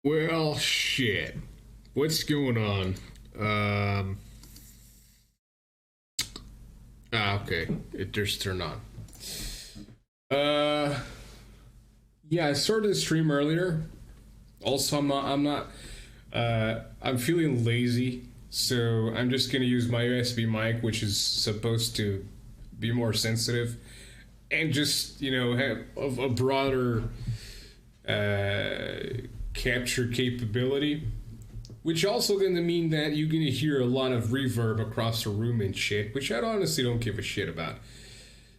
Well, shit. What's going on? Um. Okay. It just turned on. Uh. Yeah, I started the stream earlier. Also, I'm feeling lazy, so I'm just gonna use my USB mic, which is supposed to be more sensitive, and just have a broader capture capability, which also gonna mean that you're gonna hear a lot of reverb across the room and shit, which I honestly don't give a shit about.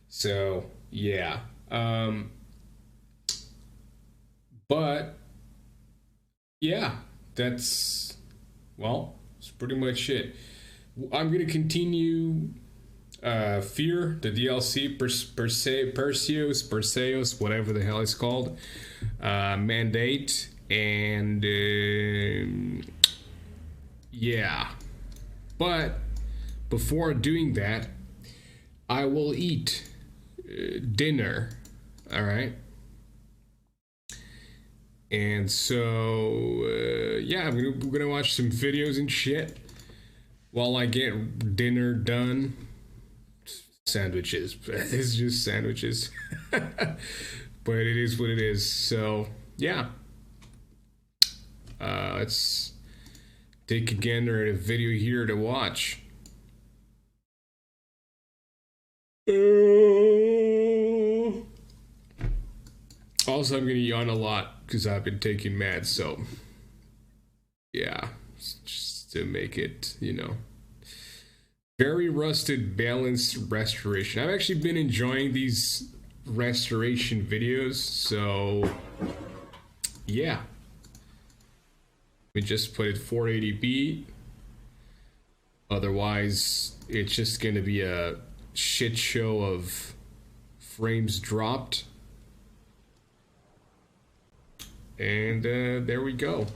So yeah, but yeah, that's it's pretty much it. I'm gonna continue F.E.A.R, the DLC, Perseus, whatever the hell it's called, mandate, and yeah. But before doing that, I will eat dinner. All right. And so, yeah, we're gonna watch some videos and shit while I get dinner done. Sandwiches. It's just sandwiches. But it is what it is. So, yeah. Let's take a gander at a video here to watch. Also, I'm going to yawn a lot because I've been taking meds, so yeah, just to make it, very rusted, balanced restoration. I've actually been enjoying these restoration videos, so yeah. We just put it 480p. Otherwise, it's just going to be a shit show of frames dropped. And there we go.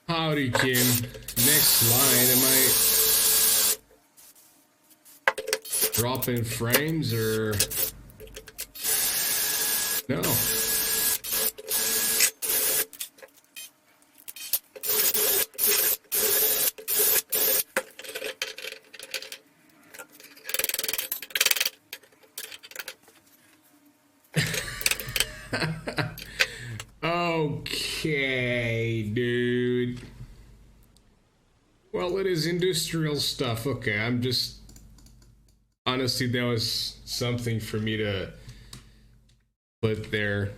Howdy, Kim. Next line, am I dropping frames or no? Okay, dude. Well, it is industrial stuff. Okay, I'm just... Honestly, that was something for me to put there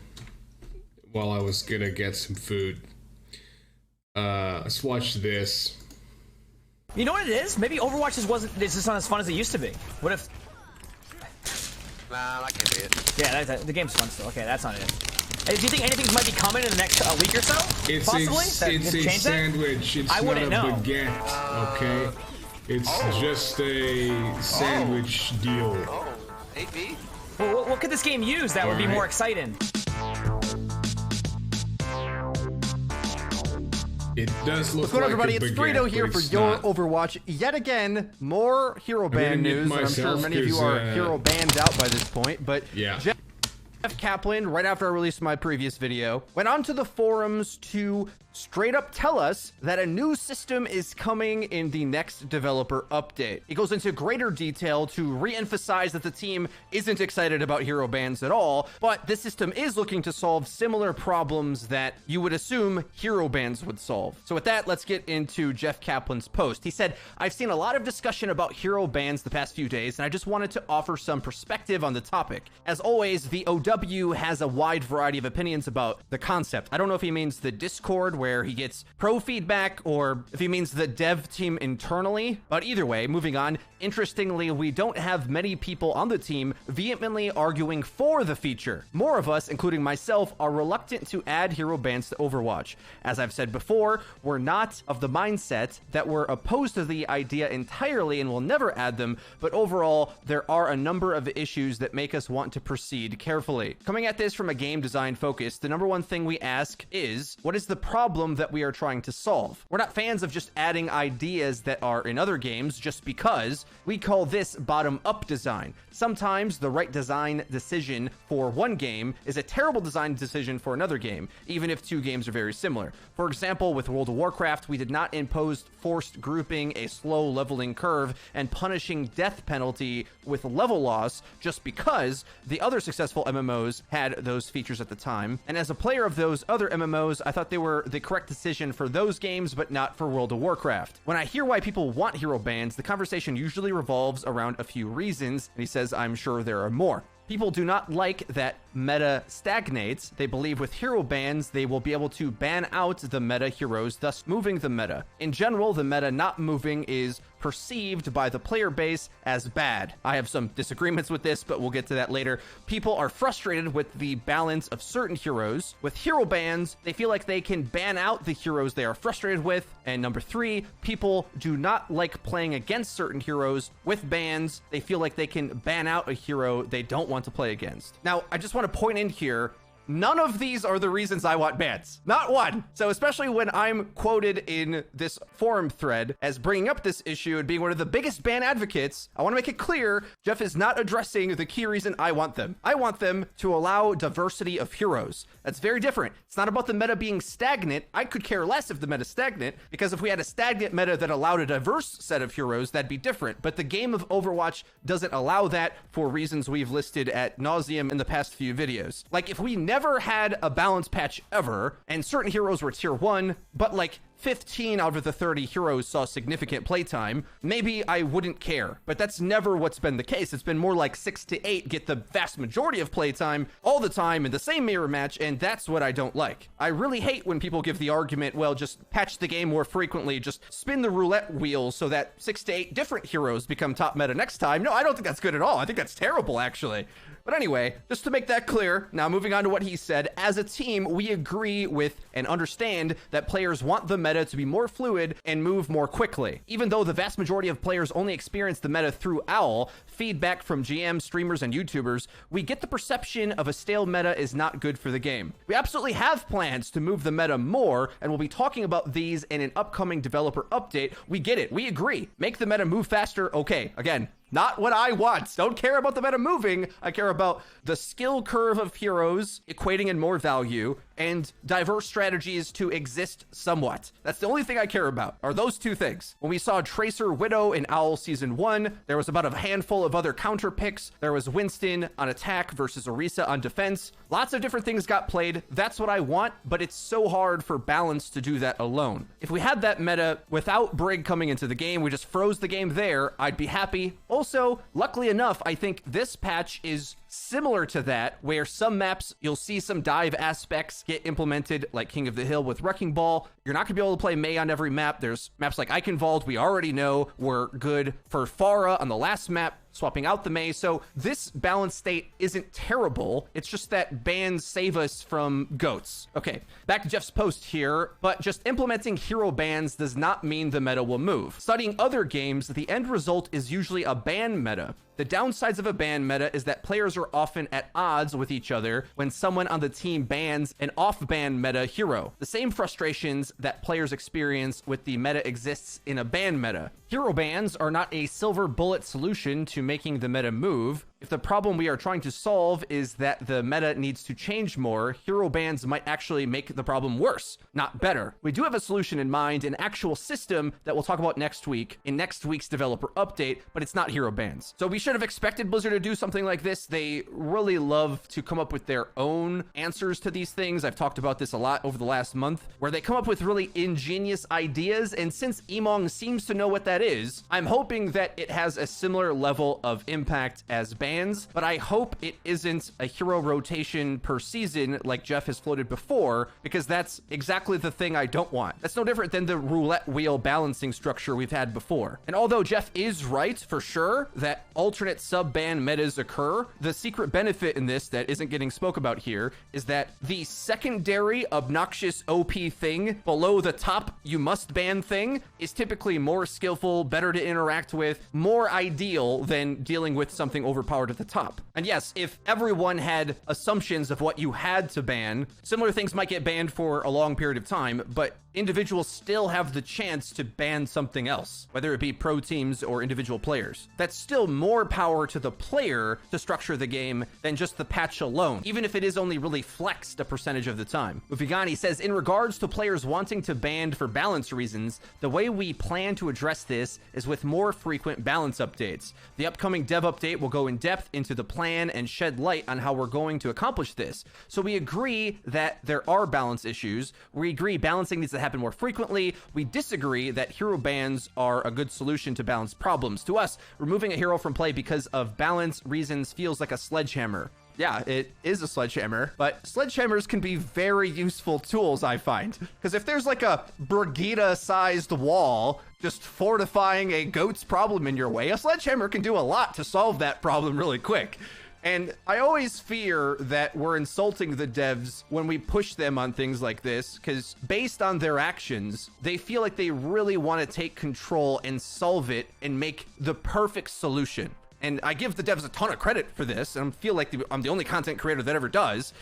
while I was gonna get some food. Let's watch this. You know what it is? Maybe Overwatch is just not as fun as it used to be. What if... Nah, I can't be it. Yeah, the game's fun still. Okay, that's not it. Hey, do you think anything might be coming in the next week or so? It's possibly? It's a sandwich. It's I not a wouldn't know. baguette, okay? It's just a sandwich deal. Oh, 8B? Well, what could this game use that would be more exciting? It does look What's going on, like everybody? It's Frito here for your Overwatch. Yet again, more hero band news. I'm sure many of you are hero banned out by this point, but yeah. Jeff Kaplan, right after I released my previous video, went onto the forums to straight up tell us that a new system is coming in the next developer update. He goes into greater detail to re-emphasize that the team isn't excited about hero bans at all, but this system is looking to solve similar problems that you would assume hero bans would solve. So with that, let's get into Jeff Kaplan's post. He said, "I've seen a lot of discussion about hero bans the past few days, and I just wanted to offer some perspective on the topic. As always, the OW has a wide variety of opinions about the concept." I don't know if he means the Discord where he gets pro feedback or if he means the dev team internally, but either way, moving on. Interestingly, we don't have many people on the team vehemently arguing for the feature. More of us, including myself, are reluctant to add hero bans to Overwatch. As I've said before, we're not of the mindset that we're opposed to the idea entirely and will never add them, but overall, there are a number of issues that make us want to proceed carefully. Coming at this from a game design focus, the number one thing we ask is, what is the problem that we are trying to solve? We're not fans of just adding ideas that are in other games just because. We call this bottom-up design. Sometimes the right design decision for one game is a terrible design decision for another game, even if two games are very similar. For example, with World of Warcraft, we did not impose forced grouping, a slow leveling curve, and punishing death penalty with level loss just because the other successful MMOs had those features at the time. And as a player of those other MMOs, I thought they were the correct decision for those games, but not for World of Warcraft. When I hear why people want hero bans, the conversation usually revolves around a few reasons, and he says, I'm sure there are more. People do not like that meta stagnates. They believe with hero bans, they will be able to ban out the meta heroes, thus moving the meta. In general, the meta not moving is perceived by the player base as bad. I have some disagreements with this, but we'll get to that later. People are frustrated with the balance of certain heroes. With hero bans, they feel like they can ban out the heroes they are frustrated with. And number three, people do not like playing against certain heroes. With bans, they feel like they can ban out a hero they don't want to play against. Now, I just want to point in here, none of these are the reasons I want bans. Not one. So especially when I'm quoted in this forum thread as bringing up this issue and being one of the biggest ban advocates, I want to make it clear Jeff is not addressing the key reason I want them. I want them to allow diversity of heroes. That's very different. It's not about the meta being stagnant. I could care less if the meta is stagnant, because if we had a stagnant meta that allowed a diverse set of heroes, that'd be different. But the game of Overwatch doesn't allow that for reasons we've listed ad nauseum in the past few videos. Like, if we never had a balance patch ever, and certain heroes were tier 1, but like 15 out of the 30 heroes saw significant playtime, maybe I wouldn't care. But that's never what's been the case. It's been more like 6 to 8 get the vast majority of playtime all the time in the same mirror match, and that's what I don't like. I really hate when people give the argument, well, just patch the game more frequently, just spin the roulette wheel so that 6 to 8 different heroes become top meta next time. No, I don't think that's good at all. I think that's terrible, actually. But anyway, just to make that clear, now moving on to what he said, as a team, we agree with and understand that players want the meta to be more fluid and move more quickly. Even though the vast majority of players only experience the meta through OWL, feedback from GMs, streamers, and YouTubers, we get the perception of a stale meta is not good for the game. We absolutely have plans to move the meta more, and we'll be talking about these in an upcoming developer update. We get it. We agree. Make the meta move faster. Okay, again, not what I want. Don't care about the meta moving. I care about the skill curve of heroes equating in more value and diverse strategies to exist somewhat. That's the only thing I care about, are those two things. When we saw Tracer Widow in OWL Season 1, there was about a handful of other counter picks. There was Winston on attack versus Orisa on defense. Lots of different things got played. That's what I want, but it's so hard for balance to do that alone. If we had that meta without Brig coming into the game, we just froze the game there, I'd be happy. Also, luckily enough, I think this patch is similar to that, where some maps you'll see some dive aspects get implemented, like King of the Hill with Wrecking Ball. You're not gonna be able to play Mei on every map. There's maps like Eichenwald we already know were good for F.E.A.R on the last map, swapping out the Mei. So this balance state isn't terrible. It's just that bans save us from goats. Okay, back to Jeff's post here, but just implementing hero bans does not mean the meta will move. Studying other games, the end result is usually a ban meta. The downsides of a ban meta is that players are often at odds with each other when someone on the team bans an off-ban meta hero. The same frustrations that players experience with the meta exists in a ban meta. Hero bans are not a silver bullet solution to making the meta move. If the problem we are trying to solve is that the meta needs to change more, hero bans might actually make the problem worse, not better. We do have a solution in mind, an actual system that we'll talk about next week in next week's developer update, but it's not hero bans. So we should have expected Blizzard to do something like this. They really love to come up with their own answers to these things. I've talked about this a lot over the last month, where they come up with really ingenious ideas, and since Emong seems to know what that is, I'm hoping that it has a similar level of impact as bans, but I hope it isn't a hero rotation per season like Jeff has floated before, because that's exactly the thing I don't want. That's no different than the roulette wheel balancing structure we've had before. And although Jeff is right for sure that alternate sub-ban metas occur, the secret benefit in this that isn't getting spoke about here is that the secondary obnoxious OP thing below the top you must ban thing is typically more skillful, better to interact with, more ideal than dealing with something overpowered at the top. And yes, if everyone had assumptions of what you had to ban, similar things might get banned for a long period of time, but individuals still have the chance to ban something else, whether it be pro teams or individual players. That's still more power to the player to structure the game than just the patch alone, even if it is only really flexed a percentage of the time. Ufigani says, in regards to players wanting to ban for balance reasons, the way we plan to address this is with more frequent balance updates. The upcoming dev update will go in depth into the plan and shed light on how we're going to accomplish this. So we agree that there are balance issues. We agree balancing needs to happen more frequently. We disagree that hero bans are a good solution to balance problems. To us, removing a hero from play because of balance reasons feels like a sledgehammer. Yeah, it is a sledgehammer, but sledgehammers can be very useful tools, I find. Because if there's like a Brigida-sized wall just fortifying a goat's problem in your way, a sledgehammer can do a lot to solve that problem really quick. And I always fear that we're insulting the devs when we push them on things like this, because based on their actions, they feel like they really want to take control and solve it and make the perfect solution. And I give the devs a ton of credit for this, and I feel like I'm the only content creator that ever does.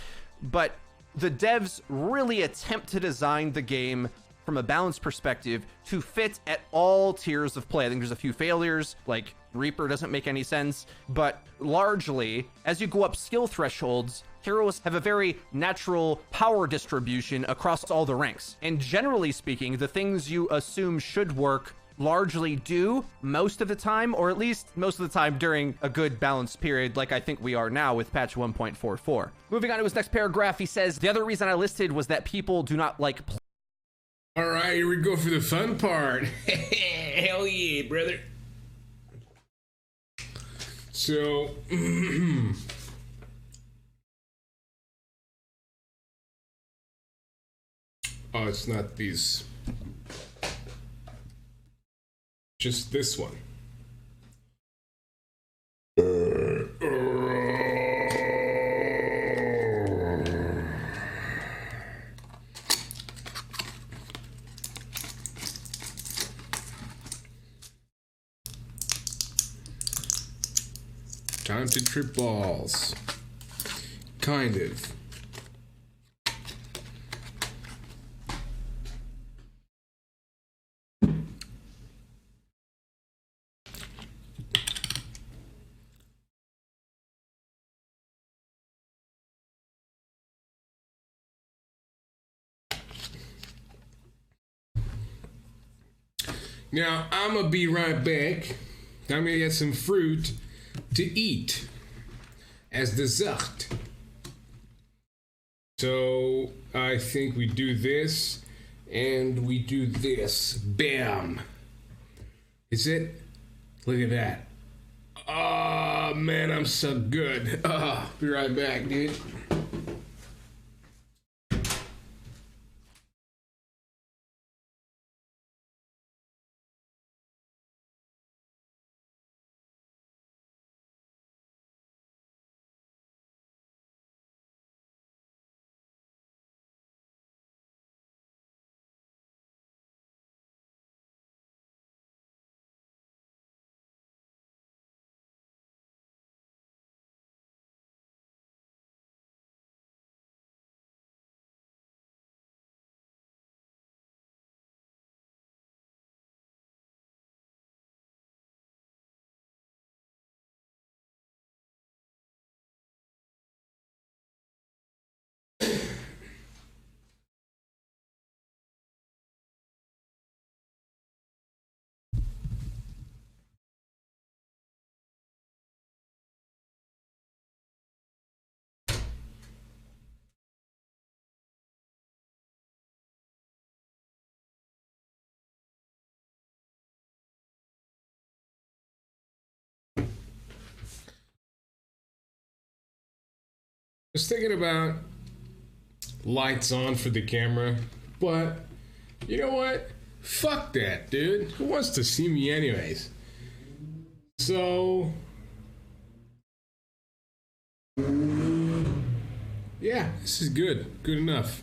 but the devs really attempt to design the game from a balance perspective to fit at all tiers of play. I think there's a few failures, like Reaper doesn't make any sense, but largely, as you go up skill thresholds, heroes have a very natural power distribution across all the ranks. And generally speaking, the things you assume should work largely do most of the time, or at least most of the time during a good balanced period like I think we are now with patch 1.44. Moving on to his next paragraph, he says, the other reason I listed was that people do not like All right, here we go for the fun part. Hell yeah, brother. So, oh, it's not these. Just this one. Time to trip balls. Kind of. Now, I'm gonna be right back. I'm gonna get some fruit to eat as dessert. So, I think we do this and we do this. Bam! Is it? Look at that. Oh, man, I'm so good. Oh, be right back, dude. I was thinking about lights on for the camera, but you know what? Fuck that, dude. Who wants to see me anyways? So, yeah, this is good. Good enough.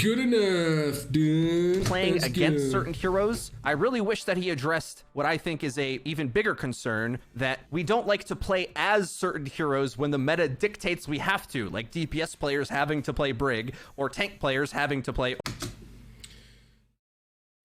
Good enough, dude. playing That's against good. certain heroes. I really wish that he addressed what I think is a even bigger concern, that we don't like to play as certain heroes when the meta dictates we have to, like DPS players having to play Brig or tank players having to play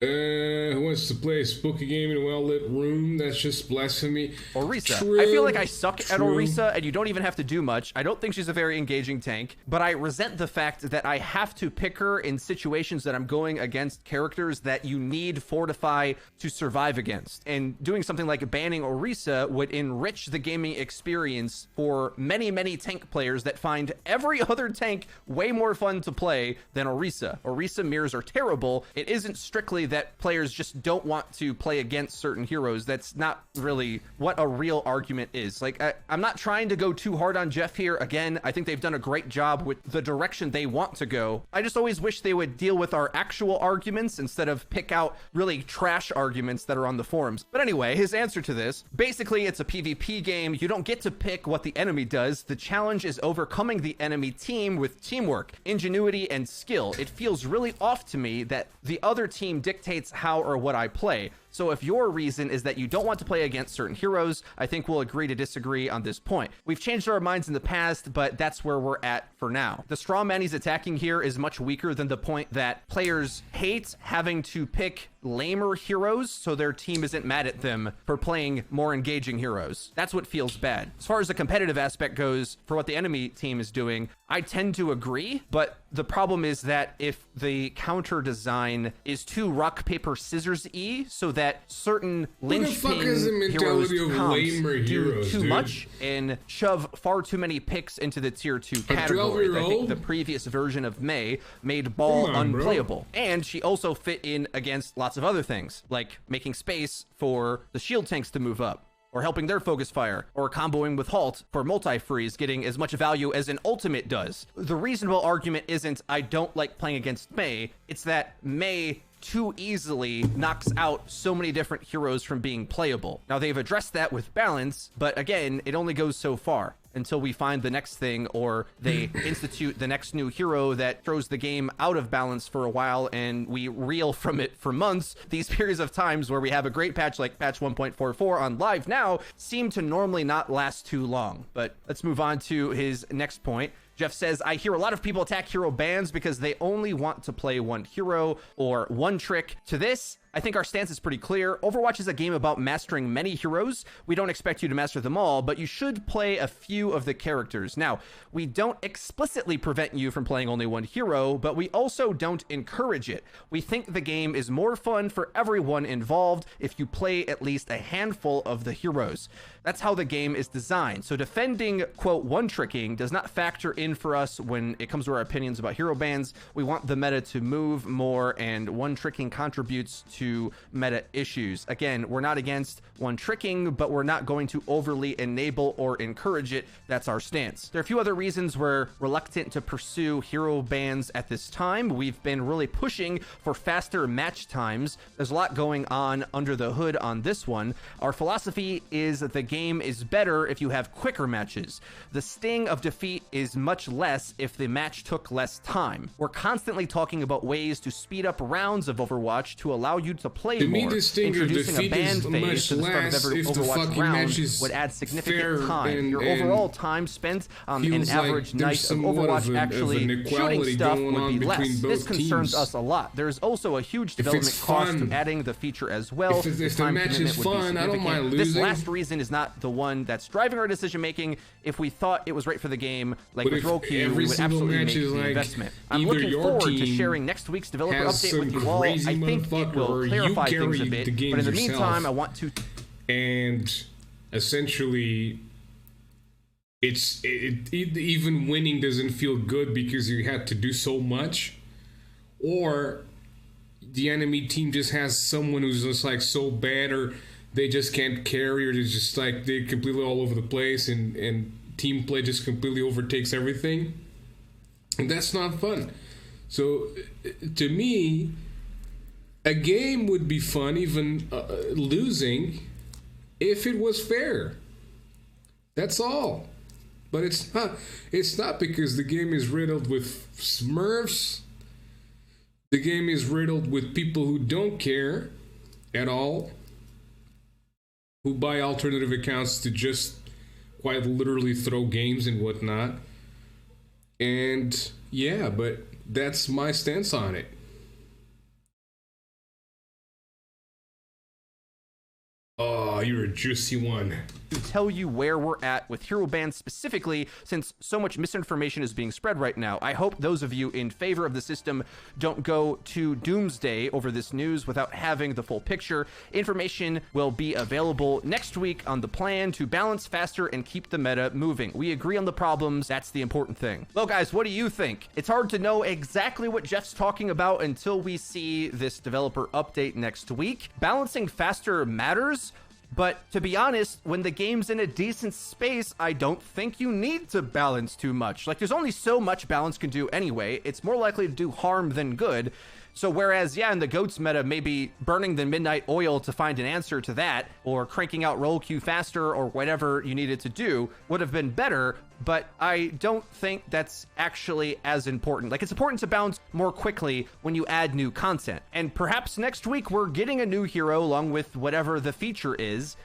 Who wants to play a spooky game in a well-lit room? That's just blasphemy. Orisa. True, I feel like I suck at true. Orisa, and you don't even have to do much. I don't think she's a very engaging tank, but I resent the fact that I have to pick her in situations that I'm going against characters that you need Fortify to survive against. And doing something like banning Orisa would enrich the gaming experience for many, many tank players that find every other tank way more fun to play than Orisa. Orisa mirrors are terrible. It isn't strictly that players just don't want to play against certain heroes. That's not really what a real argument is. Like, I'm not trying to go too hard on Jeff here. Again, I think they've done a great job with the direction they want to go. I just always wish they would deal with our actual arguments instead of pick out really trash arguments that are on the forums. But anyway, his answer to this, basically it's a PvP game. You don't get to pick what the enemy does. The challenge is overcoming the enemy team with teamwork, ingenuity, and skill. It feels really off to me that the other team dictates how or what I play. So if your reason is that you don't want to play against certain heroes, I think we'll agree to disagree on this point. We've changed our minds in the past, but that's where we're at for now. The straw man he's attacking here is much weaker than the point that players hate having to pick lamer heroes so their team isn't mad at them for playing more engaging heroes. That's what feels bad. As far as the competitive aspect goes, for what the enemy team is doing, I tend to agree, but the problem is that if the counter design is too rock, paper, scissors-y, so that certain linchpin heroes do too much and shove far too many picks into the tier 2 category. I think the previous version of Mei made Ball unplayable. And she also fit in against lots of other things, like making space for the shield tanks to move up, or helping their focus fire, or comboing with Halt for multi-freeze, getting as much value as an ultimate does. The reasonable argument isn't, I don't like playing against Mei, it's that Mei too easily knocks out so many different heroes from being playable. Now, they've addressed that with balance, but again, it only goes so far until we find the next thing, or they institute the next new hero that throws the game out of balance for a while and we reel from it for months. These periods of times where we have a great patch like patch 1.44 on live now seem to normally not last too long. But let's move on to his next point. Jeff says, I hear a lot of people attack hero bans because they only want to play one hero or one trick. To this, I think our stance is pretty clear. Overwatch is a game about mastering many heroes. We don't expect you to master them all, but you should play a few of the characters. Now, we don't explicitly prevent you from playing only one hero, but we also don't encourage it. We think the game is more fun for everyone involved if you play at least a handful of the heroes. That's how the game is designed. So defending, quote, one-tricking does not factor in for us when it comes to our opinions about hero bans. We want the meta to move more, and one-tricking contributes to meta issues. Again, we're not against one-tricking, but we're not going to overly enable or encourage it. That's our stance. There are a few other reasons we're reluctant to pursue hero bans at this time. We've been really pushing for faster match times. There's a lot going on under the hood on this one. Our philosophy is that the game is better if you have quicker matches. The sting of defeat is much less if the match took less time. We're constantly talking about ways to speed up rounds of Overwatch to allow you to play more. Introducing a ban phase to the start of every Overwatch round would add significant time. Your overall time spent on an average night of Overwatch actually shooting stuff would be less. This concerns us a lot. There's also a huge development cost to adding the feature as well. If the match is fun, I don't mind losing. This last reason is not the one that's driving our decision making. If we thought it was right for the game, like with Roku, we would absolutely make the investment. I'm looking forward to sharing next week's developer update with you all. I think it will clarify things a bit, but in the meantime, I want to... And essentially, even winning doesn't feel good because you had to do so much, or the enemy team just has someone who's just like so bad, or they just can't carry, or they're just like they're completely all over the place, and team play just completely overtakes everything, and that's not fun. So to me, a game would be fun, even losing, if it was fair. That's all. But it's not. It's not, because the game is riddled with smurfs. The game is riddled with people who don't care at all, who buy alternative accounts to just quite literally throw games and whatnot. And yeah, but that's my stance on it. Oh, you're a juicy one. To tell you where we're at with hero bans specifically, since so much misinformation is being spread right now. I hope those of you in favor of the system don't go to doomsday over this news without having the full picture. Information will be available next week on the plan to balance faster and keep the meta moving. We agree on the problems. That's the important thing. Well, guys, what do you think? It's hard to know exactly what Jeff's talking about until we see this developer update next week. Balancing faster matters, but to be honest, when the game's in a decent space, I don't think you need to balance too much. Like, there's only so much balance can do anyway. It's more likely to do harm than good. So whereas, yeah, in the GOATS meta, maybe burning the midnight oil to find an answer to that, or cranking out roll queue faster, or whatever you needed to do would have been better, but I don't think that's actually as important. Like, it's important to bounce more quickly when you add new content. And perhaps next week we're getting a new hero along with whatever the feature is.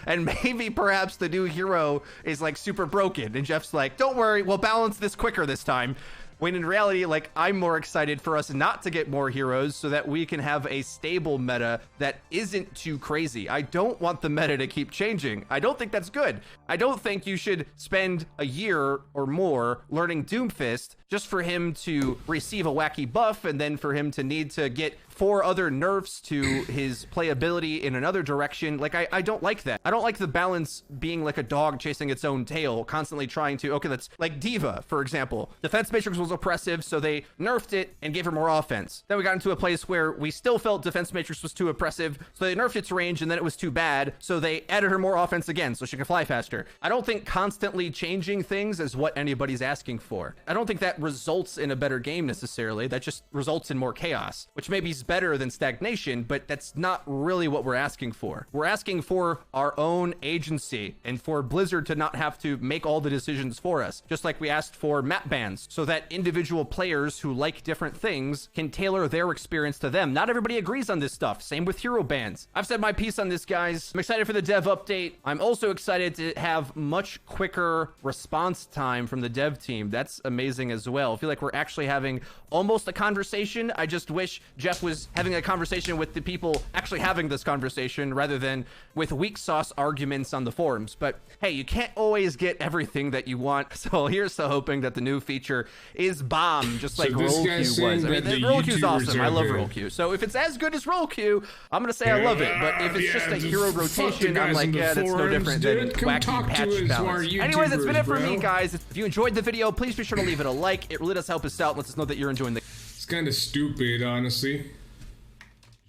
And maybe perhaps the new hero is like super broken and Jeff's like, don't worry, we'll balance this quicker this time. When in reality, like, I'm more excited for us not to get more heroes so that we can have a stable meta that isn't too crazy. I don't want the meta to keep changing. I don't think that's good. I don't think you should spend a year or more learning Doomfist just for him to receive a wacky buff and then for him to need to get 4 other nerfs to his playability in another direction. Like, I don't like that. I don't like the balance being like a dog chasing its own tail, constantly trying to, okay, let's, like Diva, for example. Defense Matrix was oppressive, so they nerfed it and gave her more offense. Then we got into a place where we still felt Defense Matrix was too oppressive, so they nerfed its range, and then it was too bad, so they added her more offense again, so she can fly faster. I don't think constantly changing things is what anybody's asking for. I don't think that results in a better game necessarily. That just results in more chaos, which maybe is better than stagnation, but that's not really what we're asking for. We're asking for our own agency and for Blizzard to not have to make all the decisions for us, just like we asked for map bans, so that individual players who like different things can tailor their experience to them. Not everybody agrees on this stuff. Same with hero bans. I've said my piece on this, guys. I'm excited for the dev update. I'm also excited to have much quicker response time from the dev team. That's amazing as well. I feel like we're actually having almost a conversation. I just wish Jeff was having a conversation with the people actually having this conversation rather than with weak sauce arguments on the forums. But hey, you can't always get everything that you want. So here's to hoping that the new feature is bomb, just like roll queue was. I mean, roll queue's awesome. I love roll queue. So if it's as good as roll quue, I'm gonna say I love it. But if it's just a hero rotation, I'm like, yeah, that's no different than wacky patch balance. Anyways, that's been it for me, guys. If you enjoyed the video, please be sure to leave it a like. It really does help us out. Lets us know that you're enjoying the. It's kind of stupid, honestly.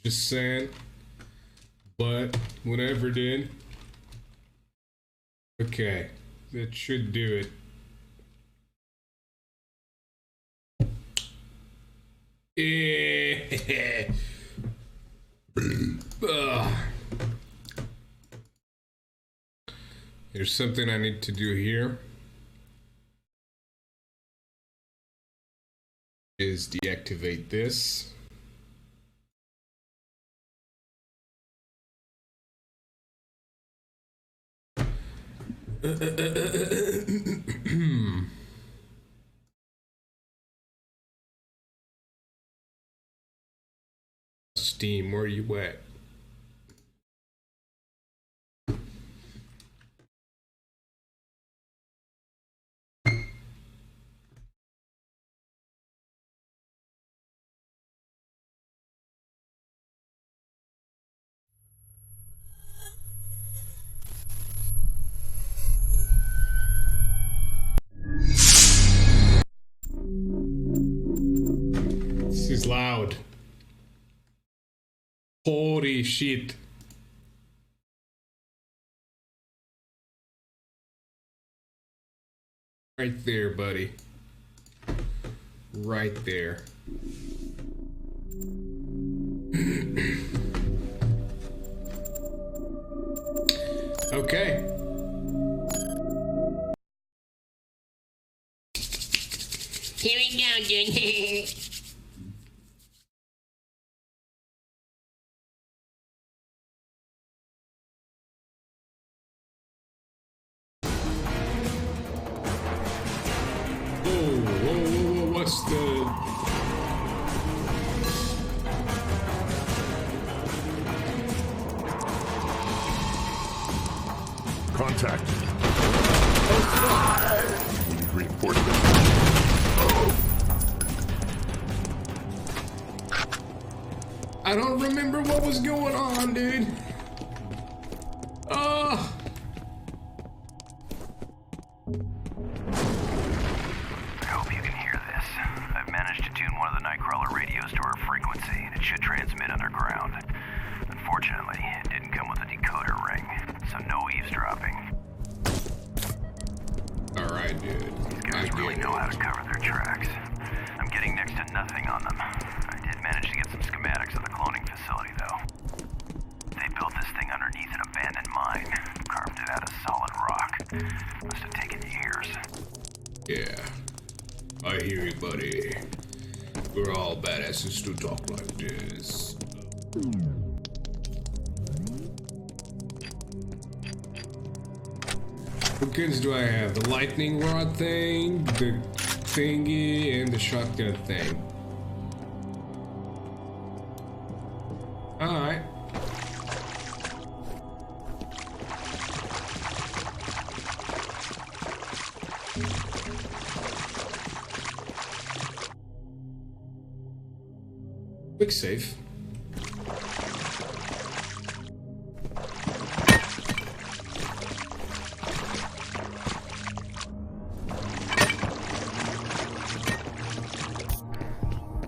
Just saying. But whatever, dude. Okay, that should do it. There's something I need to do here. Is deactivate this. Steam, where you at? This is loud. Holy shit. Right there, buddy. Right there. Okay. Here we go, dude. Whoa, what's the... Contact. Need reinforcement. I don't remember what was going on, dude. I hope you can hear this. I've managed to tune one of the Nightcrawler radios to our frequency, and it should transmit underground. Unfortunately, it didn't come with a decoder ring, so no eavesdropping. Alright, dude. These guys really know how to cover their tracks. I'm getting next to nothing on them. I did manage to Must have taken years. Yeah, I hear you, buddy. We're all badasses to talk like this. What guns do I have? The lightning rod thing, the thingy, and the shotgun thing. Alright. Quick save.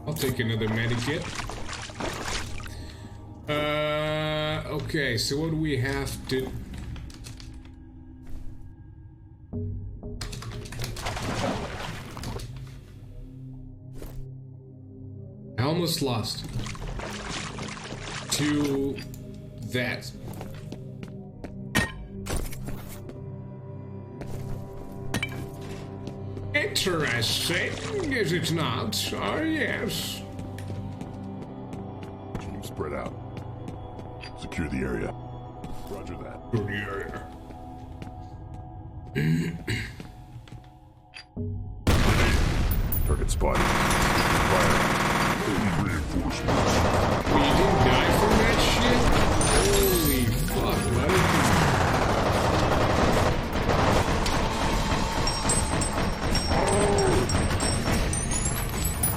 I'll take another medikit. Okay, so what do we have to... I almost lost to that. Interesting, is it not? Oh, yes. Team spread out. Secure the area. Roger that. For the area. Target spotted. Fire. Reinforcements. Well, you didn't die from that shit? Holy fuck, buddy.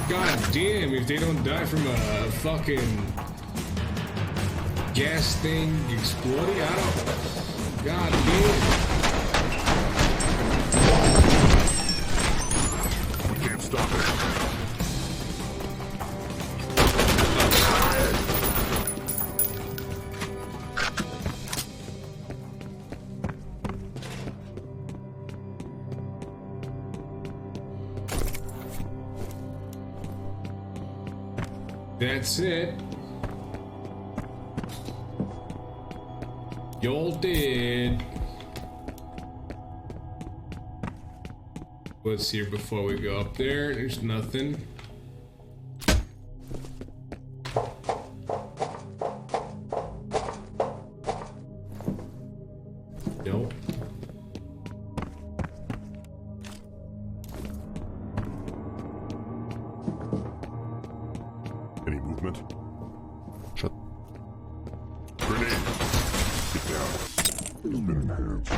God damn, if they don't die from a fucking gas thing exploding, I don't... God damn. We can't stop it. That's it. Y'all did. What's here before we go up there? There's nothing. Nope. Any movement? Shut. Grenade. Get down. Spinning hands.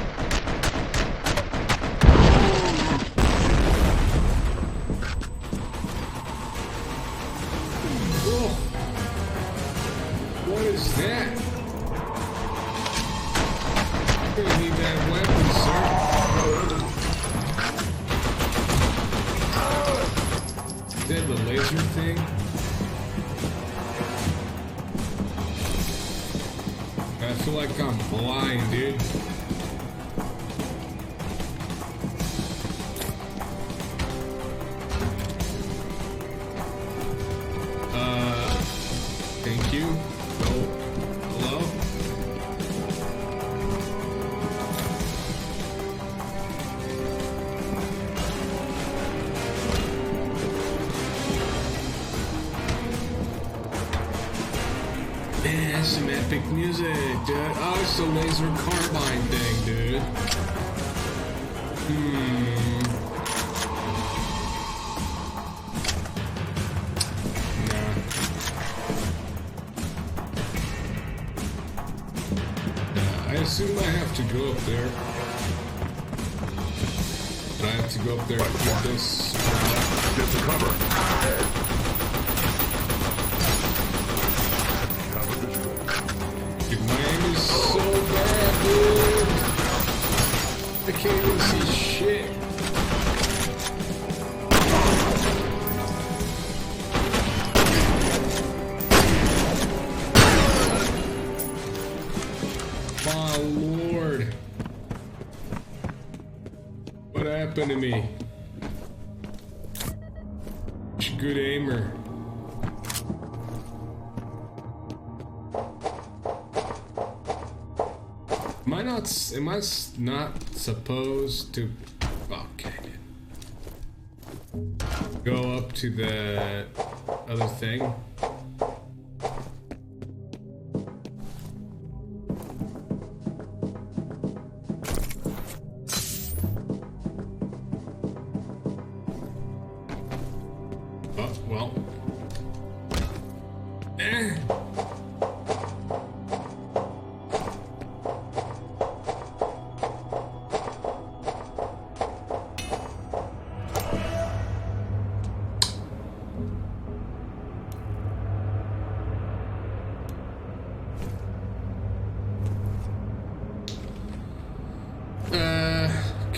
Oh. What is that? I'm gonna need that weapon, sir. Is that the laser thing? I feel like I'm blind, dude. Thank you. Oh, hello? Man, that's some epic music, dude. Oh, it's a laser carbine thing, dude. I assume I have to go up there. But I have to go up there and get this. Get the cover. Cover visual. Dude, my aim is so bad, dude. I can't even see shit. My lord. What happened to me? Such a good aimer. Come I not supposed to? Okay. Go up to the other thing. Oh, well.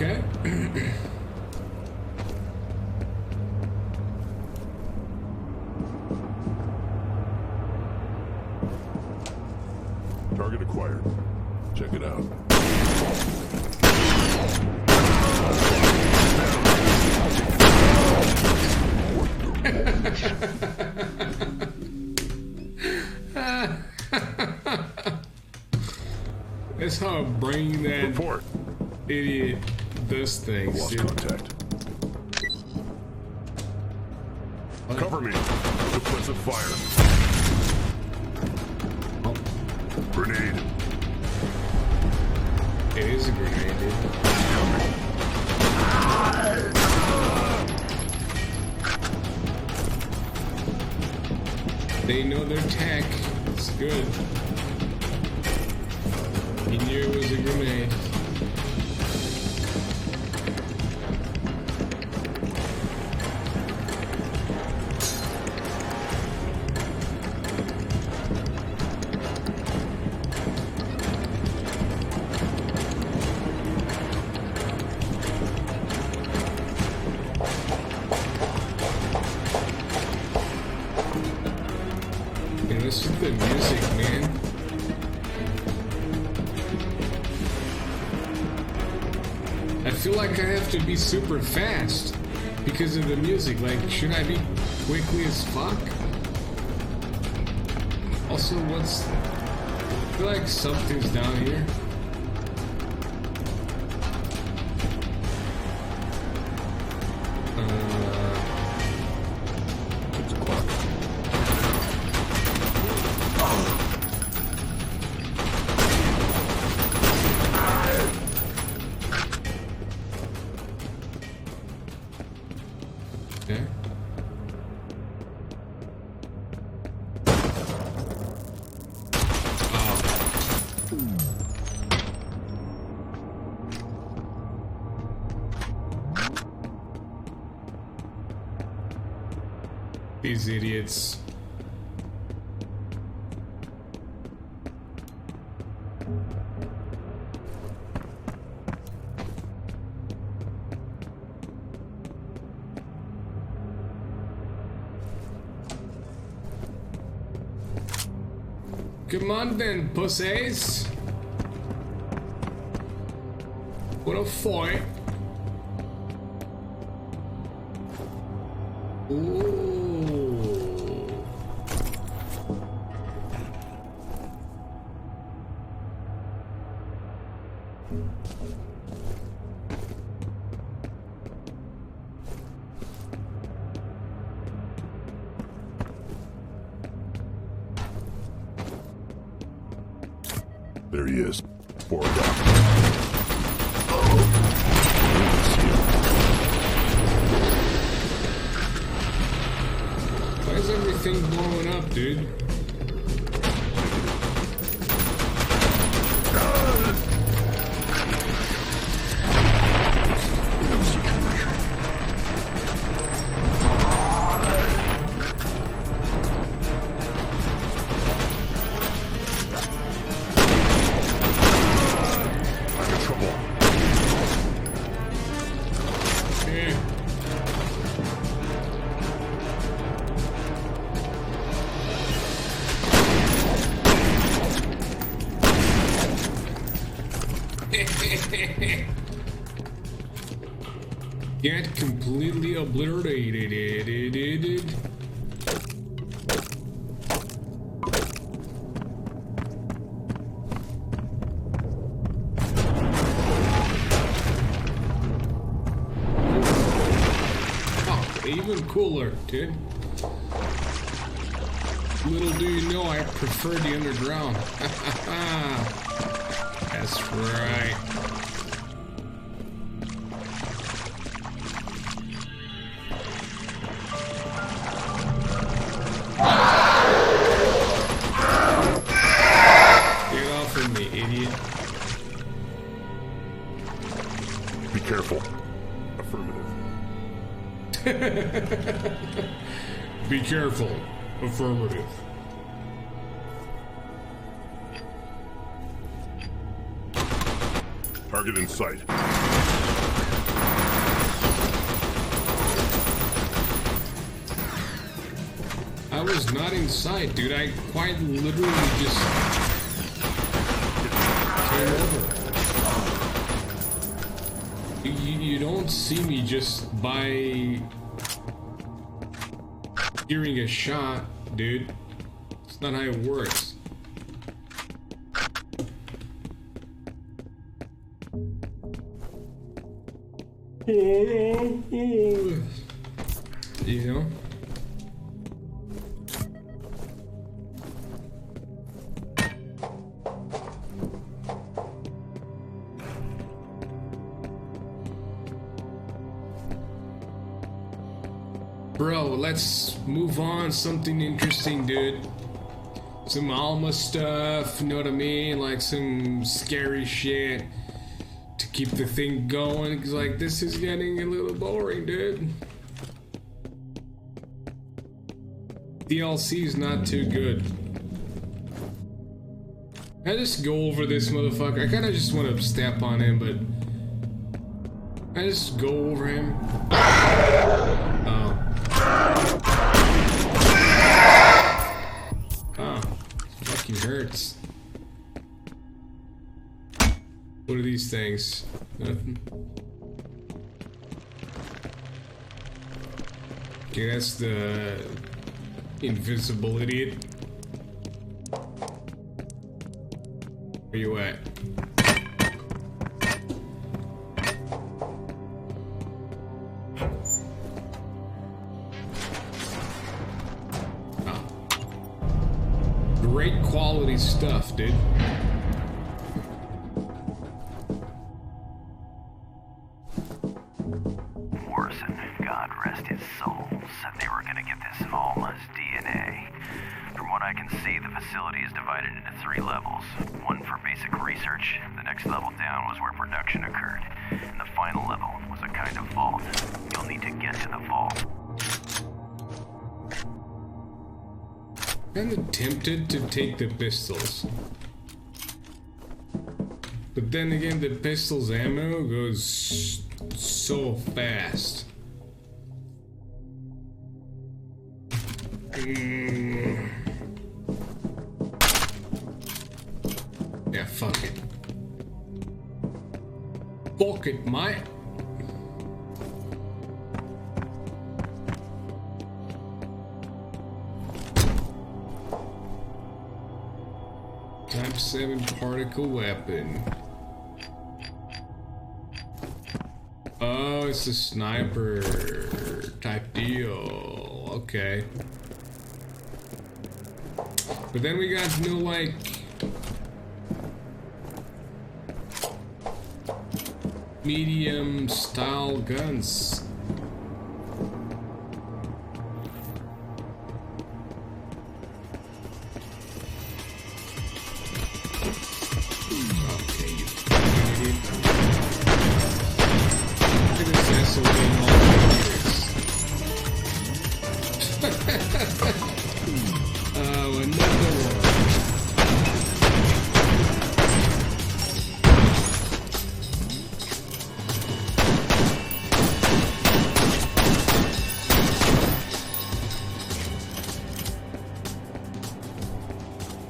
Okay. Target acquired. Check it out. That's how brain that Report. idiot does things. Lost Dude. contact. Cover me. Defensive fire. Grenade. It is a grenade, dude. They know their tech. It's good. He knew it was a grenade. And this is the music, man. I feel like I have to be super fast because of the music. Like, should I be quickly as fuck? Also, what's... I feel like something's down here. It's a clock. Okay. These idiots. Come on then, pussies. What a fight. Ooh. There he is. Forward down. Why is everything blowing up, dude? I'm in trouble. Yeah. Get completely obliterated. cooler, dude. Little do you know, I prefer the underground. That's right. Get off of me, idiot. Be careful. Affirmative. Be careful. Affirmative. Target in sight. I was not inside, dude. I quite literally just came over. You don't see me just by hearing a shot, dude. It's not how it works. You know? Bro, let's move on. Something interesting, dude. Some Alma stuff, you know what I mean? Like some scary shit to keep the thing going. Cause like this is getting a little boring, dude. DLC is not too good. I just go over this motherfucker. I kinda just want to step on him, but I just go over him. Oh. Oh, fucking hurts. What are these things? Nothing. Okay, that's the invisible idiot. Where you at? Great quality stuff, dude. Morrison, God rest his soul, said they were gonna get this Alma's DNA. From what I can see, the facility is divided into 3 levels. One for basic research, the next level down was where production occurred, and the final level was a kind of vault. You'll need to get to the vault. I'm tempted to take the pistols. But then again, the pistol's ammo goes so fast. Yeah, fuck it. Fuck it, mate. Type 7 particle weapon. Oh, it's a sniper type deal. Okay. But then we got no like medium style guns.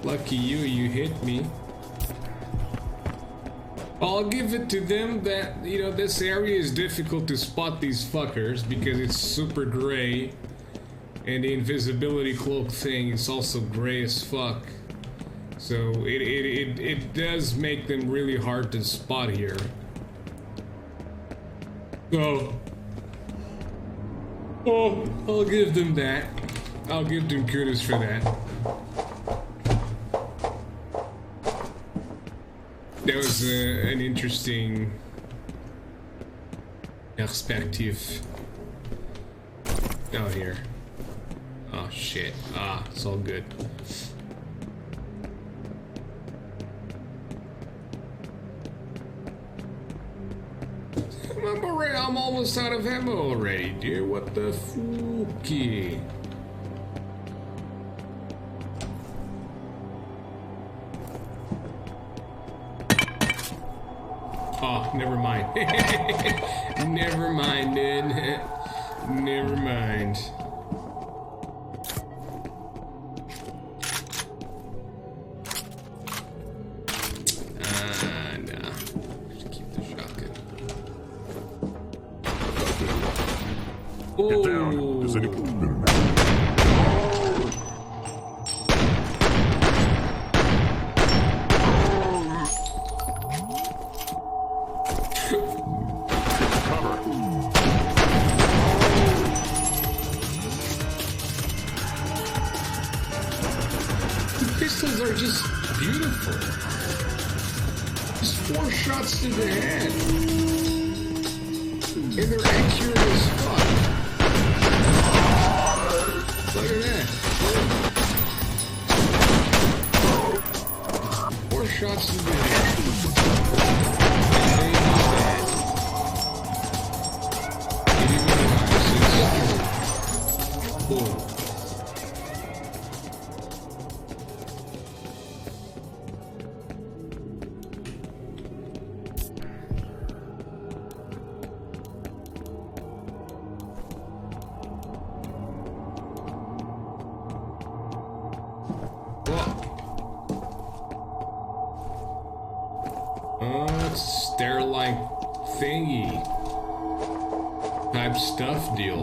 Lucky you, you hit me. I'll give it to them that, you know, this area is difficult to spot these fuckers because it's super gray. And the invisibility cloak thing is also gray as fuck. So it does make them really hard to spot here. Oh. Oh, I'll give them that. I'll give them kudos for that. That was an interesting perspective. Down here. Oh shit. Ah, it's all good. I'm almost out of ammo already, dude. What the fucky? Oh, never mind. Never mind, dude. Never mind. Nah. Just keep the shotgun. Get down. Does anyone... Pistols are just beautiful. Just 4 shots to the head. And they're accurate as fuck. Look at that. 4 shots to the head. Boom. Stair-like thingy type stuff deal.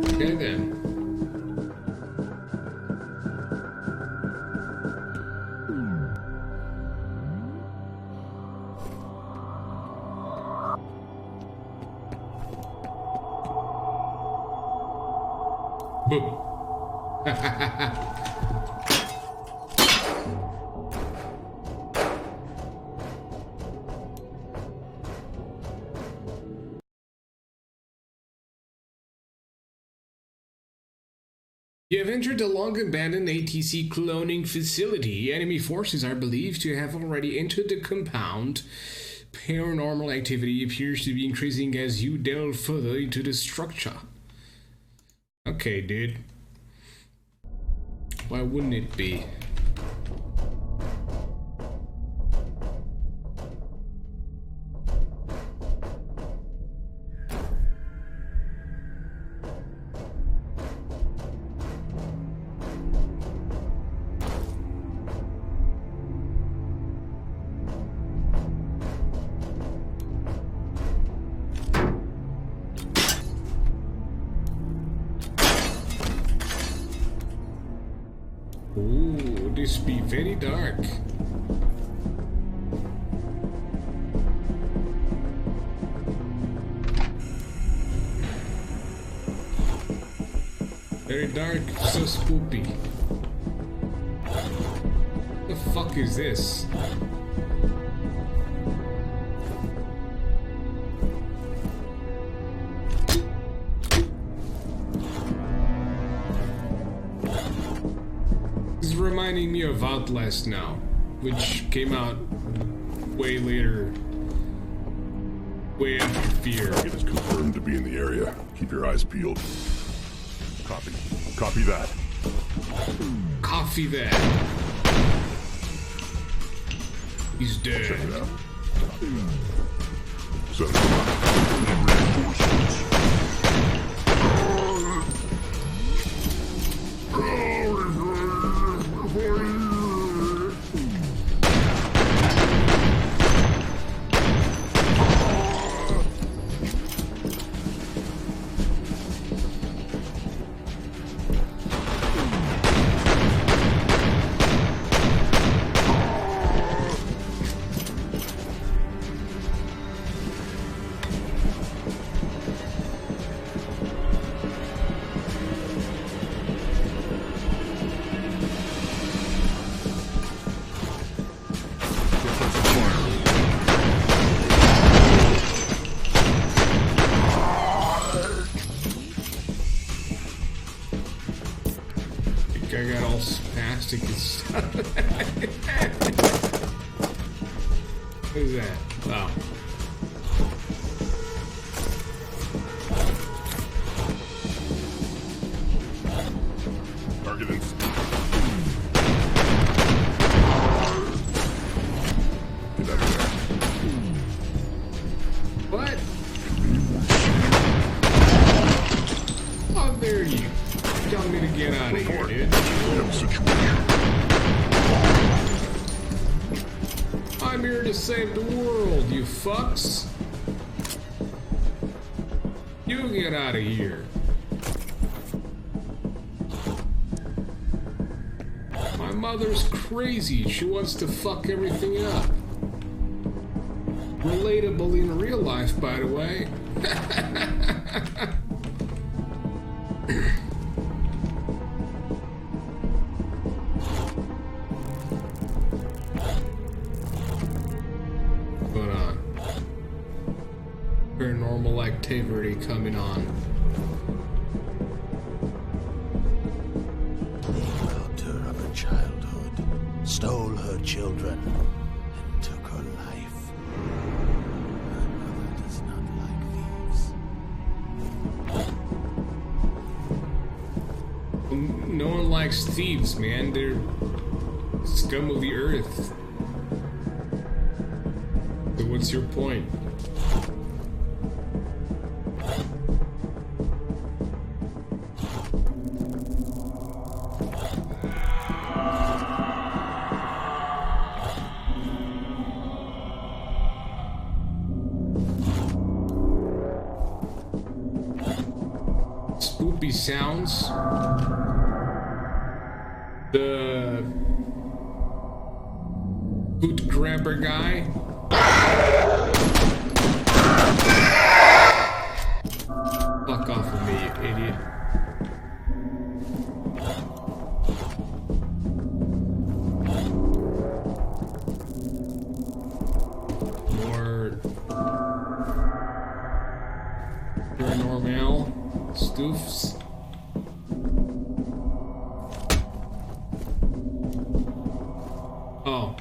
Okay then. Boom. You have entered a long-abandoned ATC cloning facility. Enemy forces are believed to have already entered the compound. Paranormal activity appears to be increasing as you delve further into the structure. Okay, dude. Why wouldn't it be? Ooh, this be very dark. Very dark, so spoopy. What the fuck is this? Reminding me of Outlast now, which came out way later, way after F.E.A.R. It is confirmed to be in the area. Keep your eyes peeled. Copy. Copy that. Copy that. He's dead. Check it out. So, reinforcements. What is that? Oh. Target in. Get out of there. What? How dare you? Tell me to get out of here, dude. Damn situation. I'm here to save the world, you fucks. You get out of here. My mother's crazy. She wants to fuck everything up. Relatable in real life, by the way. Going on. Paranormal activity coming on. Robbed her of her childhood, stole her children, and took her life. Her mother does not like thieves. No one likes thieves, man. They're scum of the earth. So what's your point? Spoopy sounds. The boot grabber guy. Fuck off of me, you idiot. More paranormal spoofs. Oh.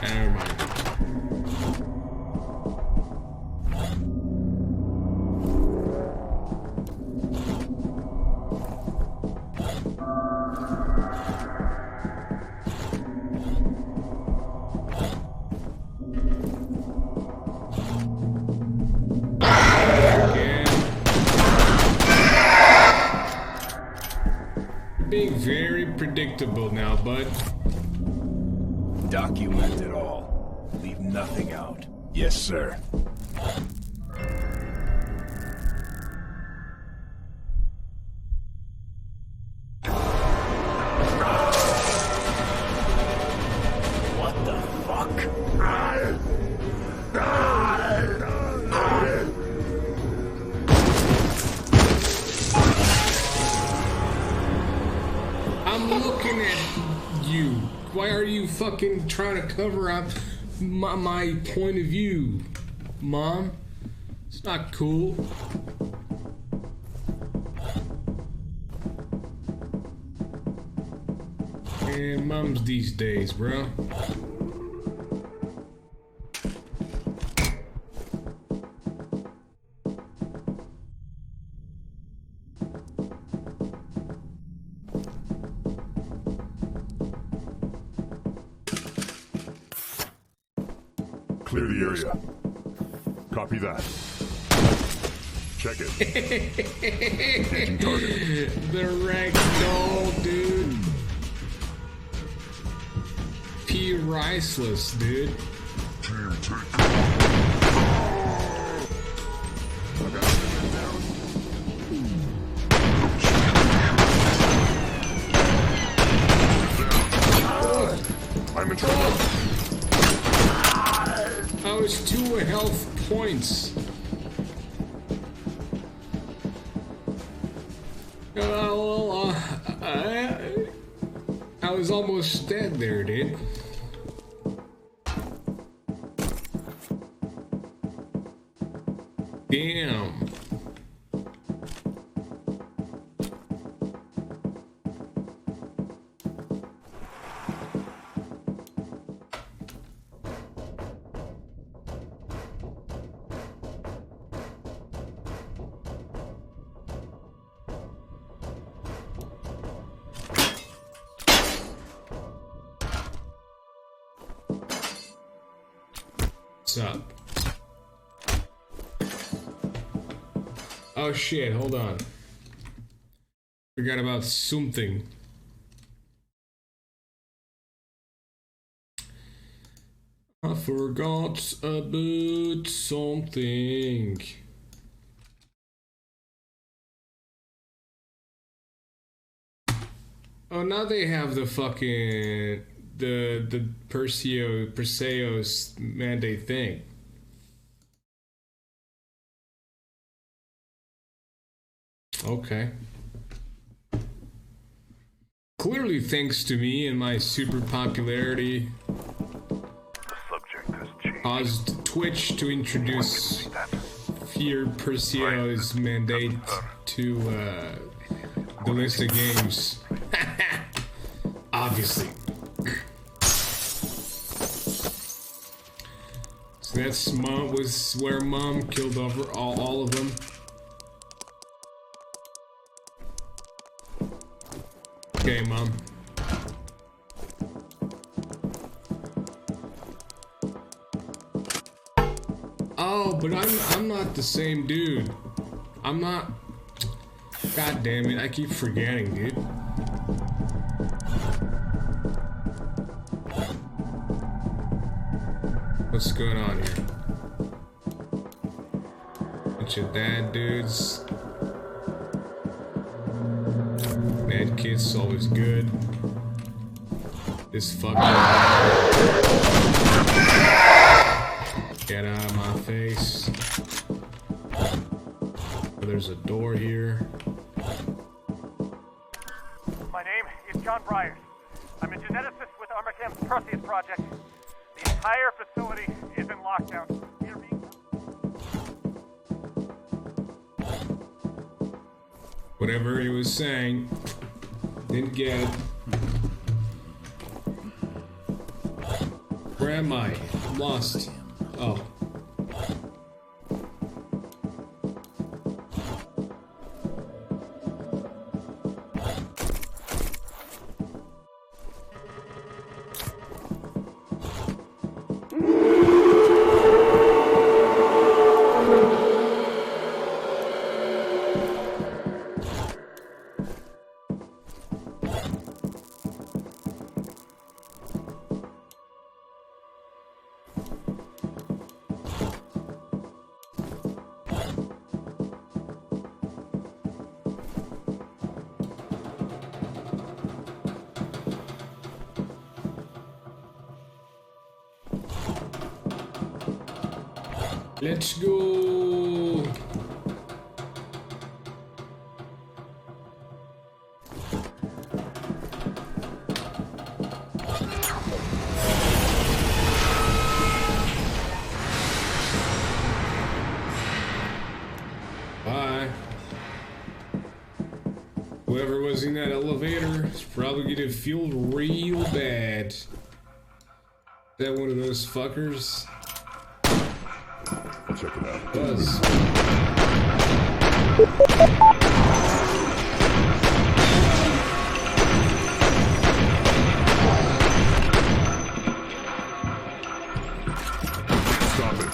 Never mind. Being very predictable now, bud. Document it all. Leave nothing out. Yes, sir. What the fuck? I'm looking at you. Why are you fucking trying to cover up my point of view, Mom? It's not cool. And moms these days, bro. Clear the area. Copy that. Check it. Engaging target. The ragdoll, dude. Priceless, dude. Team, take I got it down. I'm in trouble. I was 2 health points. I was almost dead there, dude. Damn. What's up? Oh shit, hold on. Forgot about something. I forgot about something. Oh, now they have the fucking the Perseus mandate thing. Okay. Clearly, thanks to me and my super popularity, caused Twitch to introduce F.E.A.R Perseus mandate to the list of games. Obviously. So that's was where Mom killed over all of them. Okay, Mom. Oh, but I'm not the same dude. I'm not. God damn it! I keep forgetting, dude. What's going on here? Bunch of dad dudes. Mad kids always good. This fucker. Get out of my face. There's a door here. My name is John Briers. I'm a geneticist with Armacham's Perseus project. The entire facility is in lockdown. Whatever he was saying, didn't get it. Where am I? I'm lost. Oh. Let's go. Bye. Whoever was in that elevator is probably gonna feel real bad. Is that one of those fuckers? Check it out. Buzz. Stop it.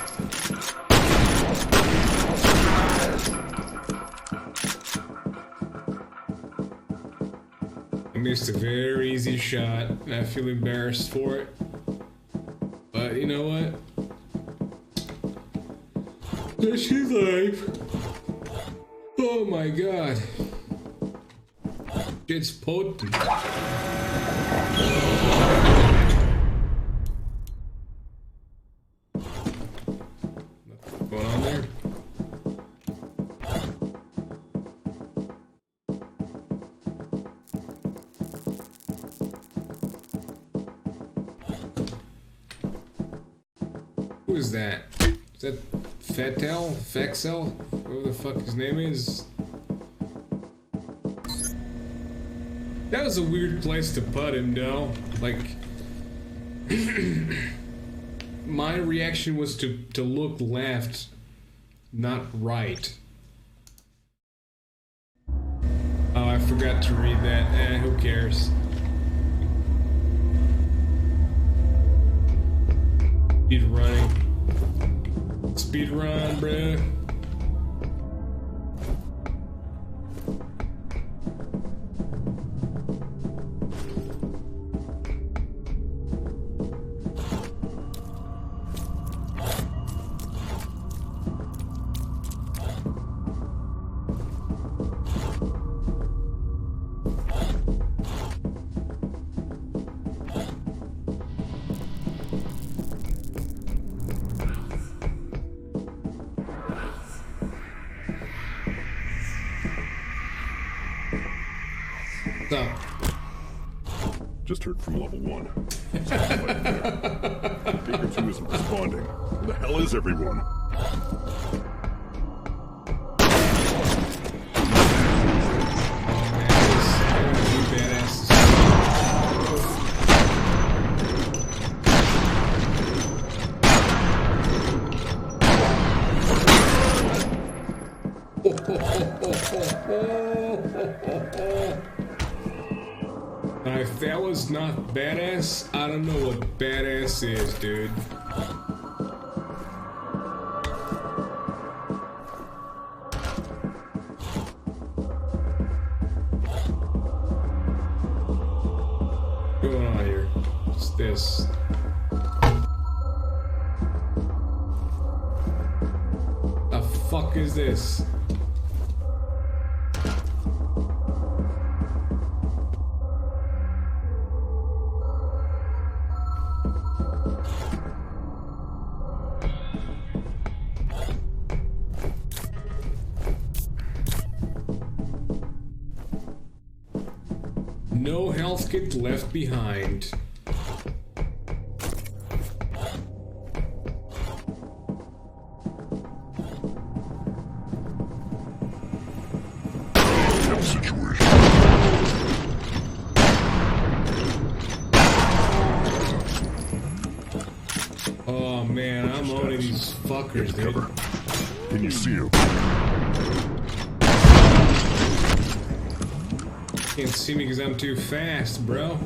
I missed a very easy shot, and I feel embarrassed for it. But you know what? That's his life. Oh my god. It's potent. What's going on there? Who is that? Is that Fexel? Whatever the fuck his name is. That was a weird place to put him, though. Like, my reaction was to look left, not right. Oh, I forgot to read that. Who cares? He's running. Speed run, bruh. Just heard from level 1. Baker 2 isn't responding. Where the hell is everyone? If that was not badass, I don't know what badass is, dude. What's going on here? What's this? The fuck is this? No health kit left behind. Oh man, I'm owning these fuckers, dude. Can you see him? Can't see me because I'm too fast, bro.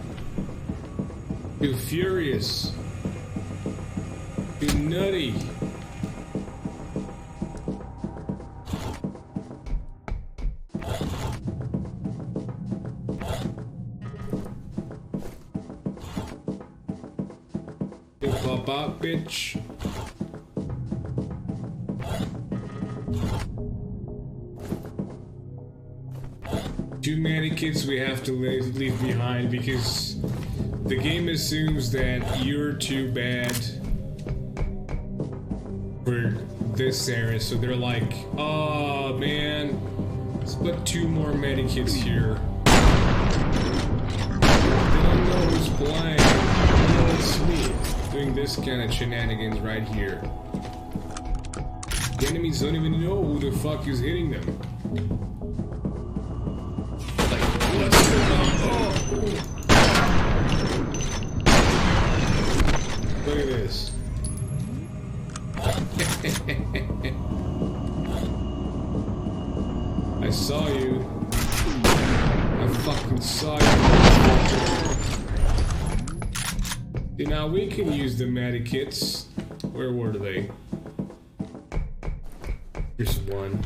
Too furious. Too nutty. You pop out, bitch. Too many kids we have to leave behind because the game assumes that you're too bad for this area, so they're like, oh man, let's put 2 more medikits here. They don't know who's playing. Oh, it's me doing this kind of shenanigans right here. The enemies don't even know who the fuck is hitting them. Look at this. I saw you. I fucking saw you. See, now we can use the medikits. Where were they? Here's one.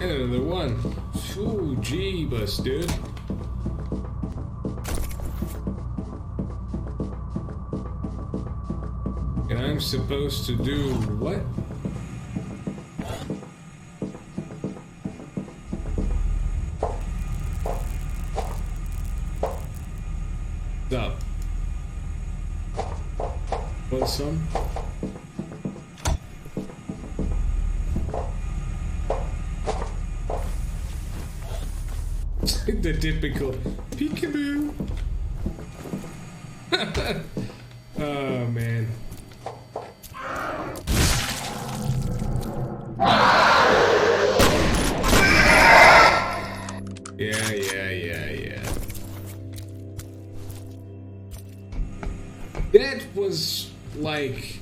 And another one. Ooh, Jeebus, dude. And I'm supposed to do what? Stop. Want some? The typical peekaboo. Oh man. Yeah. That was like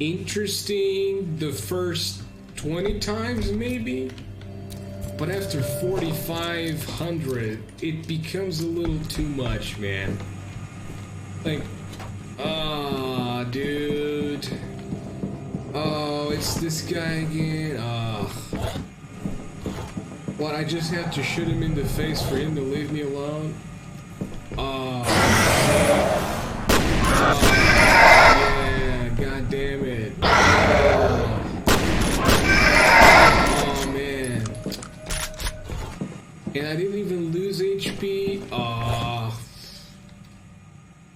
interesting the first 20 times maybe. But after 4,500, it becomes a little too much, man. Like, dude. Oh, it's this guy again. What, I just have to shoot him in the face for him to leave me alone? Yeah, god damn it. Oh, man. And I didn't even lose HP?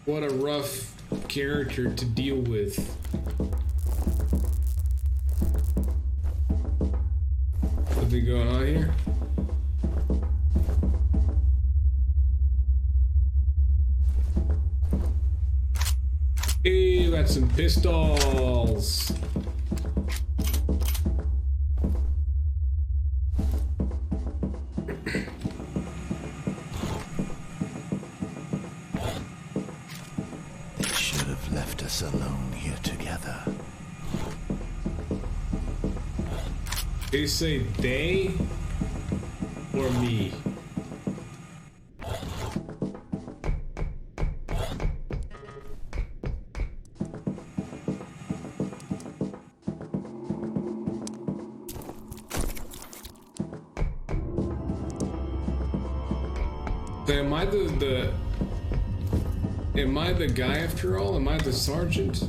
What a rough character to deal with. Something going on here? Hey, got some pistols. They should have left us alone here together. Did you say they or me? Am I am I the guy after all? Am I the sergeant?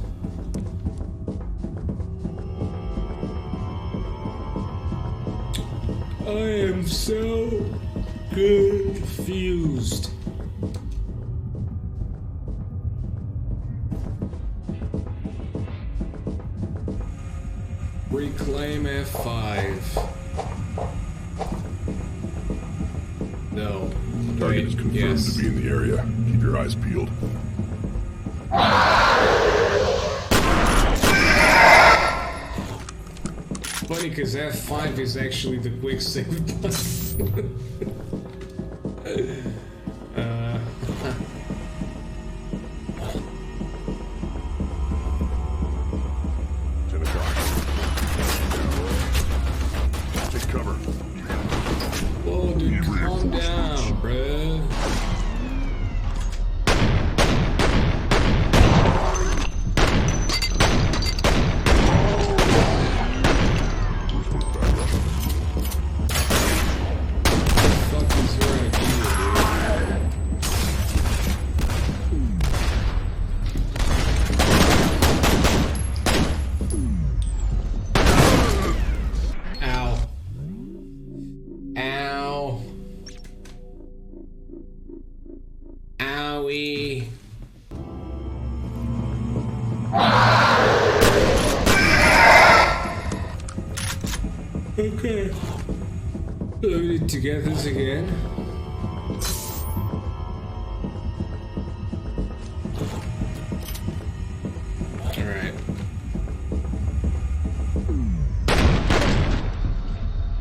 I am so confused. Reclaim F.E.A.R. No. Target is confirmed to be in the area. Keep your eyes peeled. Funny, because F5 is actually the quick save button. 10 o'clock. Take cover. Whoa, dude, calm down, bruh. Okay. Let me need to get this again. Alright.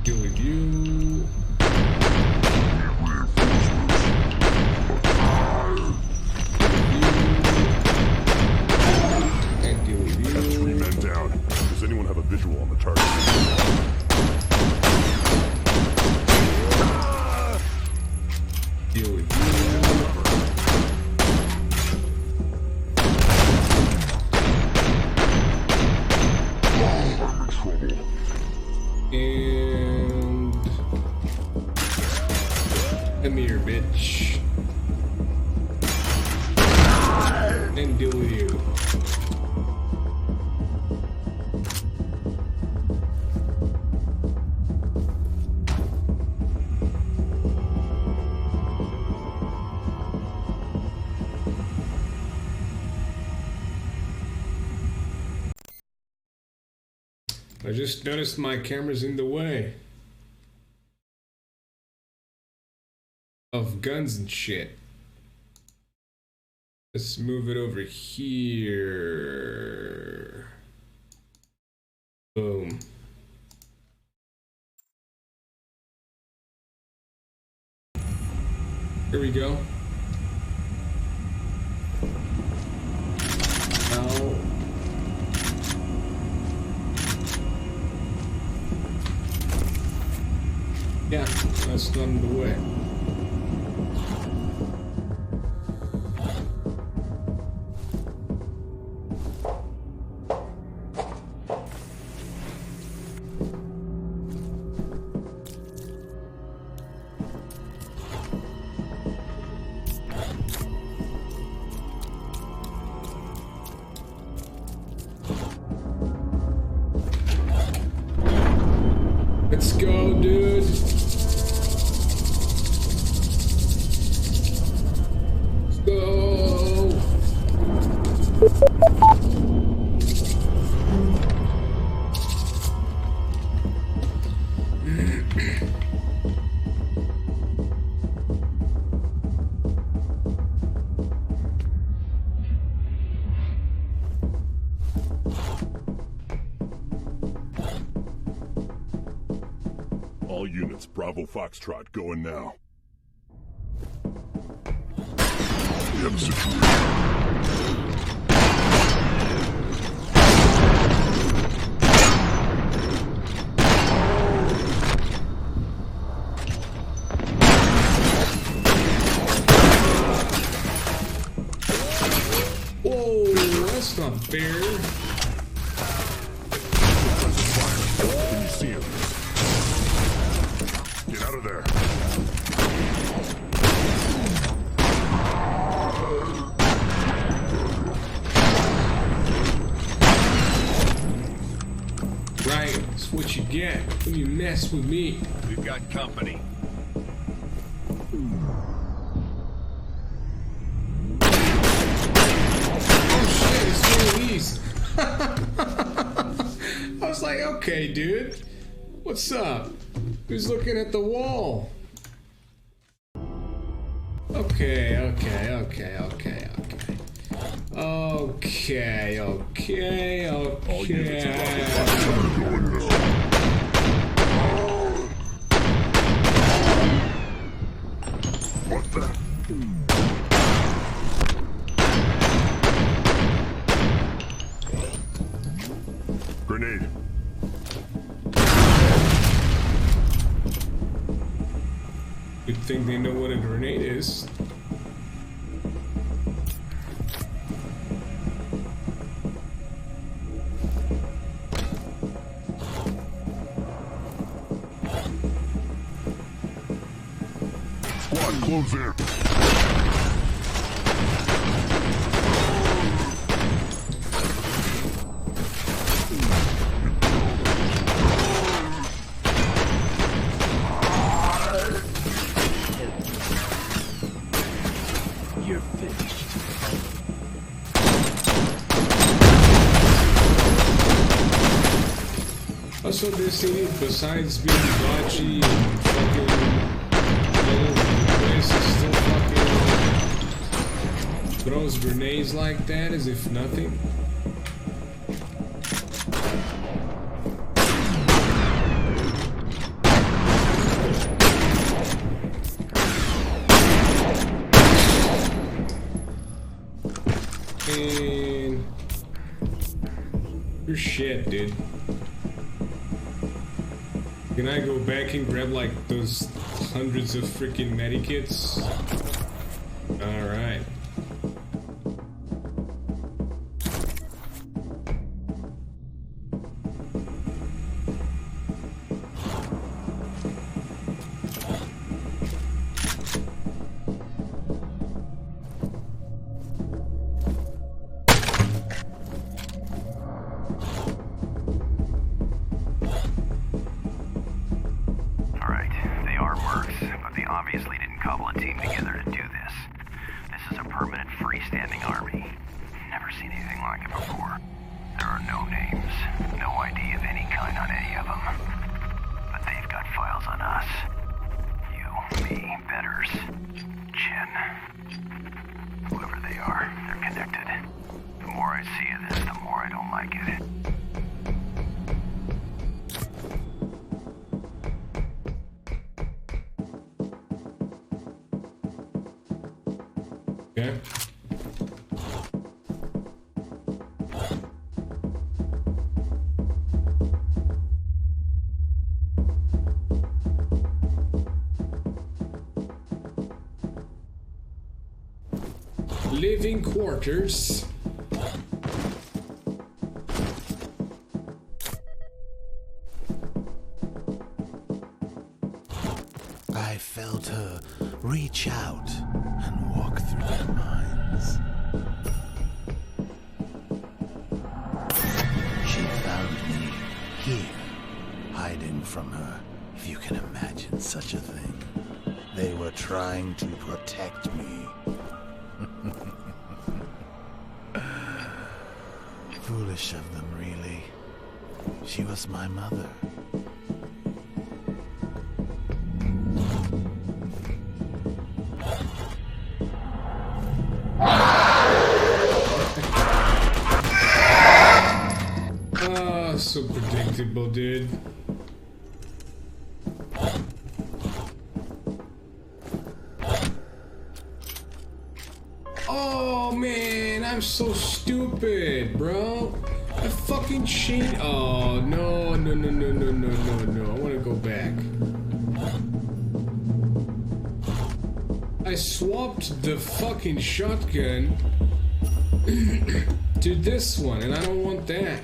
Deal with you. And deal with you. Got 3 men down. Does anyone have a visual on the target? Deal with you. And come here, bitch. And deal with you. I just noticed my camera's in the way of guns and shit. Let's move it over here. Boom. Here we go. Now. Yeah, that's not in the way. Let's go, dude. Let's go. All units, Bravo Foxtrot, going now. We have a situation. Whoa, that's not fair. Can you see him? Get out of there. Right, that's what you get when you mess with me. We've got company. Oh shit, it's one of these. I was like, okay, dude. What's up? Who's looking at the wall? Okay. All units, Bravo Foxtrot, going now. What the? Grenade. You'd think they know what a grenade is. Squad, close in. You're finished. Also, this city, besides being dodgy and fucking all over the place, is still fucking throws grenades like that as if nothing. And you're shit, dude. Can I go back and grab like those hundreds of freaking medikits? Alright. Alright, they are mercs, but they obviously didn't cobble a team together to do this. This is a permanent freestanding army. Never seen anything like it before. There are no names, no ID of any kind on any of them. But they've got files on us. You, me, Betters, Chen. Whoever they are, they're connected. The more I see of this, the more I don't like it. Okay. living quarters. I felt her reach out and walk through their minds. She found me here, hiding from her, if you can imagine such a thing. They were trying to protect me. Foolish of them, really. She was my mother. Oh, so predictable, dude. Oh man, I'm so stupid, bro. I fucking cheat. Oh no, no, no, no, no, no, no, no. I want to go back. I swapped the fucking shotgun to this one, and I don't want that.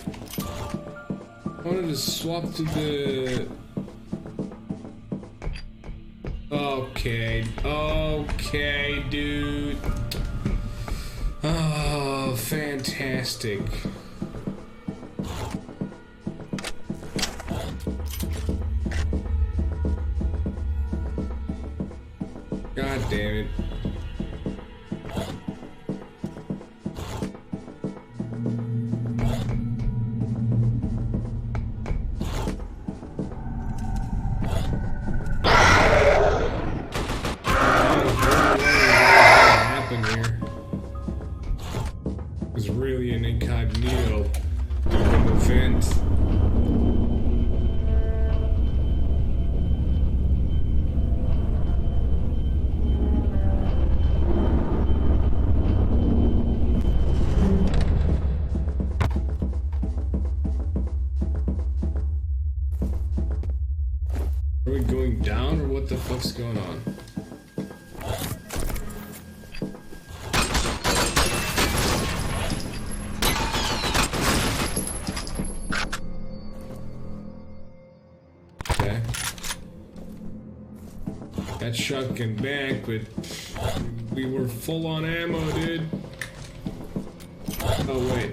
I wanted to swap to the... Okay, okay, dude. Oh, fantastic. God damn it. Was really an incognito event. Are we going down or what the fuck's going on? That shotgun back, but we were full on ammo, dude. Oh, wait.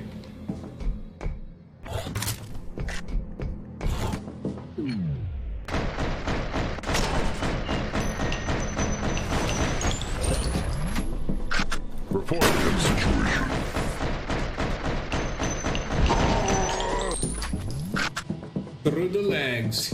Reporting situation. Through the legs.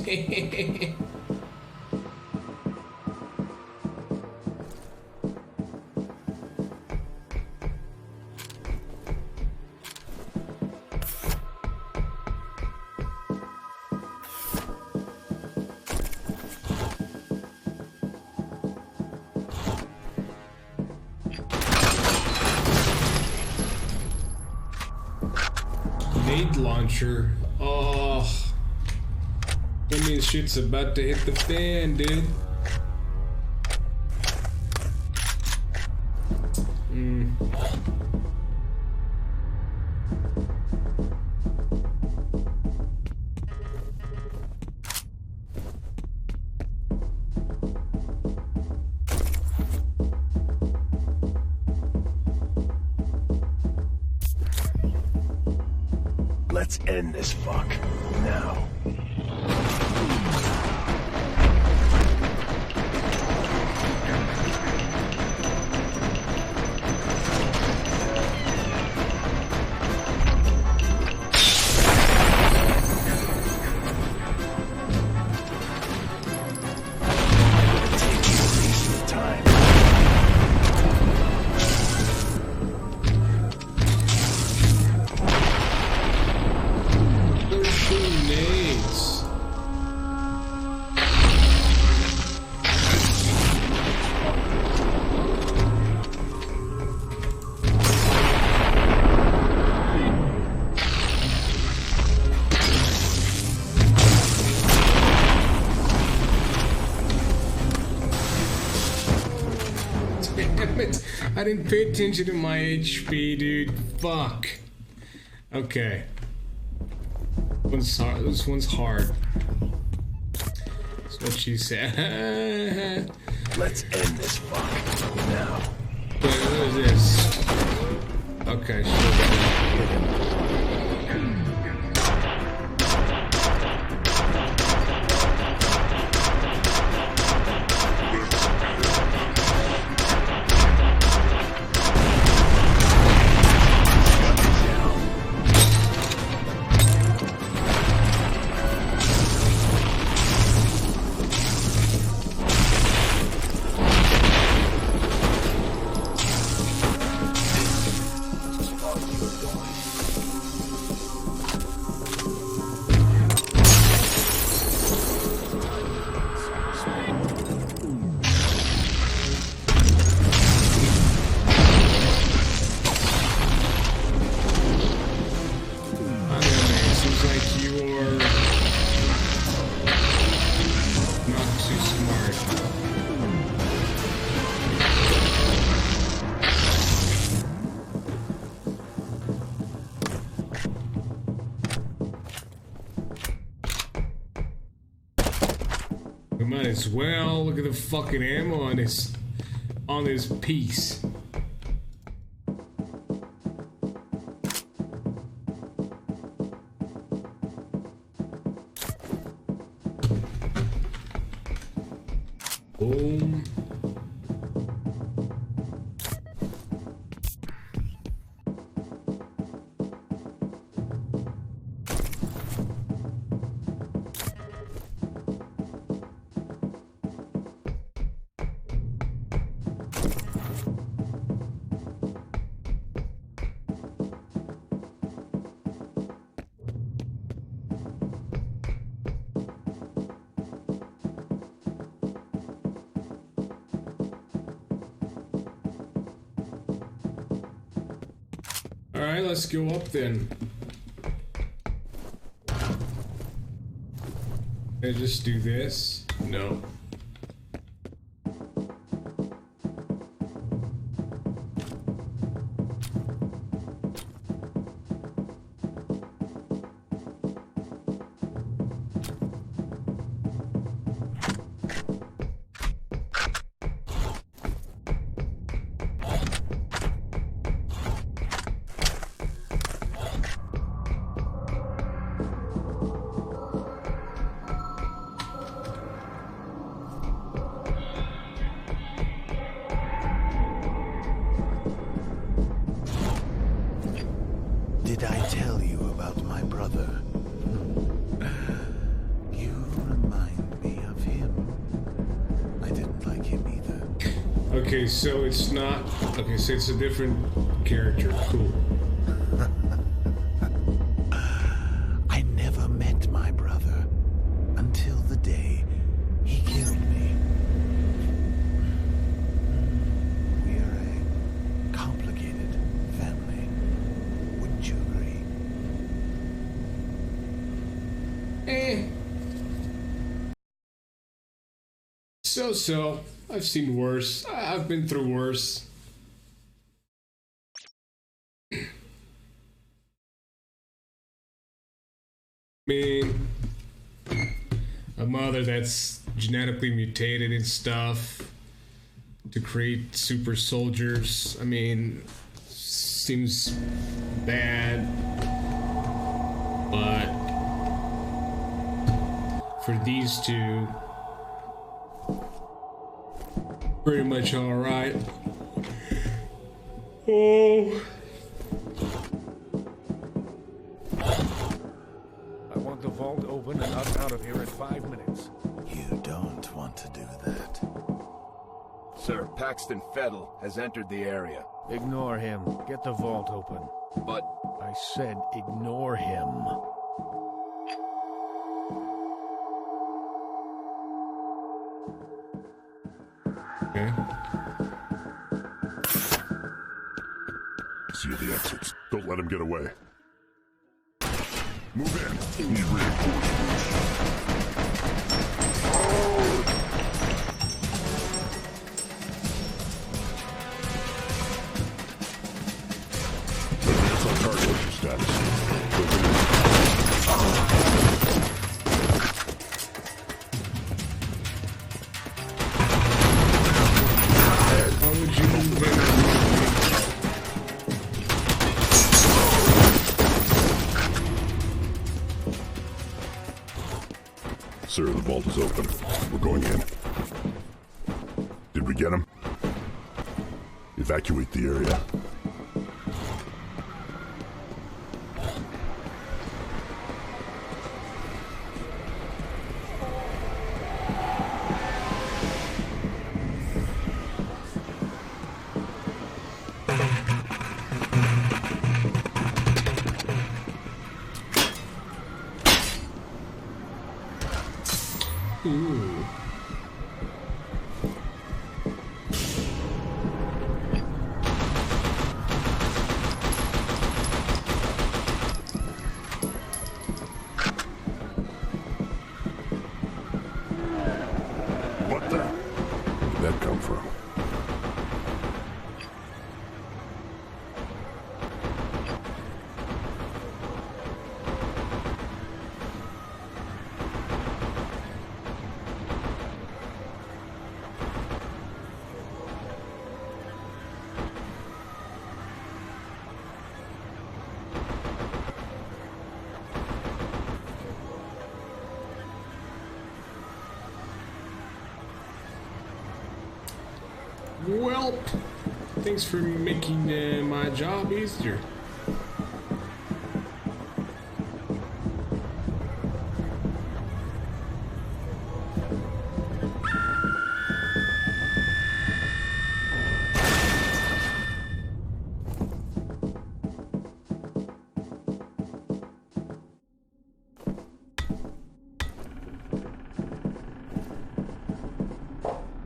Nade launcher. Oh, that means shit's about to hit the fan, dude. Let's end this fuck now. I didn't pay attention to my HP, dude. Fuck. Okay. This one's hard. That's what she said. Let's end this fuck now. What is this? Okay, sure. Might as well look at the fucking ammo on this piece. Boom. Alright, let's go up then. Can I just do this? No. Did I tell you about my brother? You remind me of him. I didn't like him either. Okay, so it's not... Okay, so it's a different character. Cool. I never met my brother until the day he killed me. We're a complicated family. Wouldn't you agree? So. I've seen worse. I've been through worse. I mean, a mother that's genetically mutated and stuff to create super soldiers. I mean, seems bad, but for these two, pretty much all right. Oh. I want the vault open and us out of here in 5 minutes. You don't want to do that. Sir, Paxton Fettel has entered the area. Ignore him. Get the vault open. But I said ignore him. Okay. See the exits. Don't let him get away. Move in. Need reinforcements. sir. The vault is open. We're going in. Did we get him? Evacuate the area. Ooh. What the? Where did that come from? Well, thanks for making my job easier.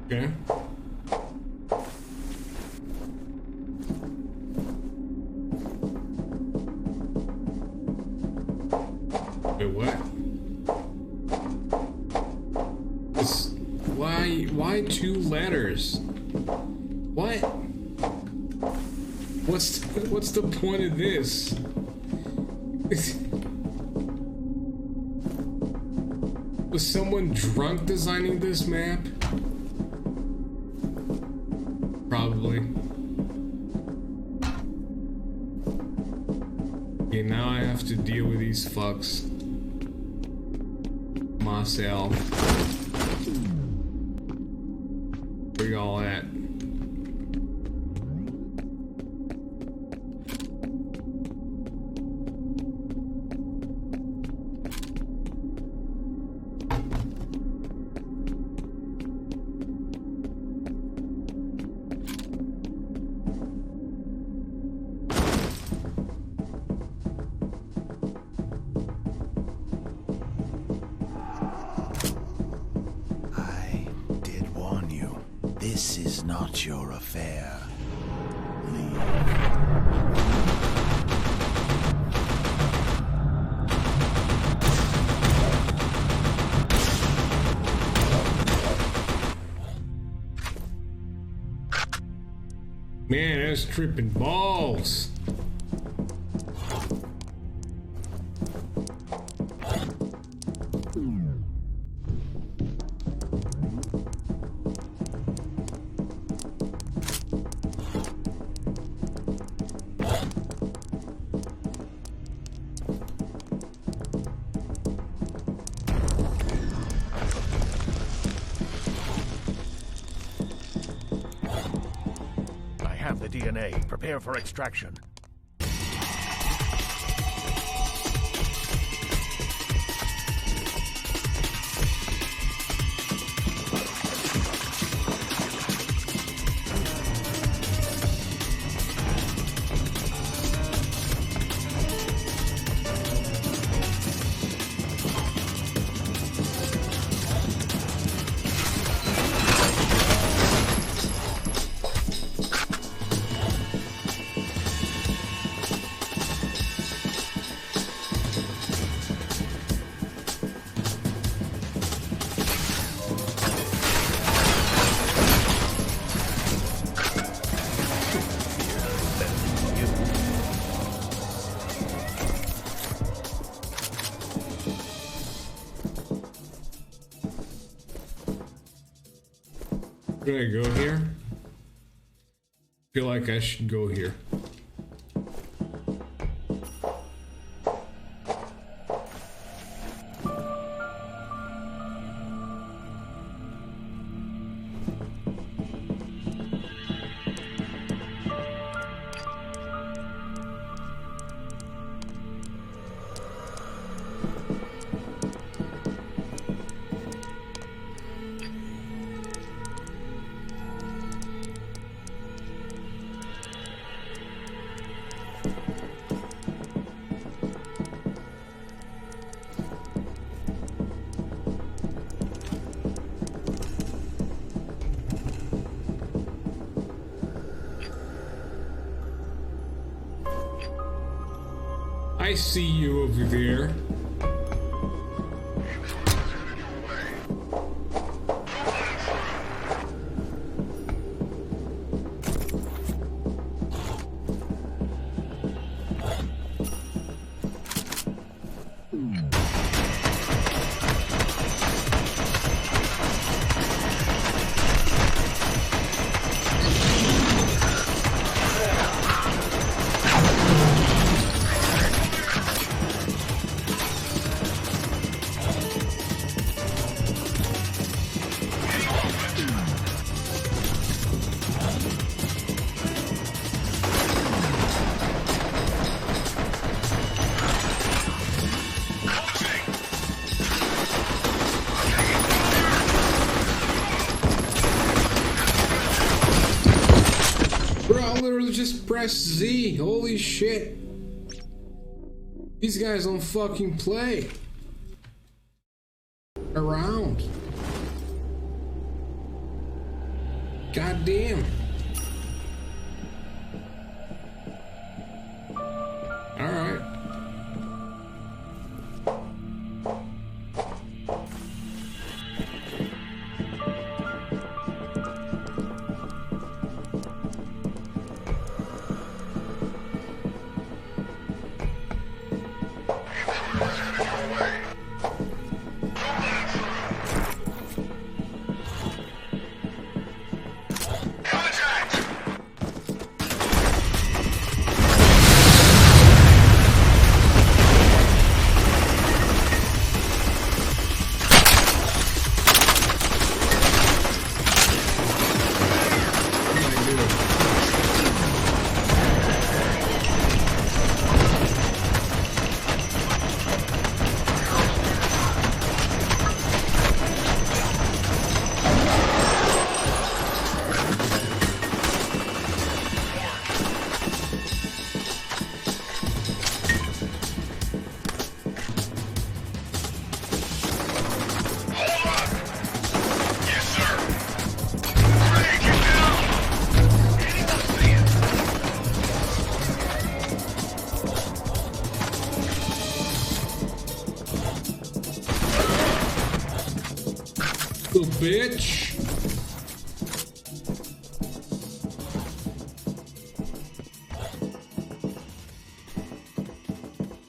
Okay. Wait, what? This, why two letters? What? What's the point of this? Was someone drunk designing this map? Probably. Okay, now I have to deal with these fucks myself. Where y'all at? This is not your affair. Leave. Man, that's tripping balls. The DNA. Prepare for extraction. Should I go here? Feel like I should go here. I see you over there. Just press Z. Holy shit. These guys don't fucking play around. God damn. All right. Bitch.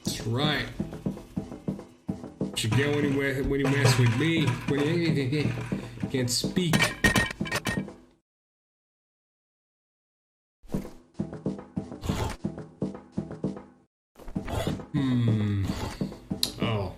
That's right. Should go anywhere when you mess with me. When you can't speak. Oh.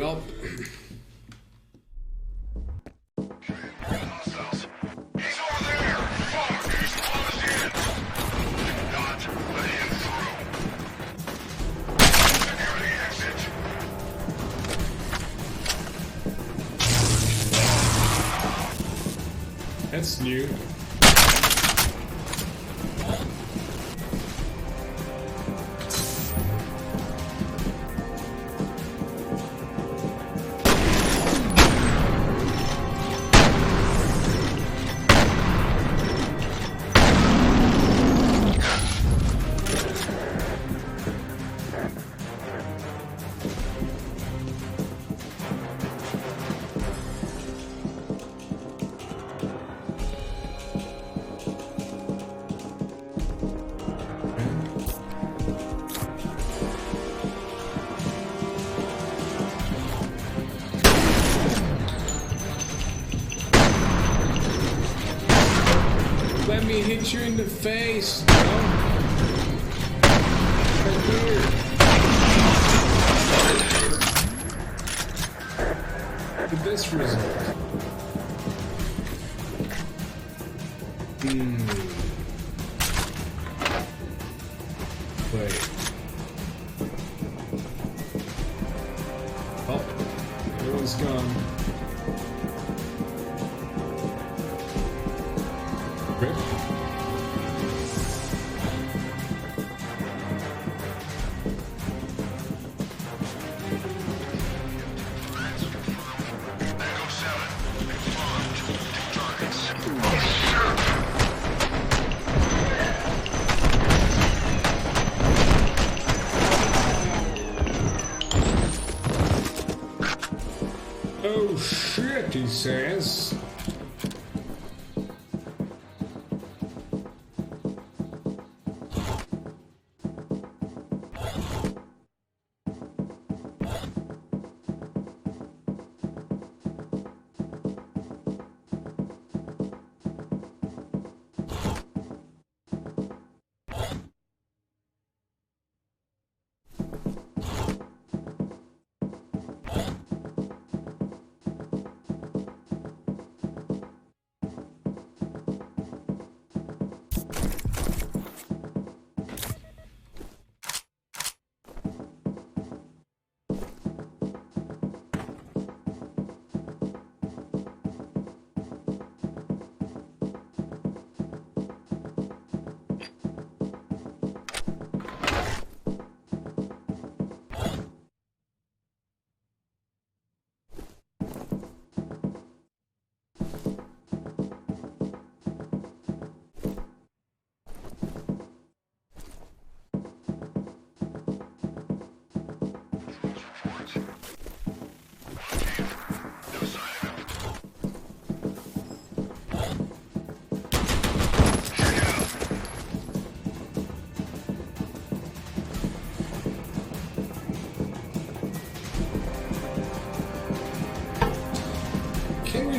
Well. That's new. Let me hit you in the face. No. Right here. Look at this result. Wait. Oh, everyone's gone. Rip. Oh shit, he says.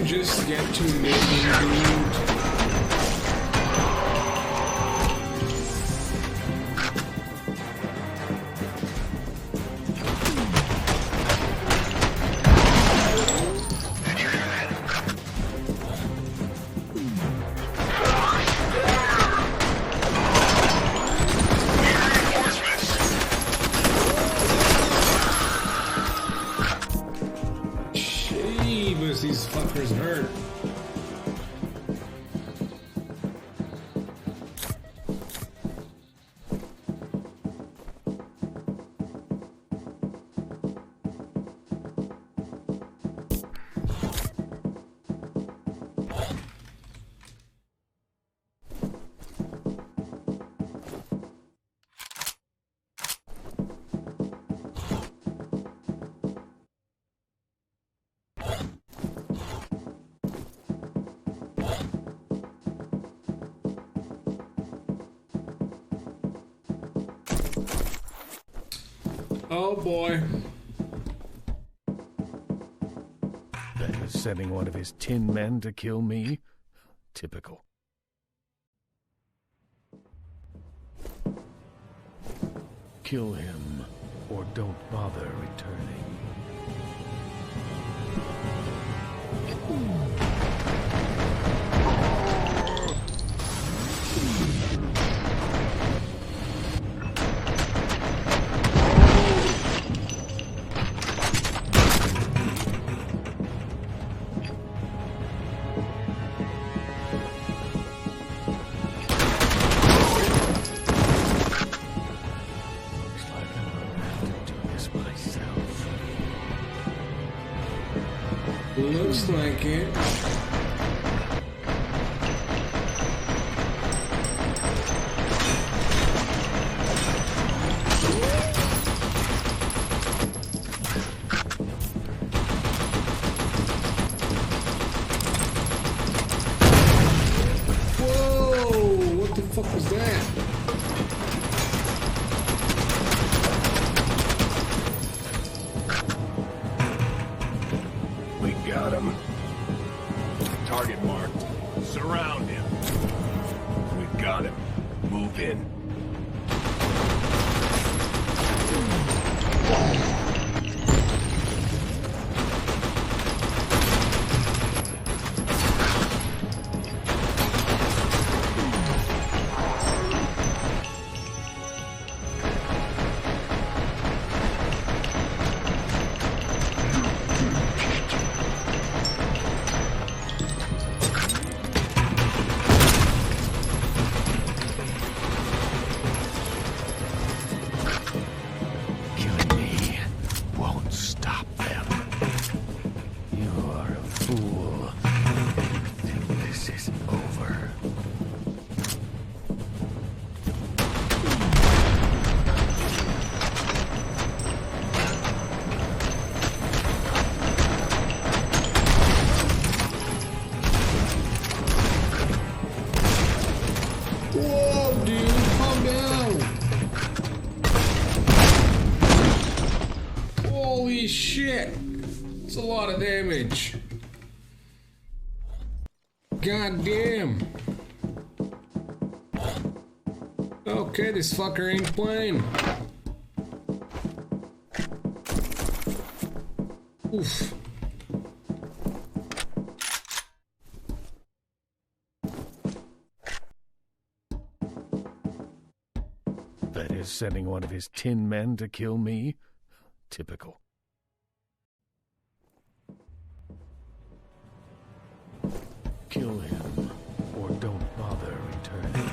Just get to making dude. These fuckers hurt. Oh boy. Sending one of his tin men to kill me? Typical. Kill him, or don't bother returning. Looks like it. Whoa! What the fuck was that? We got him. Target marked. Surround him. We got him. Move in. Whoa, dude, calm down. Holy shit. It's a lot of damage. God damn. Okay, this fucker ain't playing. Oof. That is sending one of his 10 men to kill me? Typical. Kill him, or don't bother returning.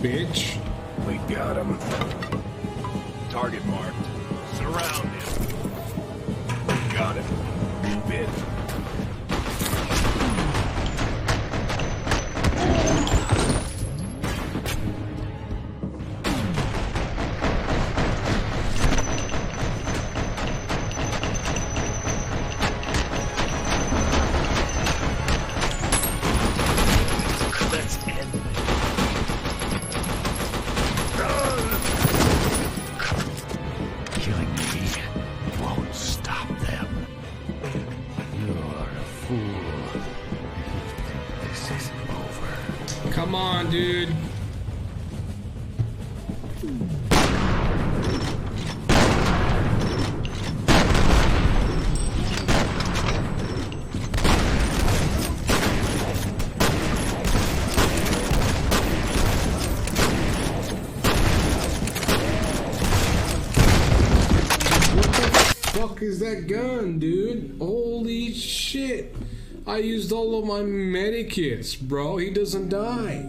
Bitch. We got him. Target marked. Surround him. We got him. Move in. Let's end this. Killing me won't stop them. You're a fool. This isn't over. Come on, dude. Fuck is that gun, dude? Holy shit. I used all of my medikits, bro. He doesn't die.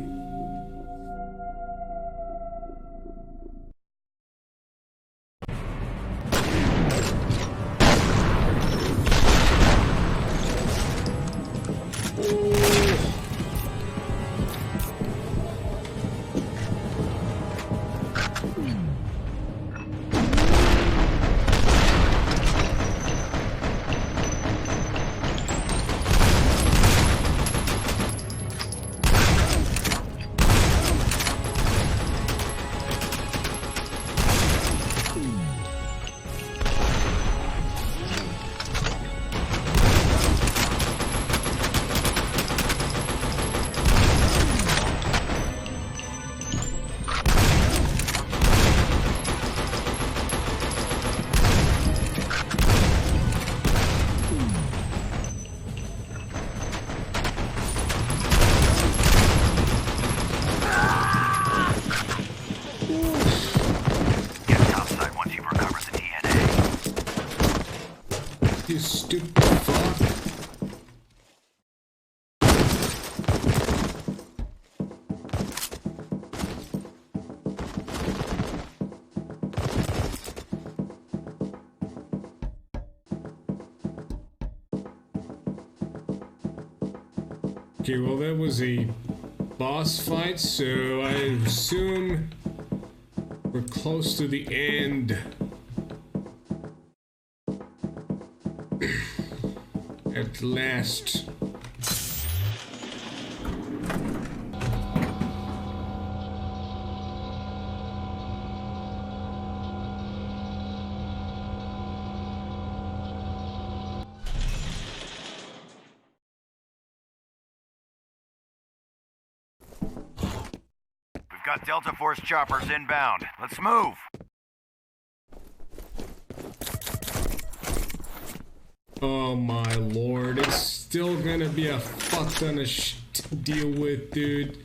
You stupid fuck. Okay, well that was a boss fight, so I assume we're close to the end. At last. We've got Delta Force choppers inbound. Let's move. Oh my lord, it's still gonna be a fuck ton of shit to deal with, dude.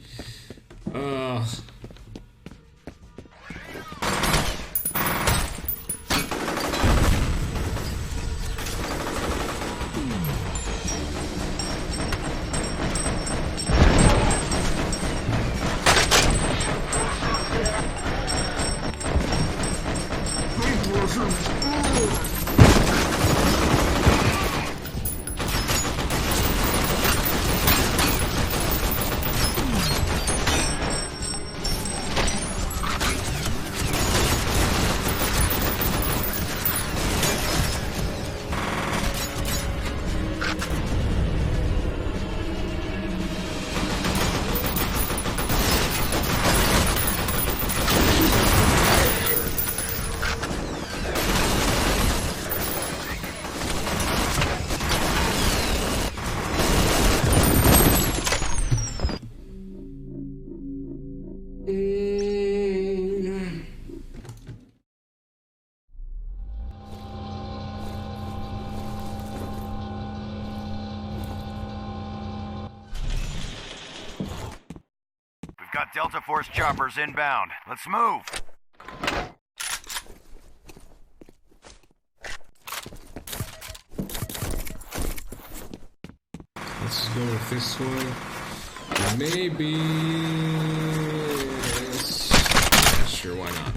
Got Delta Force choppers inbound. Let's move. Let's go with this one. Maybe... Sure, why not?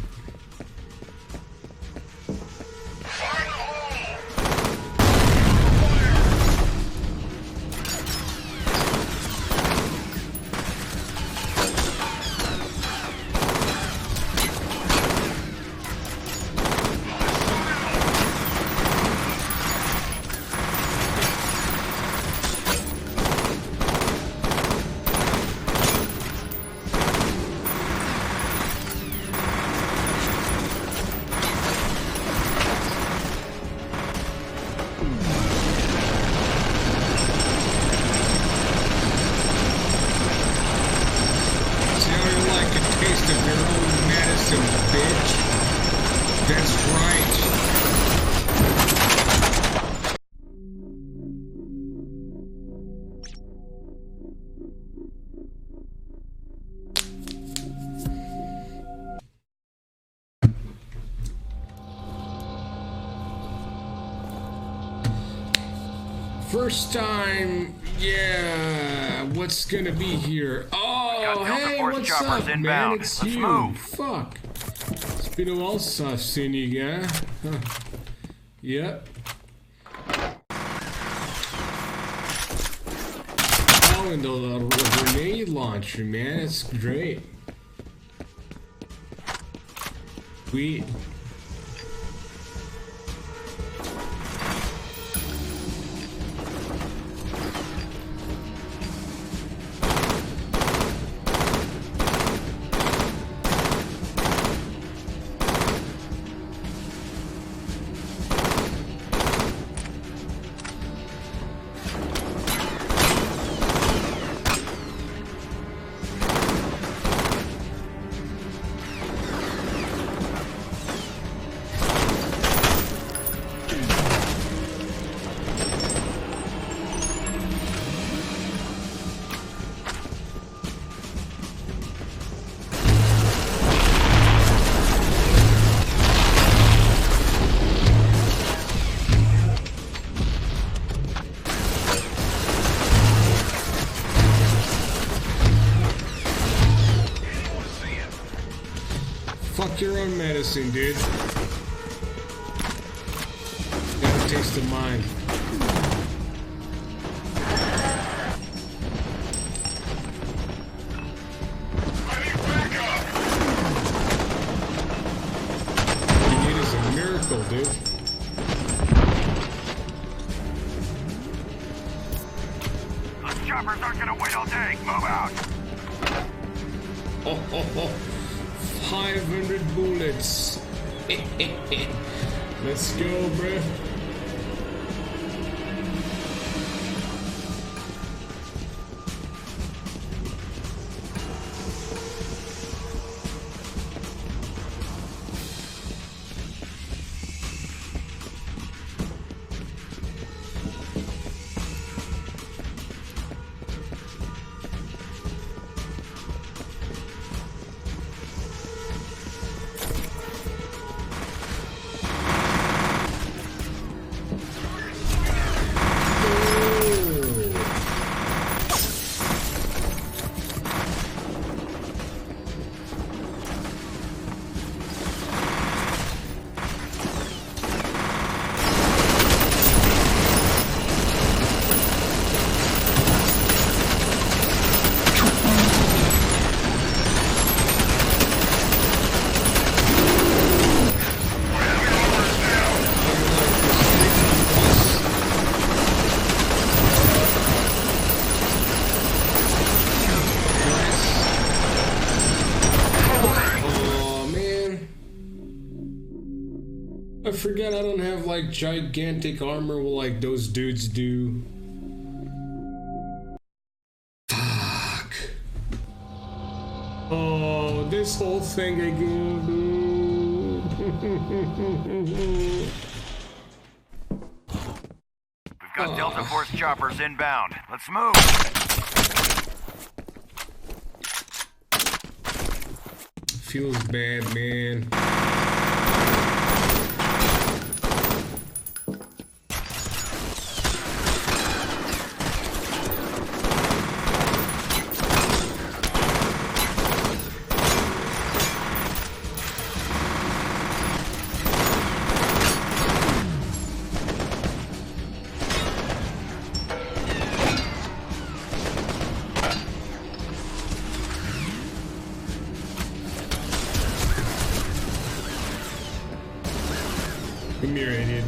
first time. Yeah, what's gonna be here? Oh, hey, what's up, man? It's you. Fuck. It's been a while since I've seen you, guy. Huh. Yep. Oh, and the grenade launcher, man. It's great. Sweet. Fuck your own medicine, dude. Got a taste of mine. All you need is a miracle, dude. Those choppers aren't gonna wait all day. Move out. Oh, oh, oh. 500 bullets. Let's go, bruh. I forget I don't have like gigantic armor like those dudes do. Fuck. Oh, this whole thing again, dude. We've got Delta Force choppers inbound. Let's move. Feels bad, man. Come here, idiot.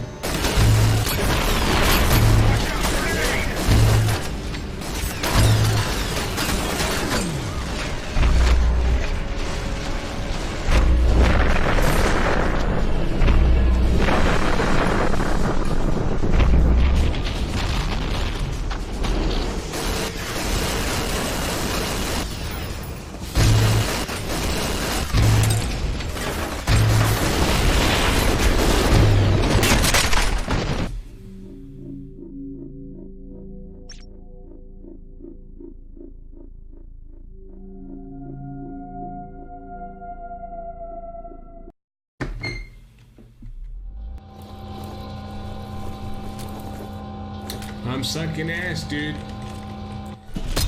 I'm sucking ass, dude.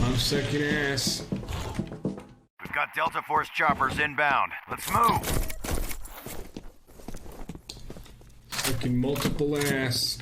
I'm sucking ass. We've got Delta Force choppers inbound. Let's move. Sucking multiple ass.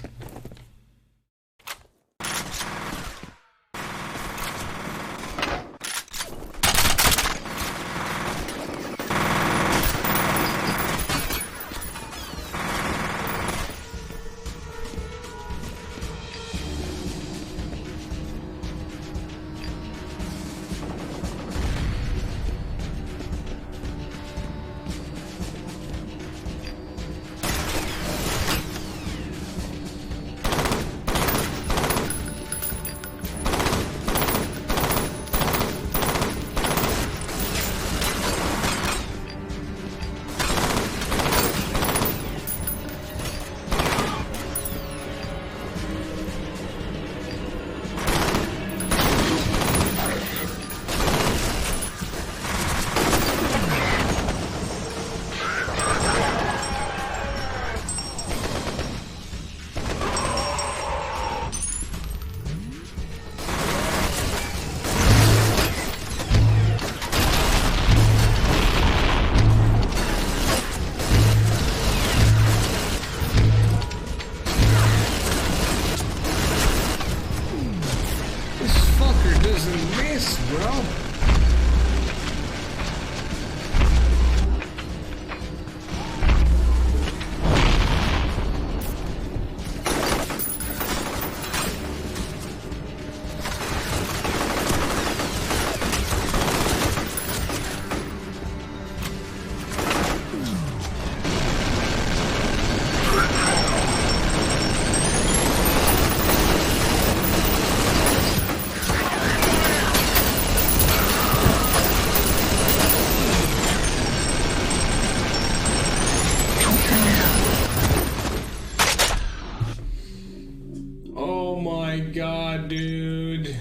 God, dude.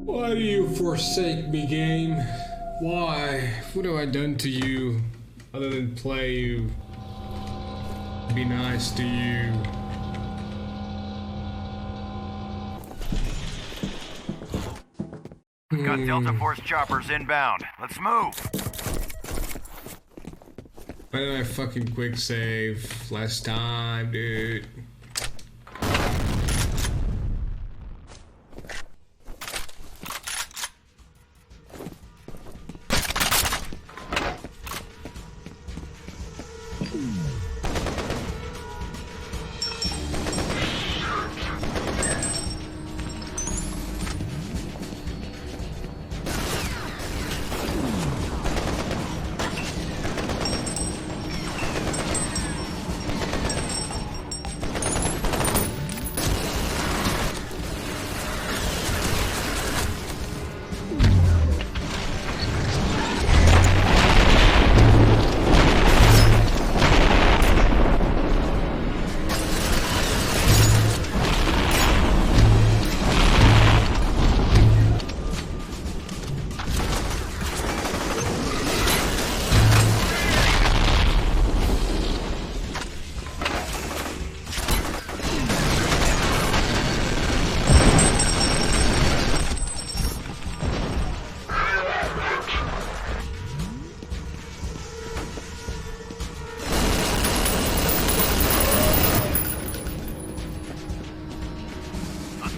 Why do you forsake me, game? Why? What have I done to you other than play you? Be nice to you. We've got Delta Force choppers inbound. Let's move. Why did I fucking quick save last time, dude?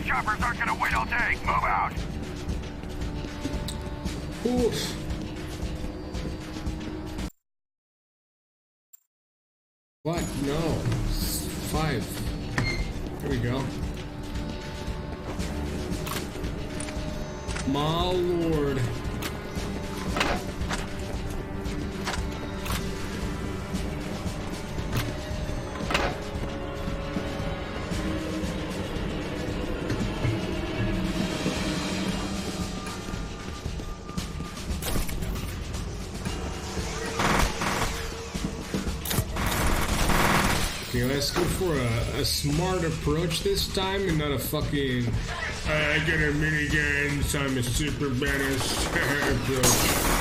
Choppers aren't gonna wait all day. Move out. Oof. What? No. 5. There we go. My lord. Okay, let's go for a smart approach this time and not a fucking I got a minigun, so I'm a super badass approach.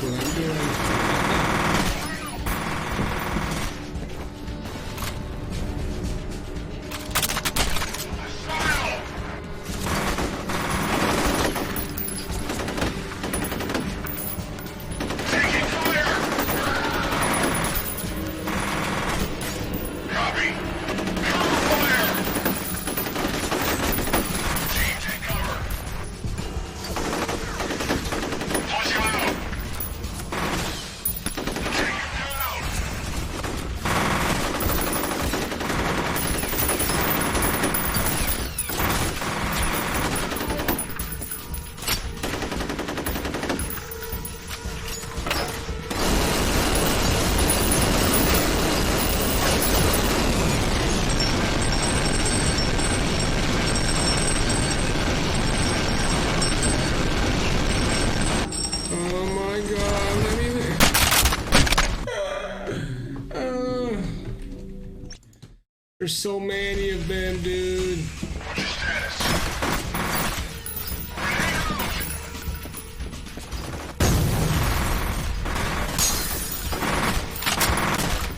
what I'm doing. There's so many of them, dude.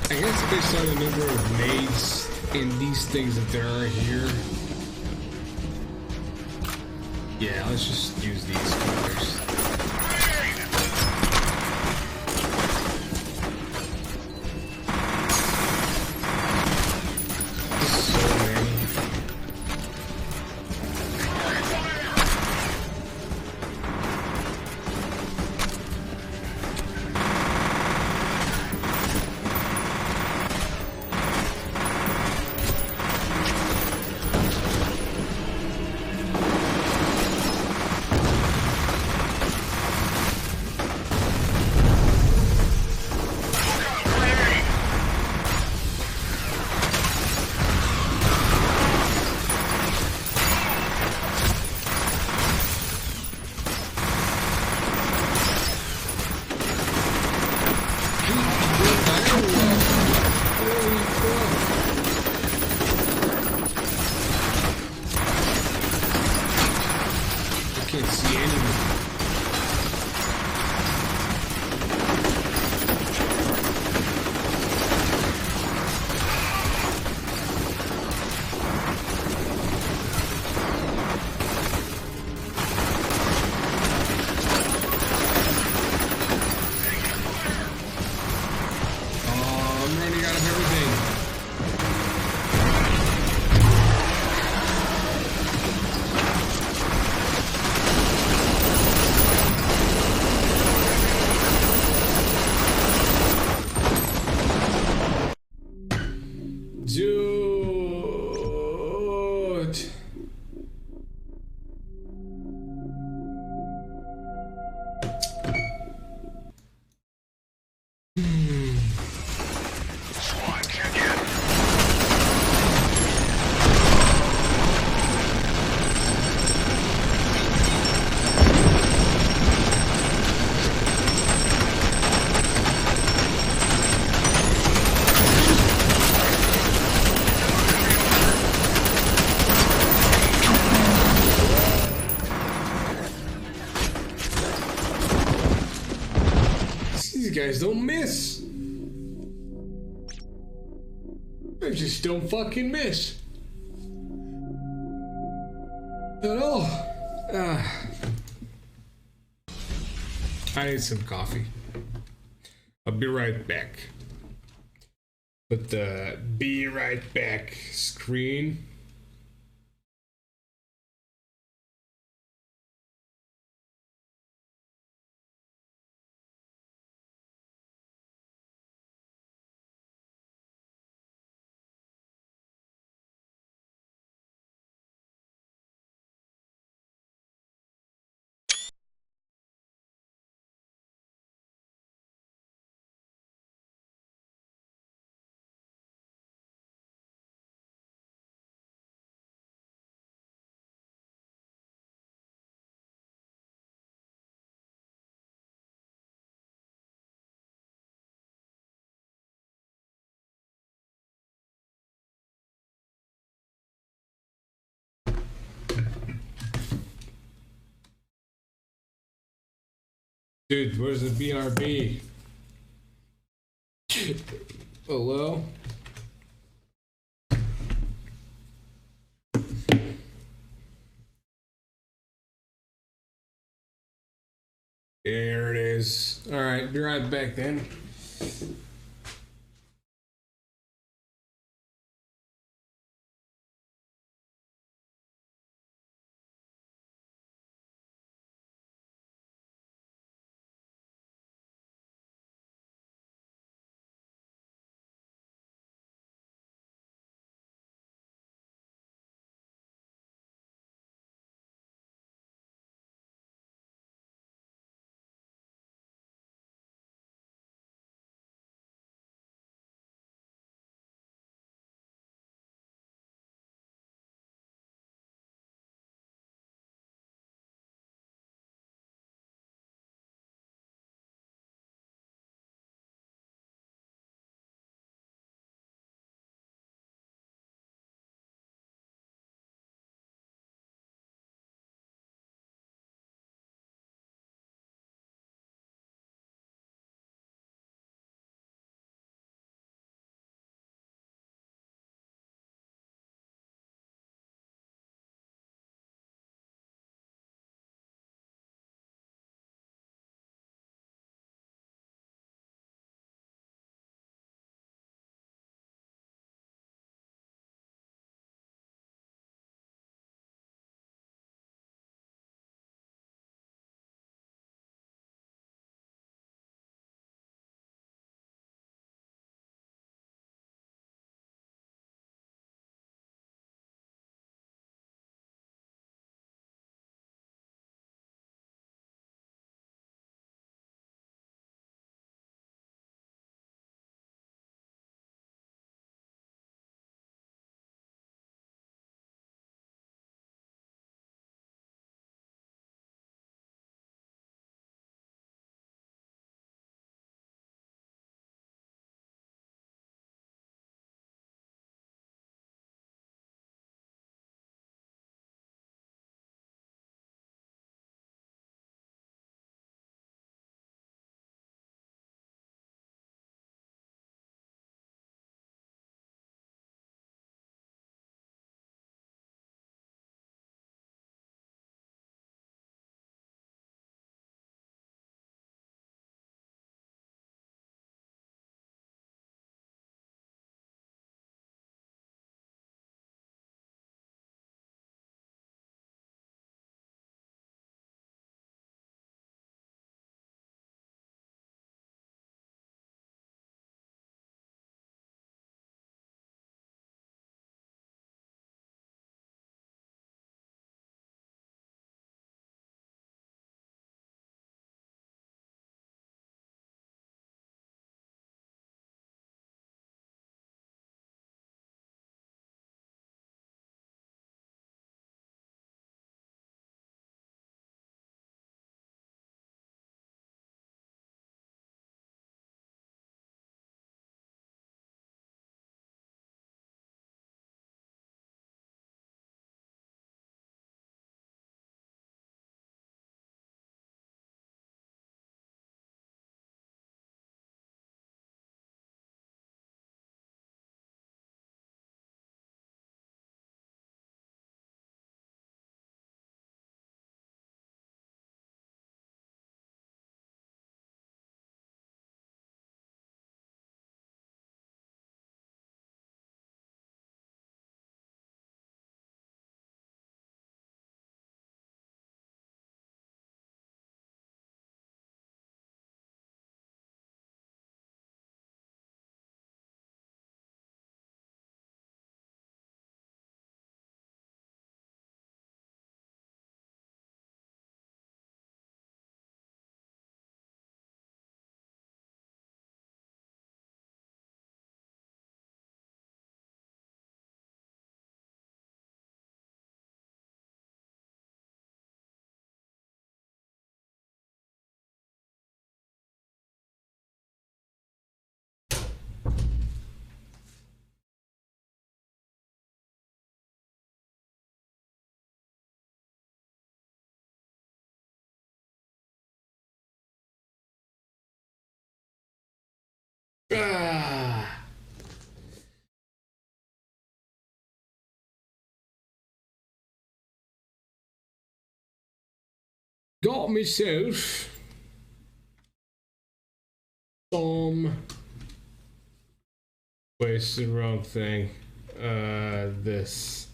I guess based on the number of nades in these things that there are here. Yeah, let's just use these colors. Guys don't miss. They just don't fucking miss at all. I need some coffee. I'll be right back. Put the be right back screen. Dude, where's the BRB? Hello? There it is. Alright, be right back then. Ah. Got myself some. Wait, it's the wrong thing. This.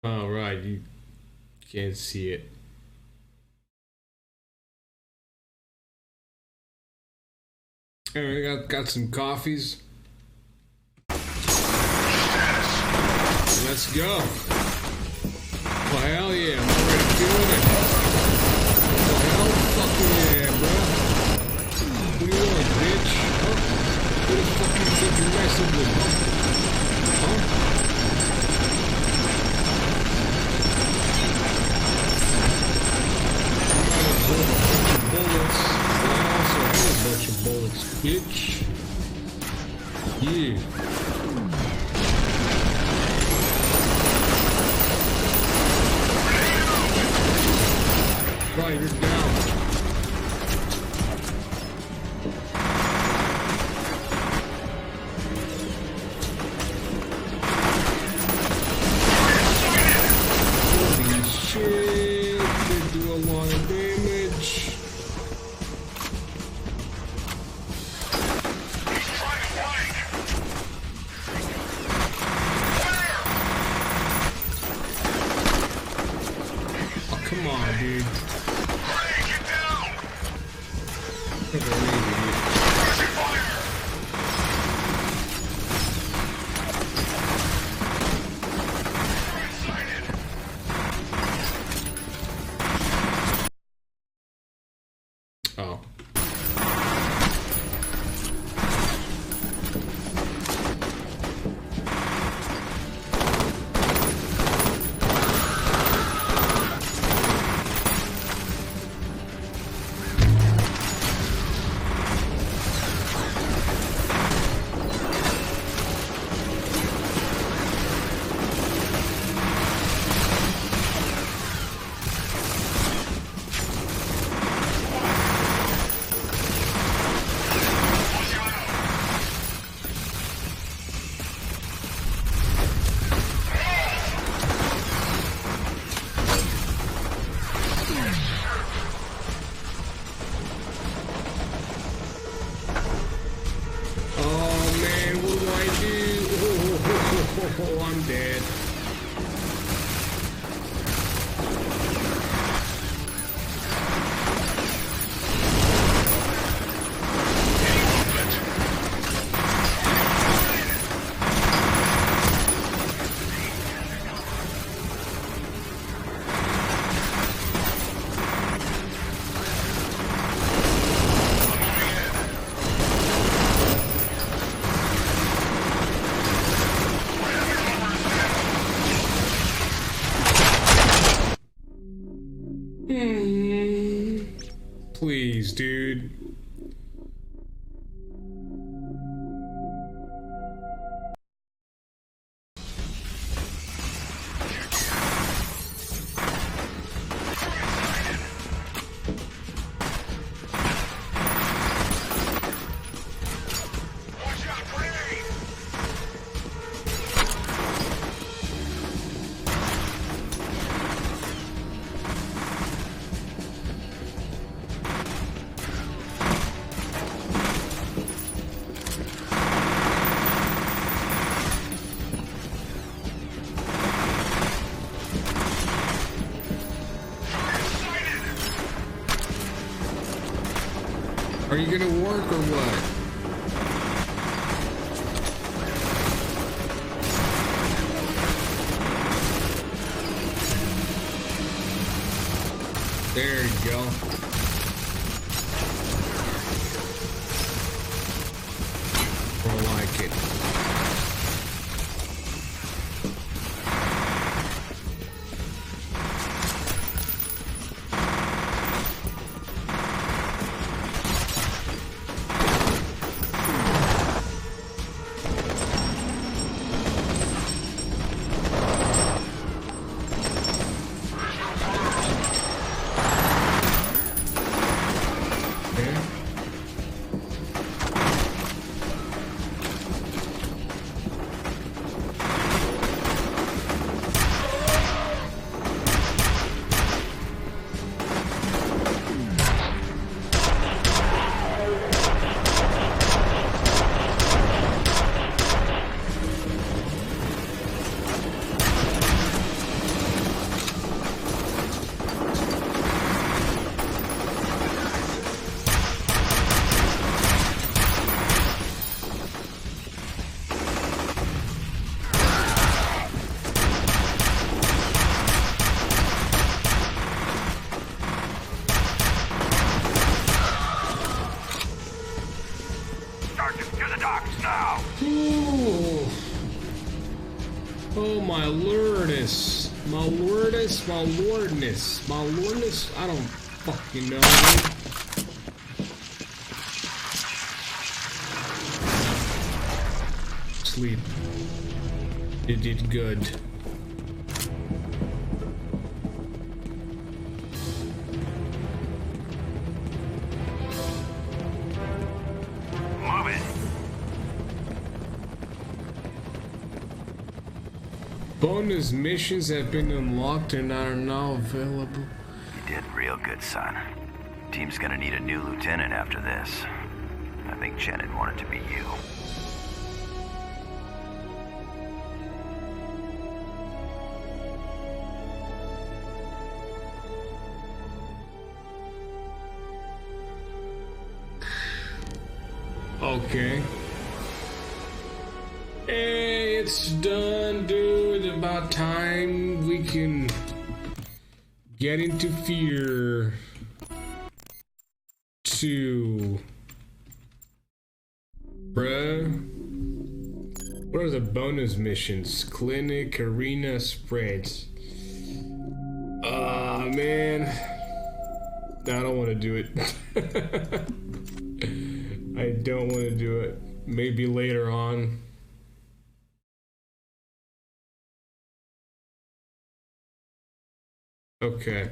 Oh, right, you can't see it. Alright, got some coffees. Let's go. Well, hell yeah, I'm already feeling it. Well, hell fucking yeah, bro. What do you want, bitch? Huh? Who the fuck you think you're messing with, huh? Huh? Bullets. I also have a bunch of bullets, bitch. Yeah. Right, you're down. Holy shit, they do a lot of damage. Oh, come on, dude. Oh. Oh, I'm dead. Please, dude. Are you gonna work or what? There you go. I like it. docks now! Ooh. Oh my lordness. My lordness, my lordness, my lordness. I don't fucking know. Sleep. It did good. Move it. Bonus missions have been unlocked and are now available. You did real good, son. Team's gonna need a new lieutenant after this. I think Janet wanted to be you. Okay. Hey, it's done, dude. About time we can get into F.E.A.R. 2. Bruh. What are the bonus missions? Clinic, arena, spreads. Ah, man. I don't want to do it. I don't want to do it. Maybe later on. Okay.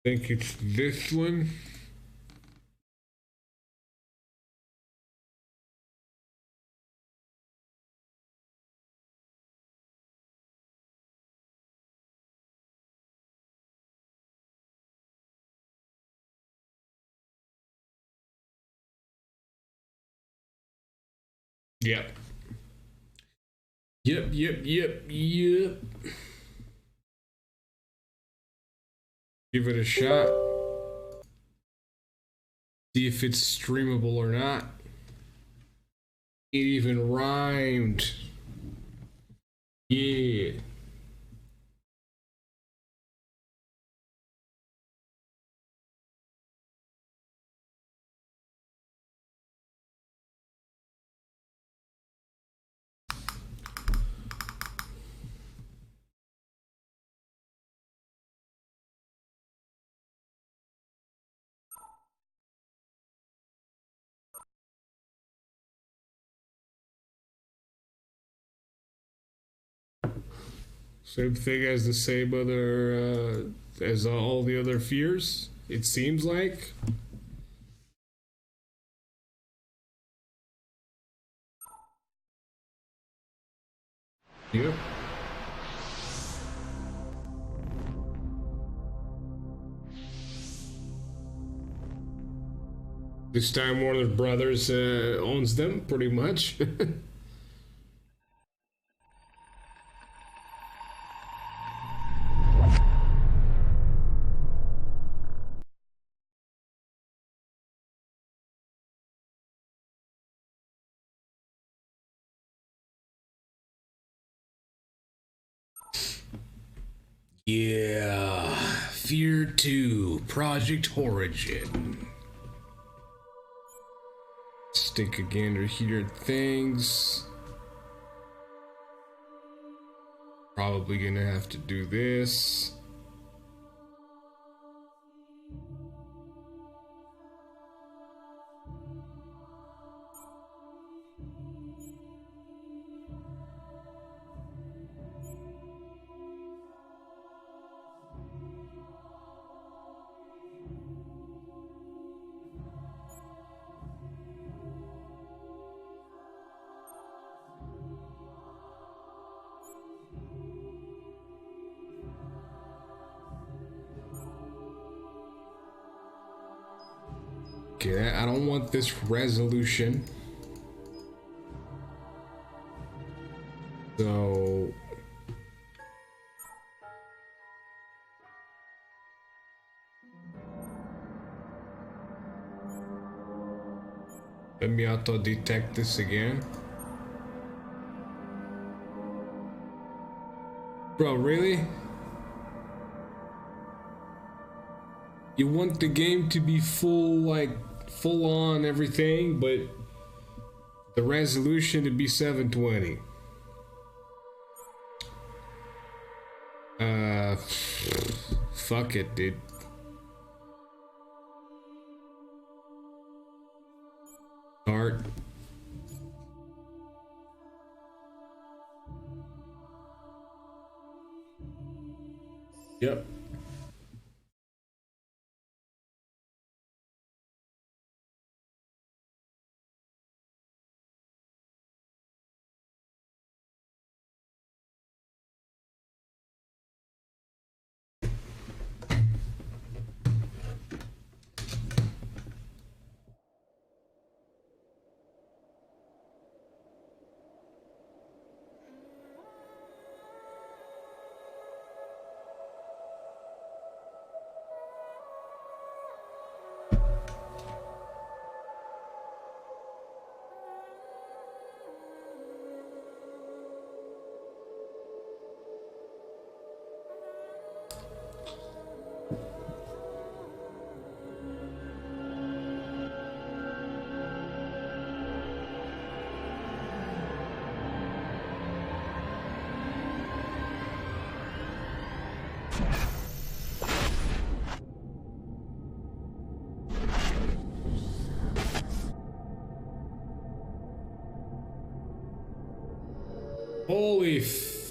I think it's this one. Yep. Yep. Give it a shot. See if it's streamable or not. It even rhymed. Yeah. Same thing as the same other, as all the other F.E.A.Rs, it seems like. Yep. This time Warner Brothers owns them, pretty much. Yeah, F.E.A.R 2, Project Origin. Stick a gander here at things. Probably gonna have to do this. Okay, I don't want this resolution. So Let me auto-detect this again. Bro, really? You want the game to be full, like, full on everything, but the resolution to be 720. Fuck it, dude. Start. Yep.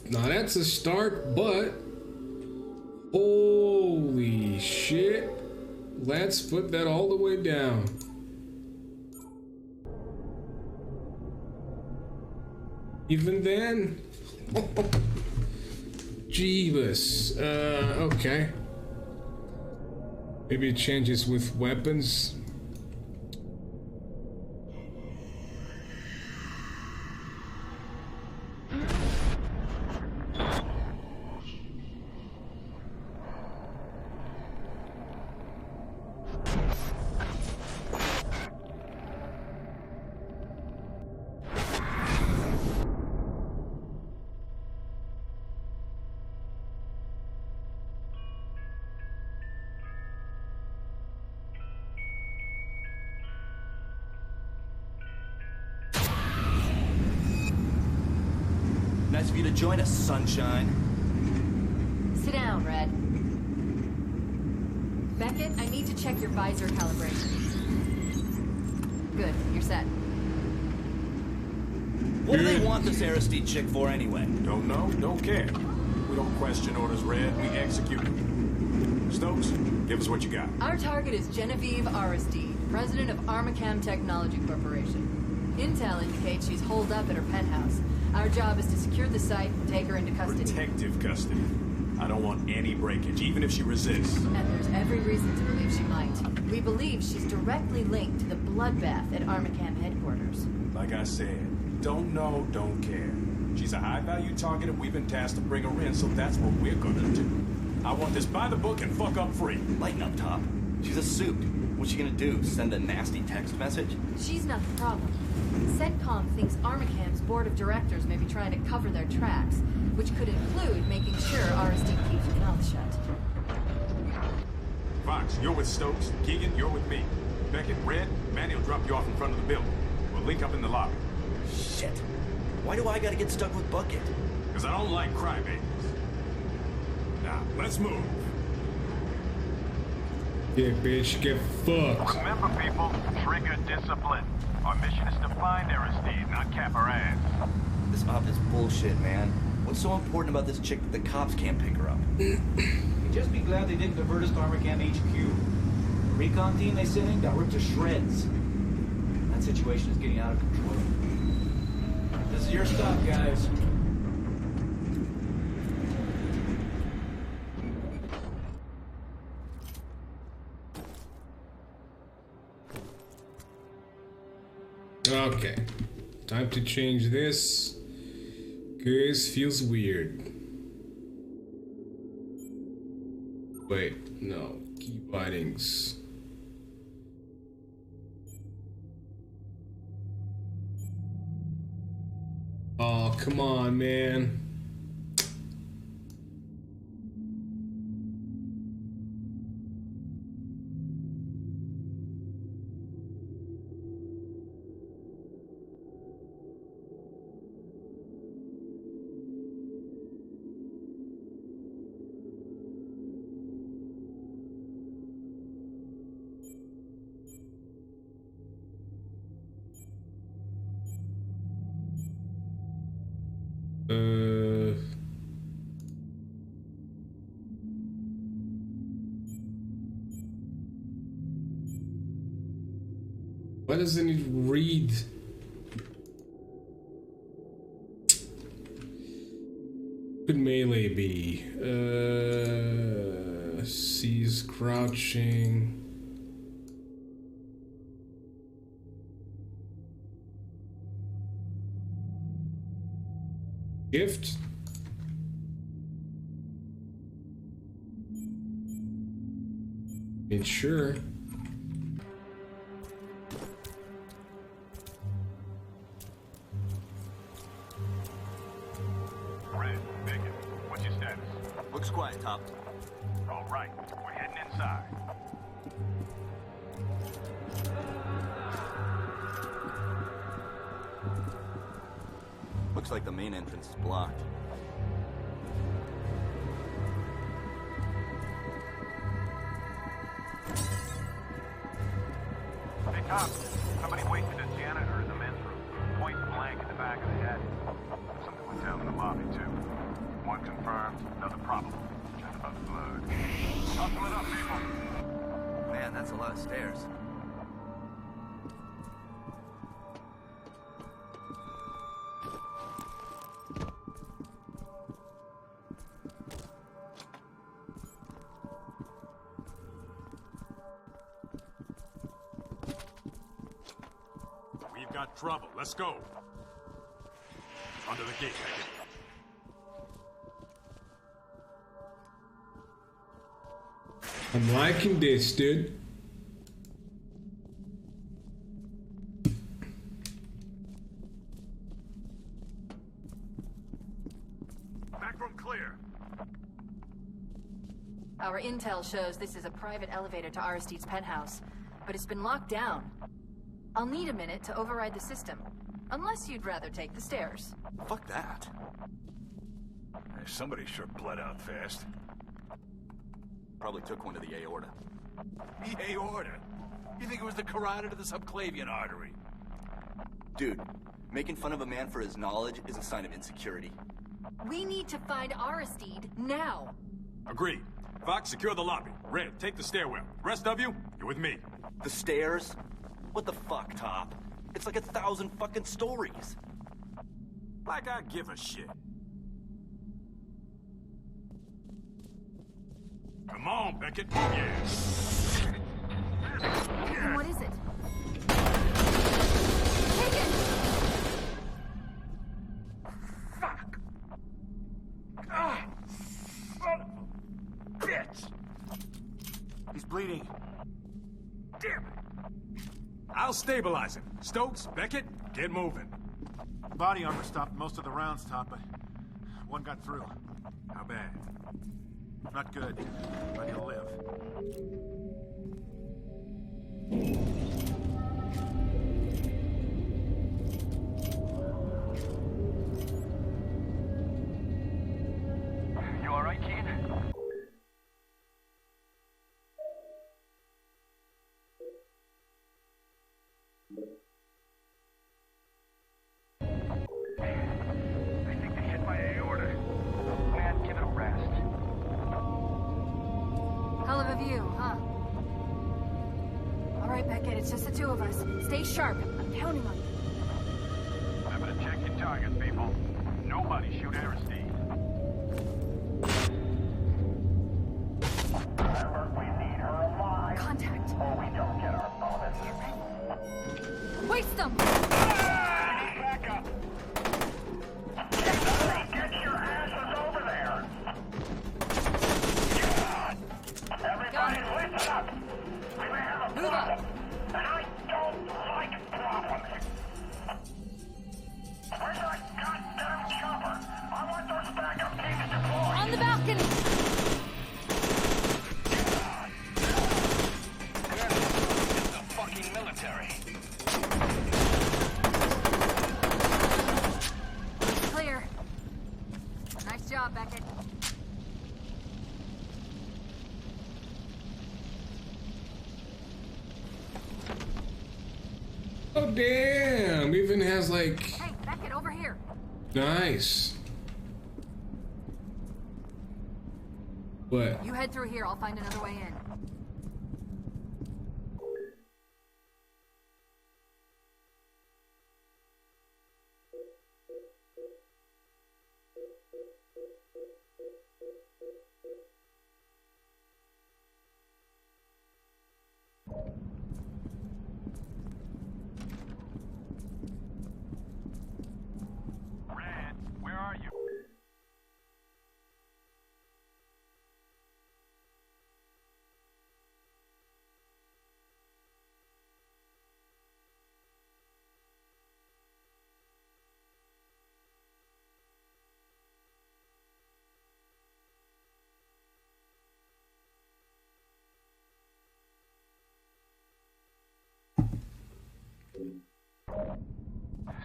Now that's a start, but holy shit. Let's put that all the way down. Even then? Jeebus. Okay. Maybe it changes with weapons. Nice of you to join us, sunshine. Sit down, Red. Beckett, I need to check your visor calibration. Good, you're set. What do they want this Aristide chick for anyway? Don't know, don't care. We don't question orders, Red. We execute them. Stokes, give us what you got. Our target is Genevieve Aristide, president of Armacam Technology Corporation. Intel indicates she's holed up at her penthouse. Our job is to secure the site and take her into custody. Protective custody. I don't want any breakage, even if she resists. And there's every reason to believe she might. We believe she's directly linked to the bloodbath at Armacam headquarters. Like I said, don't know, don't care. She's a high-value target and we've been tasked to bring her in, so that's what we're gonna do. I want this by the book and fuck up free. Lighten up, Top. She's a suit. What's she gonna do? Send a nasty text message? She's not the problem. CENTCOM thinks Armacam's board of directors may be trying to cover their tracks, which could include making sure Aristide keeps her mouth shut. Fox, you're with Stokes. Keegan, you're with me. Beckett, Red, Manny will drop you off in front of the building. We'll link up in the lobby. Shit. Why do I gotta get stuck with Bucket? Because I don't like crybabies. Now, let's move. Yeah, bitch, get fucked. Remember, people, trigger discipline. Our mission is to find Aristide, not cap her ass. This op is bullshit, man. What's so important about this chick that the cops can't pick her up? You'd just be glad they didn't divert us to Armacam HQ. The recon team they sent in got ripped to shreds. That situation is getting out of control. This is your stop, guys. Okay, time to change this, cause feels weird. Wait, no, key bindings. come on, man. Why doesn't it read? Could melee be? C's crouching. Gift? Sure. Red, Bacon, what's your status? Looks quiet, Top. All right, we're heading inside. Looks like the main entrance is blocked. Hey, Tom, somebody wasted a janitor in the men's room. Point blank in the back of the head. Something went down in the lobby, too. One confirmed, another probable. Check about the blood. Hustle it up, people. Man, that's a lot of stairs. We've got trouble. Let's go. Under the gate, Beckett. I'm liking this, dude. Back room clear. Our intel shows this is a private elevator to Aristide's penthouse, but it's been locked down. I'll need a minute to override the system, unless you'd rather take the stairs. Fuck that. Somebody sure bled out fast. Probably took one to the aorta. The aorta? You think it was the carotid of the subclavian artery? Dude, making fun of a man for his knowledge is a sign of insecurity. We need to find Aristide now. Agreed. Fox, secure the lobby. Red, take the stairwell. Rest of you, you're with me. The stairs? What the fuck, Top? It's like 1,000 fucking stories. Like I give a shit. Come on, Beckett. Yeah. And what is it? Take it! Fuck! Ah! Son of a bitch! He's bleeding. Damn it. I'll stabilize him. Stokes, Beckett, get moving. Body armor stopped most of the rounds, Top, but one got through. How bad? Not good, but he'll live. You all right, Keen? I think they hit my aorta. Man, give it a rest. Hell of a view, huh? All right, Beckett, it's just the two of us. Stay sharp. I'm counting on you. Remember to check your targets, people. Nobody shoot Aristide. We need her alive. Contact. Or we don't get our bonus. Waste them! Back up. Get your asses over there. Everybody listen up. We may have a problem. And I don't like problems. Where's that goddamn Oh damn! Even has like. Hey, Beckett, over here. Nice. What? You head through here. I'll find another way in. Red, where are you?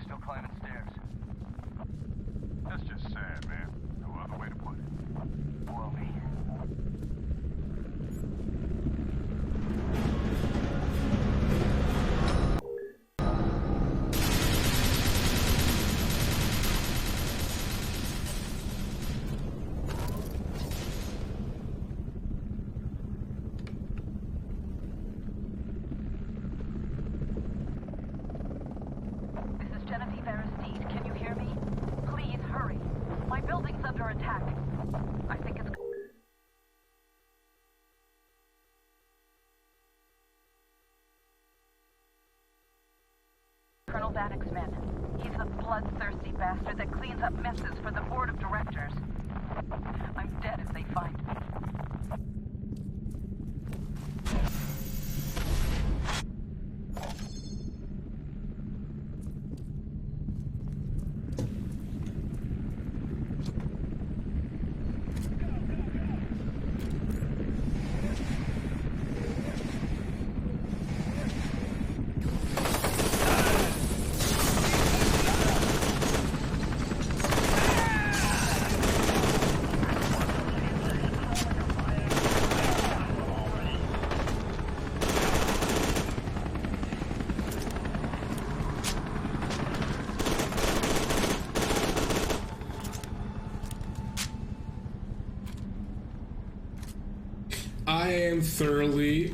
Still climbing stairs. That's just sad, man. No other way to put it. Blow me. This is Genevieve Aristide. Can you hear me? Please hurry. My building's under attack. I think it's... Colonel Bannock's men. He's the bloodthirsty bastard that cleans up messes for the board of directors. I'm dead if they find me. I am thoroughly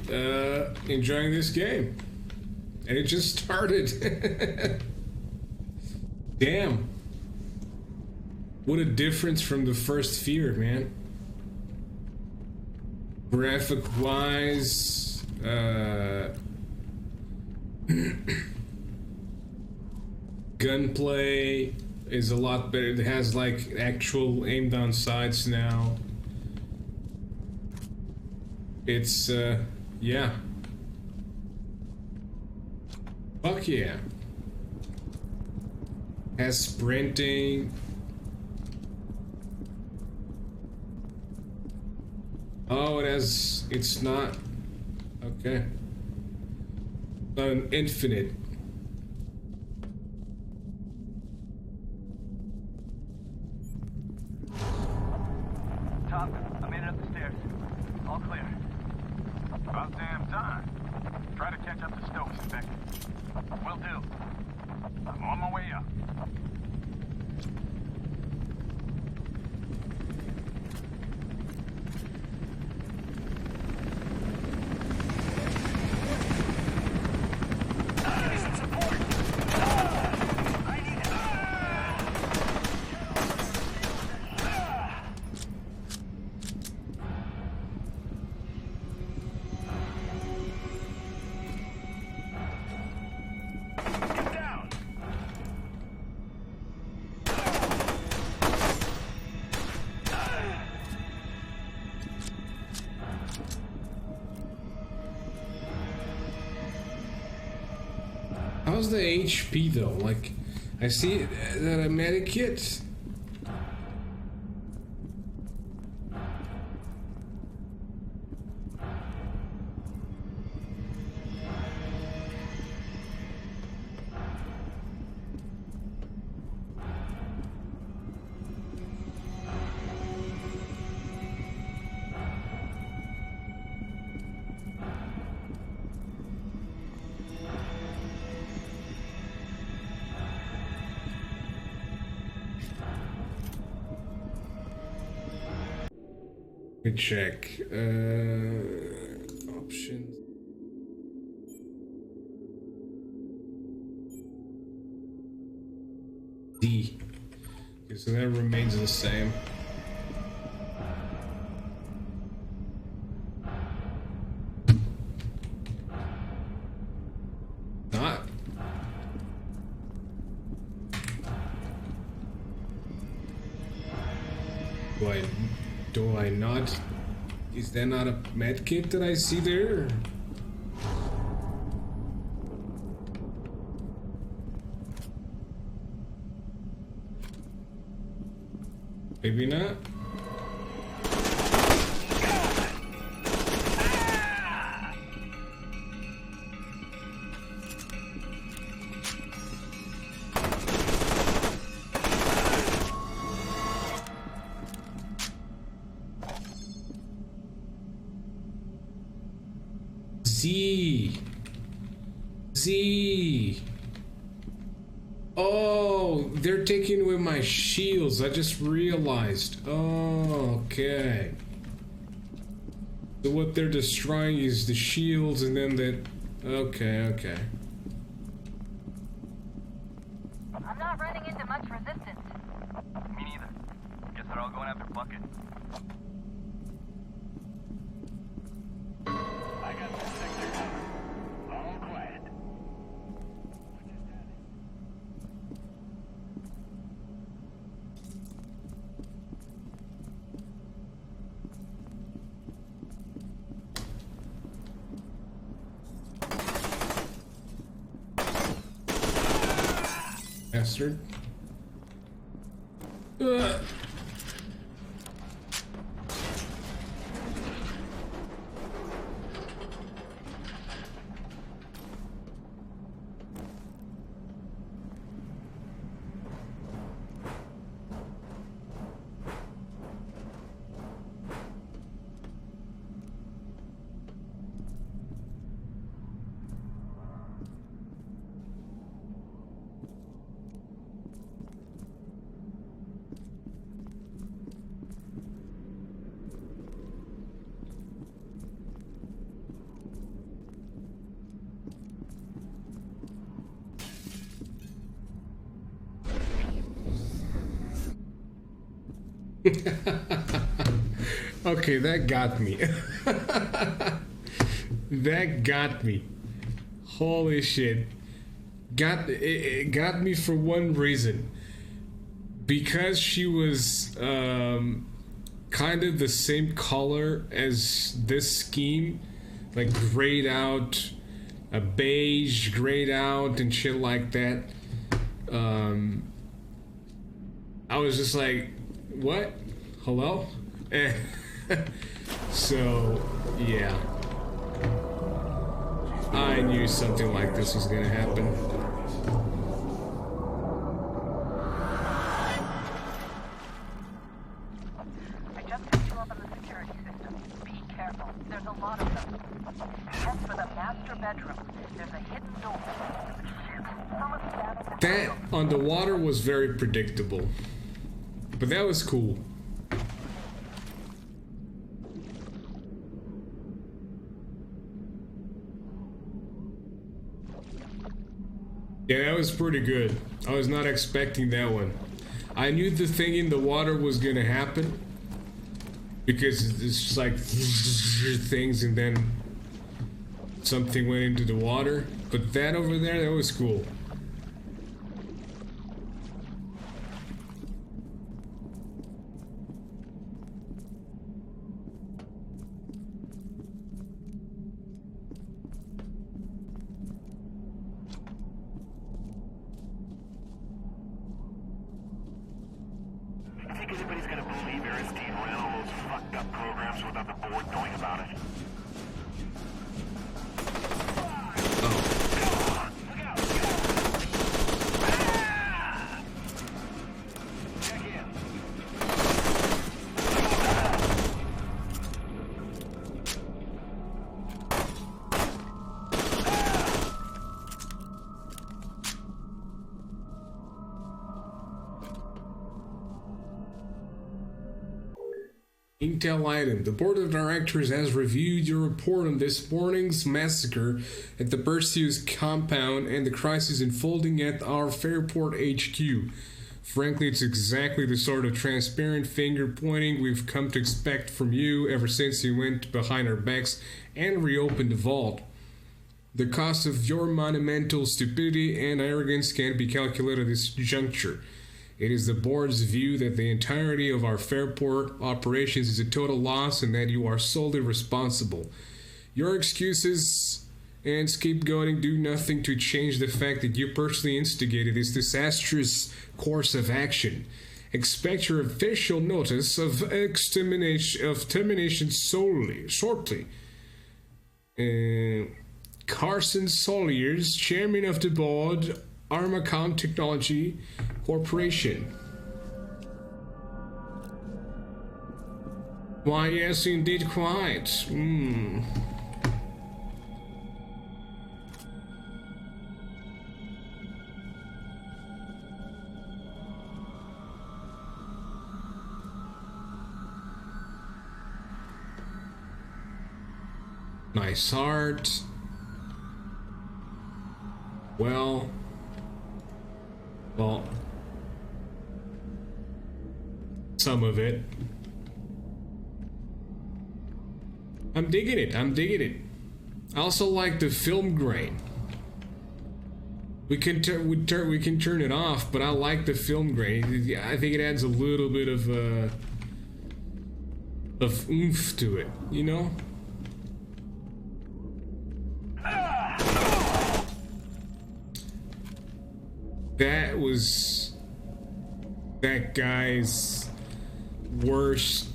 enjoying this game. And it just started. Damn. What a difference from the first F.E.A.R, man. Graphic-wise, gunplay is a lot better. It has like actual aim-down sights now. It's, yeah. Fuck yeah. Has sprinting. Oh, it has, it's not, okay. Infinite. Top, I made it up the stairs. All clear. About damn time. Try to catch up to Stokes and Beckett. Will do. I'm on my way up. How's the HP though? Like, I see that a medikit. Let me check. Options. D. Okay, so that remains the same. Not. Do I not? Is there not a med kit that I see there? Maybe not. Z. Oh, they're taking away my shields. I just realized. Oh, okay. So what they're destroying is the shields, and then that. Okay. I'm not running into much resistance. Me neither. Guess they're all going after Bucket. I got this sector covered. All quiet. Bastard. Okay, that got me. That got me. Holy shit. It got me for one reason. Because she was kind of the same color as this scheme, like grayed out, a beige grayed out and shit like that. I was just like, what? Hello? So, yeah. I knew something like this was gonna happen. I just picked you up on the security system. Be careful. There's a lot of them. Head for the master bedroom. There's a hidden door. That on the water was very predictable. But that was cool. Yeah, that was pretty good. I was not expecting that one. I knew the thing in the water was gonna happen because it's just like things and then something went into the water. But that over there, that was cool. Anybody's gonna believe Aristide ran all those fucked up programs without the board knowing about it? Intel item. The board of directors has reviewed your report on this morning's massacre at the Perseus compound and the crisis unfolding at our Fairport HQ. Frankly, it's exactly the sort of transparent finger-pointing we've come to expect from you ever since you went behind our backs and reopened the vault. The cost of your monumental stupidity and arrogance can't be calculated at this juncture. It is the board's view that the entirety of our Fairport operations is a total loss and that you are solely responsible. Your excuses and scapegoating do nothing to change the fact that you personally instigated this disastrous course of action. Expect your official notice of termination shortly. Carson Soliers, chairman of the board, Armacom Technology Corporation. Why, yes, indeed, quite. Nice art. Well, some of it. I'm digging it. I also like the film grain. We can turn it off, but I like the film grain. I think it adds a little bit of oomph to it, you know? That was that guy's worst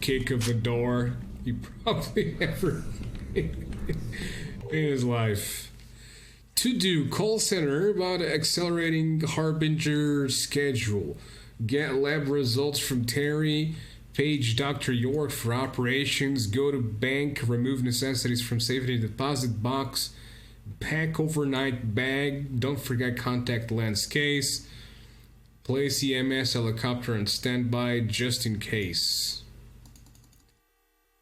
kick of the door he probably ever in his life. To do call center about accelerating Harbinger schedule. Get lab results from Terry. Page Dr. York for operations. Go to bank. Remove necessities from safety deposit box. Pack overnight bag. Don't forget contact lens case. Place EMS helicopter on standby just in case.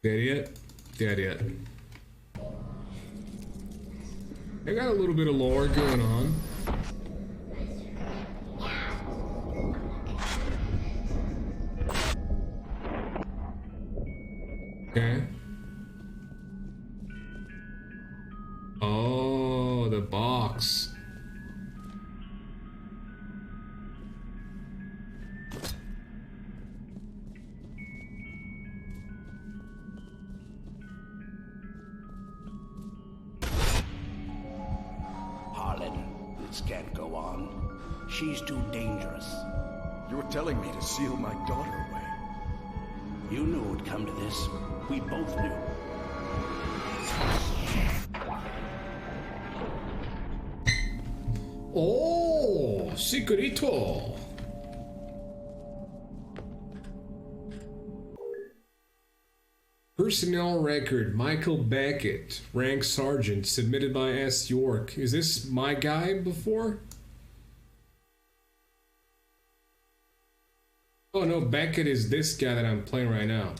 That it? That it. I got a little bit of lore going on. Okay. Oh, the box. Harlan, this can't go on. She's too dangerous. You were telling me to seal my daughter away. You knew it would come to this. We both knew. Oh, secreto. Personnel record, Michael Beckett, rank sergeant, submitted by S. York. Is this my guy before? Oh no, Beckett is this guy that I'm playing right now.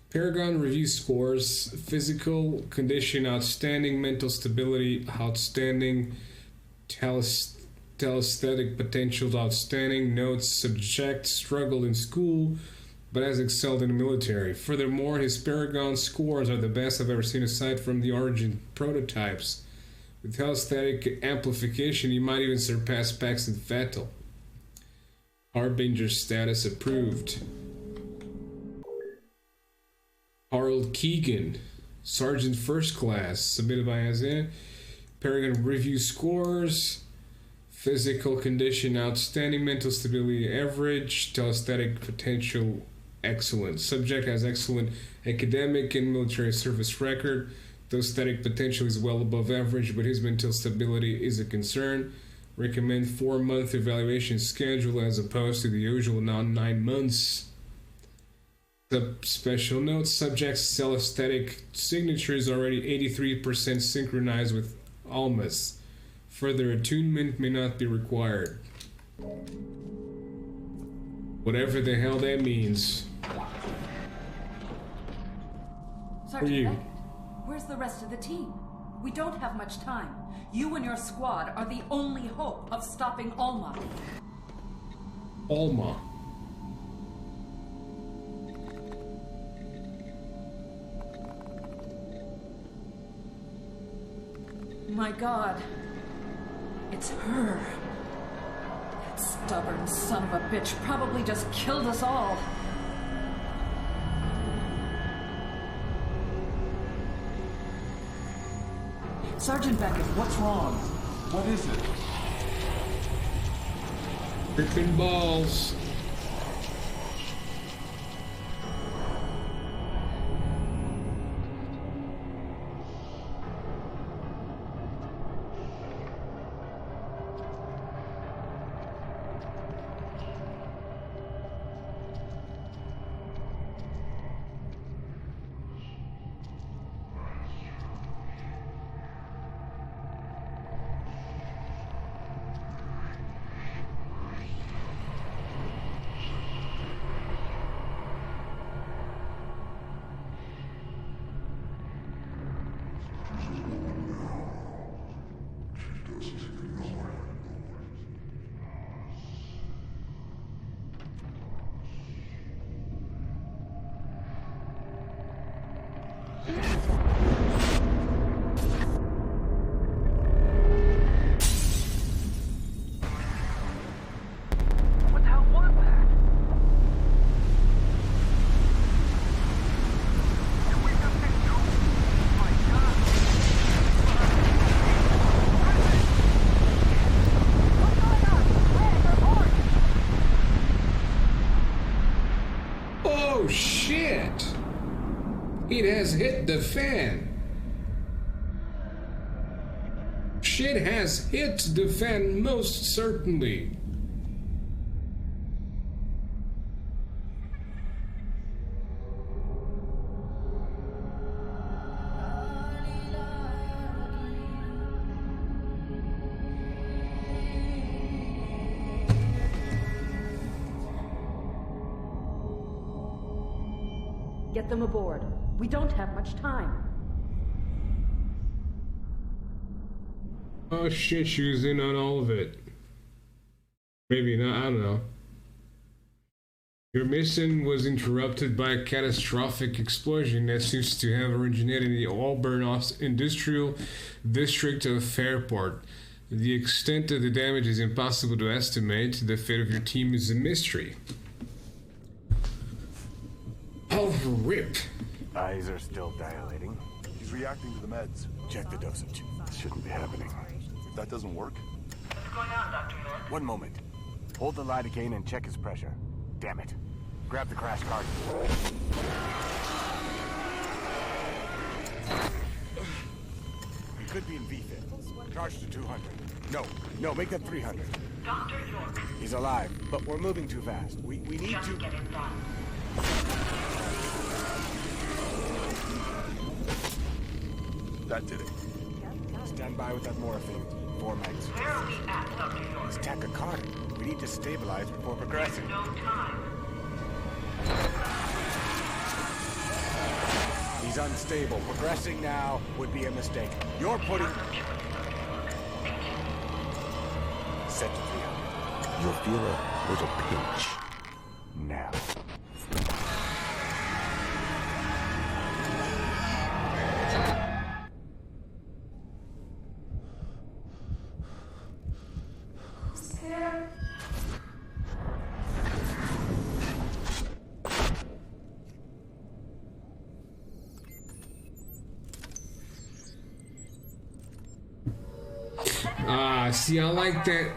Paragon review scores, physical condition, outstanding, mental stability, outstanding, telesthetic potential, outstanding, notes, subject, struggled in school, but has excelled in the military. Furthermore, his Paragon scores are the best I've ever seen aside from the Origin prototypes. With telesthetic amplification, he might even surpass Paxton Vettel. Harbinger status approved. Harold Keegan, Sergeant First Class, submitted by Azan. Paragon review scores, physical condition outstanding, mental stability average, telesthetic potential excellent. Subject has excellent academic and military service record. Telesthetic potential is well above average, but his mental stability is a concern. Recommend 4-month evaluation schedule as opposed to the usual 9 months. Special notes, subject's telesthetic signature is already 83% synchronized with Almas. Further attunement may not be required. Whatever the hell that means. Sergeant you? Beckett, where's the rest of the team? We don't have much time. You and your squad are the only hope of stopping Alma. Alma. My God. It's her. That stubborn son of a bitch probably just killed us all. Sergeant Beckett, what's wrong? What is it? Freaking balls. Oh shit! It has hit the fan. Shit has hit the fan, most certainly. Get them aboard. We don't have much time. Oh shit, she was in on all of it. Maybe not, I don't know. Your mission was interrupted by a catastrophic explosion that seems to have originated in the Auburn industrial district of Fairport. The extent of the damage is impossible to estimate. The fate of your team is a mystery. Oh, rip. Eyes are still dilating. He's reacting to the meds. Check the dosage. This shouldn't be happening. If that doesn't work... What's going on, Dr. York? One moment. Hold the lidocaine and check his pressure. Damn it. Grab the crash cart. He could be in VFib. Charge to 200. No, make that 300. Dr. York. He's alive, but we're moving too fast. We need Just to... get it done. That did it. Stand by with that morphine. 4 mags. Where are we at, Dr. York? He's tachycardic. We need to stabilize before progressing. No time. He's unstable. Progressing now would be a mistake. You're putting... Set to 300. You'll feel a little pinch. Now. See, I like that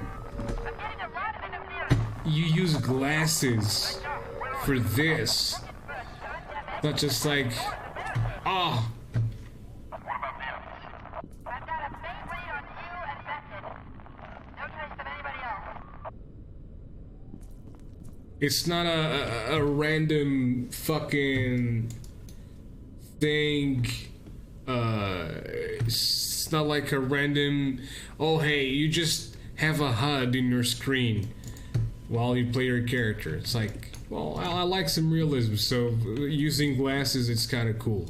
you use glasses for this. Not just like, ah. It's not a random fucking thing. It's not like a random, oh hey, you just have a HUD in your screen while you play your character. It's like, well, I like some realism, so using glasses, it's kind of cool.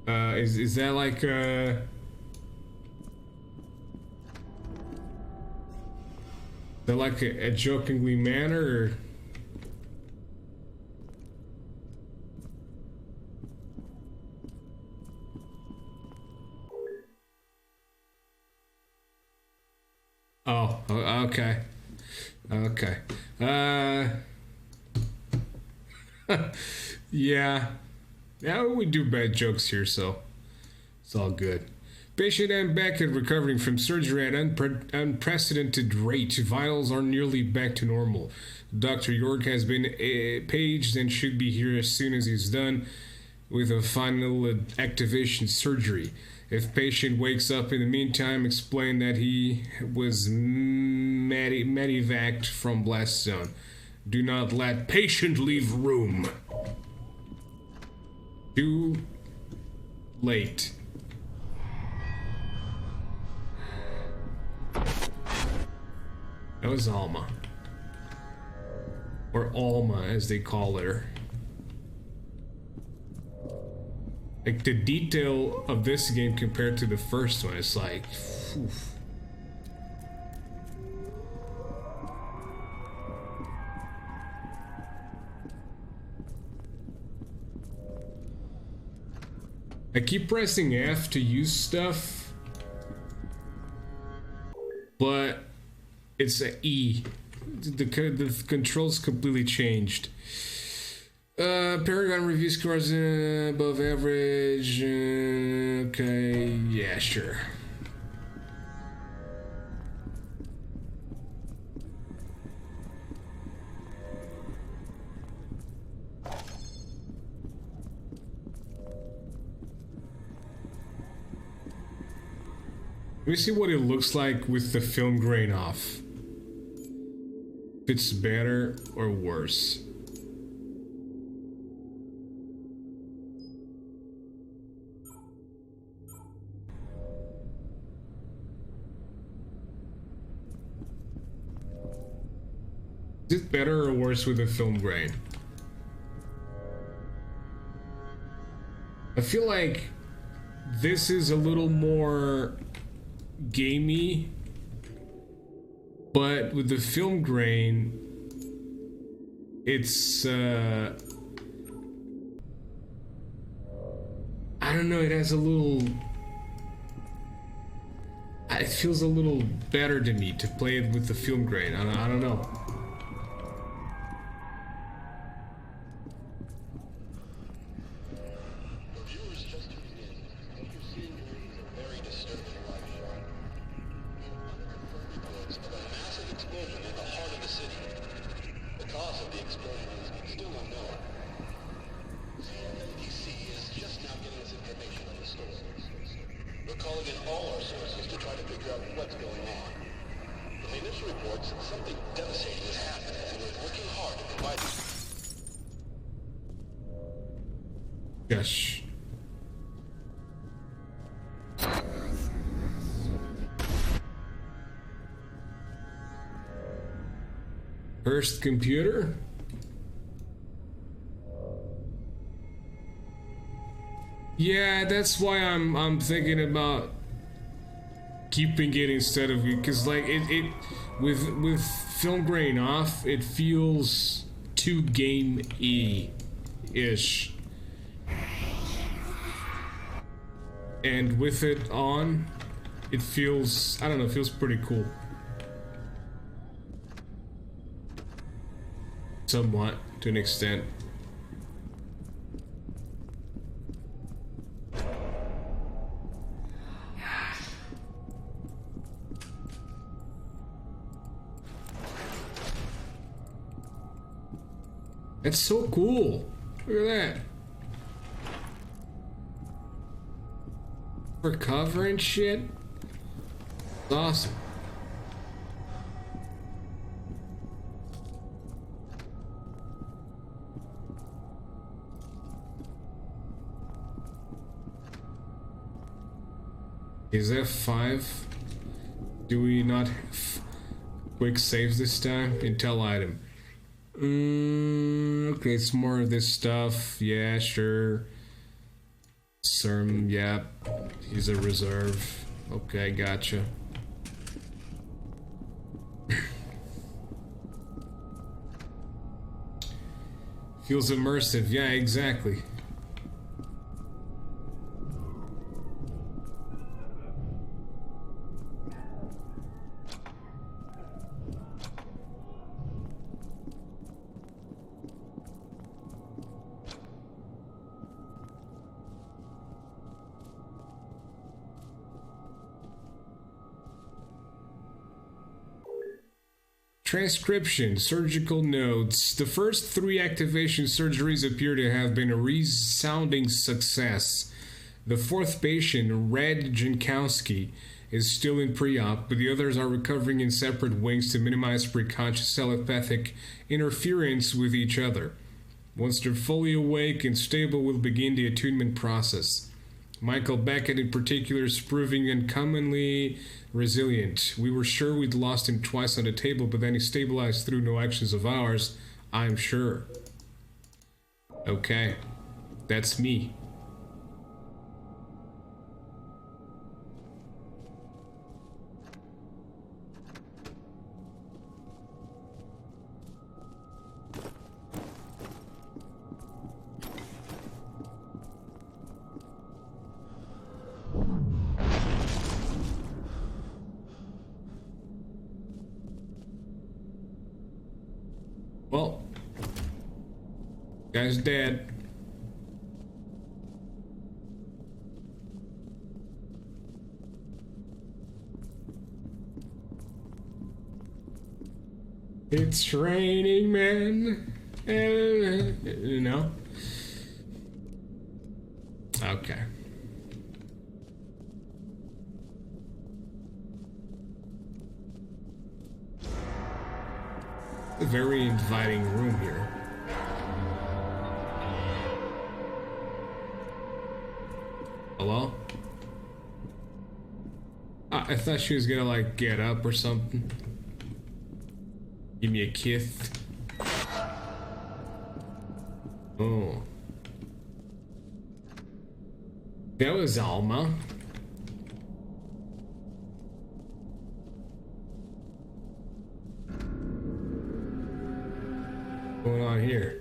Is that like they're like a jokingly manner, or? Oh, okay. Okay. Yeah. Yeah, we do bad jokes here, so it's all good. Patient Ann Beckett recovering from surgery at unprecedented rate. Vitals are nearly back to normal. Dr. York has been paged and should be here as soon as he's done with a final activation surgery. If patient wakes up in the meantime, explain that he was medevaced from blast zone. Do not let patient leave room. Too late. That was Alma. Or Alma, as they call her. Like, the detail of this game compared to the first one, it's like... Phew. I keep pressing F to use stuff, but it's a E. The controls completely changed. Paragon review scores above average. Okay, yeah, sure. Let me see what it looks like with the film grain off. If it's better or worse. Is it better or worse with the film grain? I feel like this is a little more gamey, but with the film grain, it's I don't know, it has a little, it feels a little better to me to play it with the film grain. I don't know. Yes. First computer. Yeah, that's why I'm thinking about keeping it instead of, because like it with film grain off, it feels too game-y-ish. And with it on, it feels, I don't know, it feels pretty cool. Somewhat, to an extent. It's so cool. Look at that. For cover and shit. It's awesome. Is F5? Do we not have quick saves this time? Intel item. Okay, it's more of this stuff. Yeah, sure. CERM, yeah. He's a reserve. Okay, gotcha. Feels immersive, yeah, exactly. Transcription, surgical notes. The first 3 activation surgeries appear to have been a resounding success. The 4th patient, Red Jankowski, is still in pre-op, but the others are recovering in separate wings to minimize preconscious telepathic interference with each other. Once they're fully awake and stable, we'll begin the attunement process. Michael Beckett in particular is proving uncommonly resilient. We were sure we'd lost him twice on the table, but then he stabilized through no actions of ours, I'm sure. Okay, that's me. Well, guy's dead. It's raining men. No. Okay. A very inviting room here. Hello? I thought she was gonna like get up or something. Give me a kiss. Oh. That was Alma. What's going on here?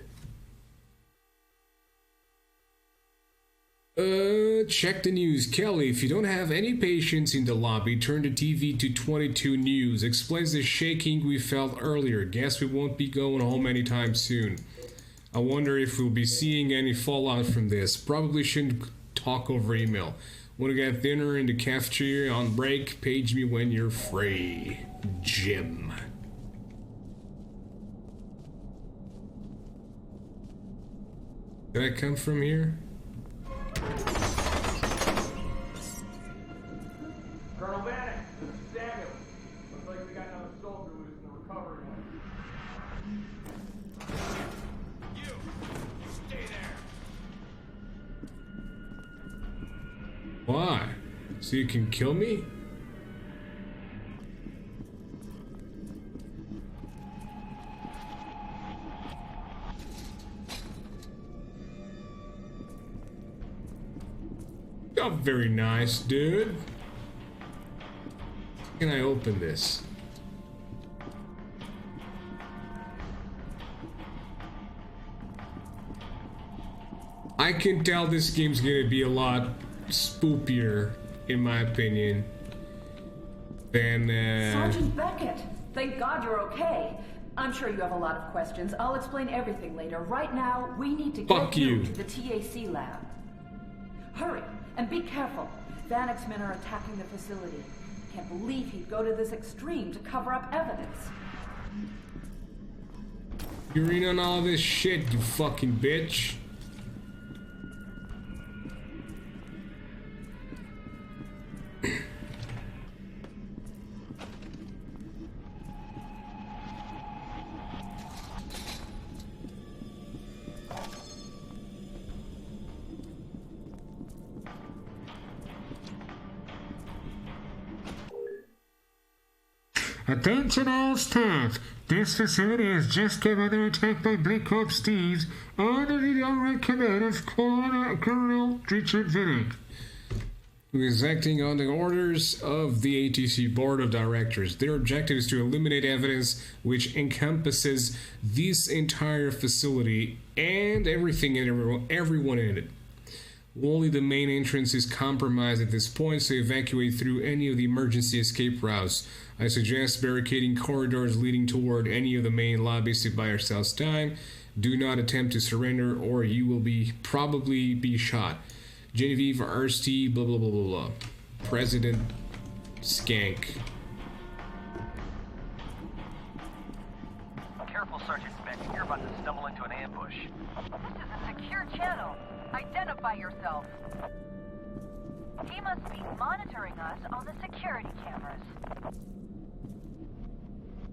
Check the news. Kelly, if you don't have any patients in the lobby, turn the TV to 22 News. Explains the shaking we felt earlier. Guess we won't be going home anytime soon. I wonder if we'll be seeing any fallout from this. Probably shouldn't talk over email. Want to get dinner in the cafeteria on break? Page me when you're free. Jim. Did I come from here? Colonel Bannock, this is Samuel. Looks like we got another soldier who's in the recovery wing. You stay there. Why? So you can kill me? Oh, very nice, dude. Can I open this? I can tell this game's gonna be a lot spookier, in my opinion, than Sergeant Beckett, thank God you're okay. I'm sure you have a lot of questions. I'll explain everything later. Right now, we need to get you to the TAC lab. Hurry, and be careful. Vanek's men are attacking the facility. Can't believe he'd go to this extreme to cover up evidence. You're in on all this shit, you fucking bitch. Attention all staff. This facility has just come under attack by Black Ops Steves under the direct command of Colonel Richard Vinnick, who is acting on the orders of the ATC Board of Directors. Their objective is to eliminate evidence which encompasses this entire facility and everything and everyone in it. Only the main entrance is compromised at this point, so evacuate through any of the emergency escape routes. I suggest barricading corridors leading toward any of the main lobbies to buy yourselves time. Do not attempt to surrender or you will probably be shot. Genevieve RST, blah blah blah blah blah. President Skank. Careful, Sergeant Beck. You're about to stumble into an ambush. This is a secure channel. Identify yourself. He must be monitoring us on the security cameras.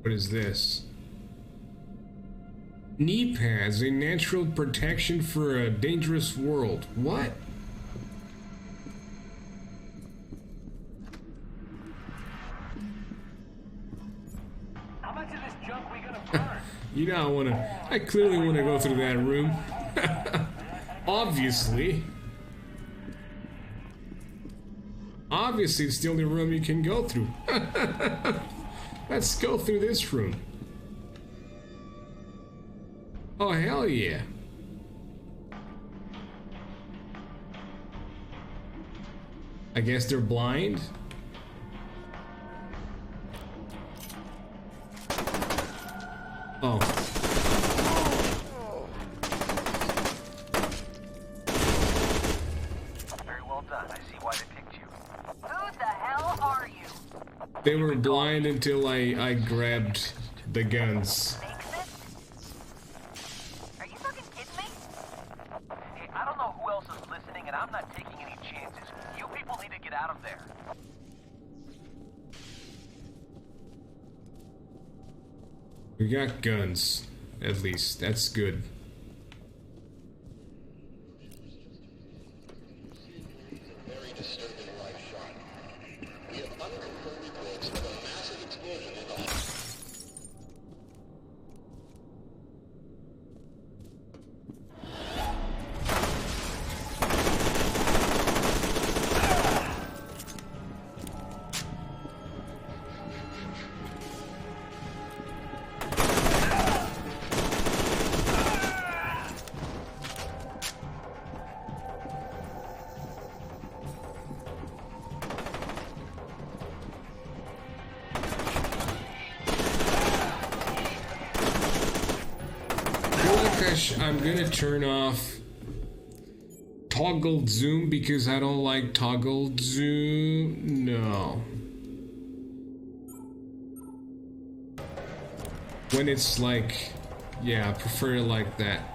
What is this? Knee pads, a natural protection for a dangerous world. What? How much of this junk we gonna burn? You know, I clearly wanna go through that room. Obviously. Obviously, it's the only room you can go through. Let's go through this room. Oh, hell yeah. I guess they're blind. Oh. Very well done. I see why they picked you. Who the hell are you? They were blind until I grabbed the guns. Are you fucking kidding me? Hey, I don't know who else is listening, and I'm not taking any chances. You people need to get out of there. We got guns, at least. That's good. Very disturbing live shot. We have unconfirmed reports of a massive explosion in the I'm gonna turn off toggled zoom because I don't like toggled zoom. No. When it's like, yeah, I prefer it like that.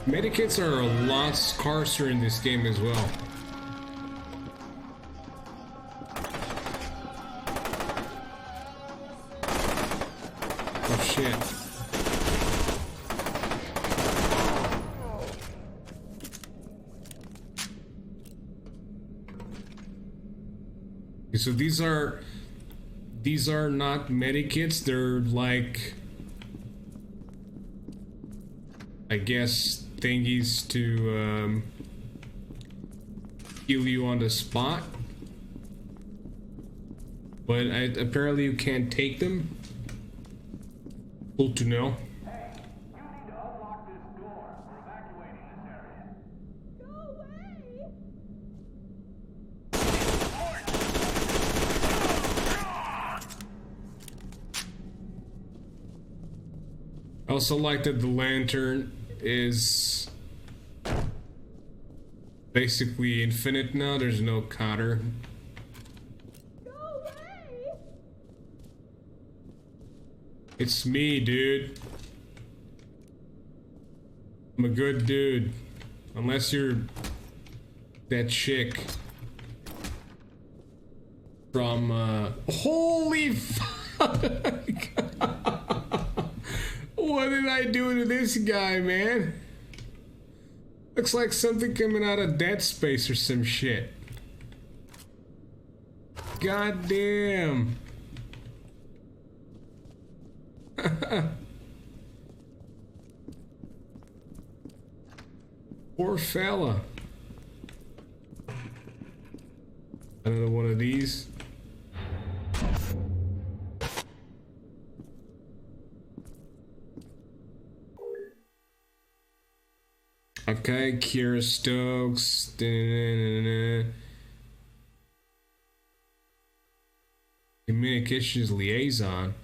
Medikits are a lot scarcer in this game as well. Oh shit. Okay, so these are not medikits, they're like, I guess, thingies to heal you on the spot, but apparently you can't take them. Cool to know. I also like that the lantern is basically infinite now. There's no counter. It's me, dude. I'm a good dude. Unless you're that chick from, holy fuck! What did I do to this guy, man? Looks like something coming out of Dead Space or some shit. God damn. Poor fella. Another one of these. Okay, Kira Stokes. Communications liaison.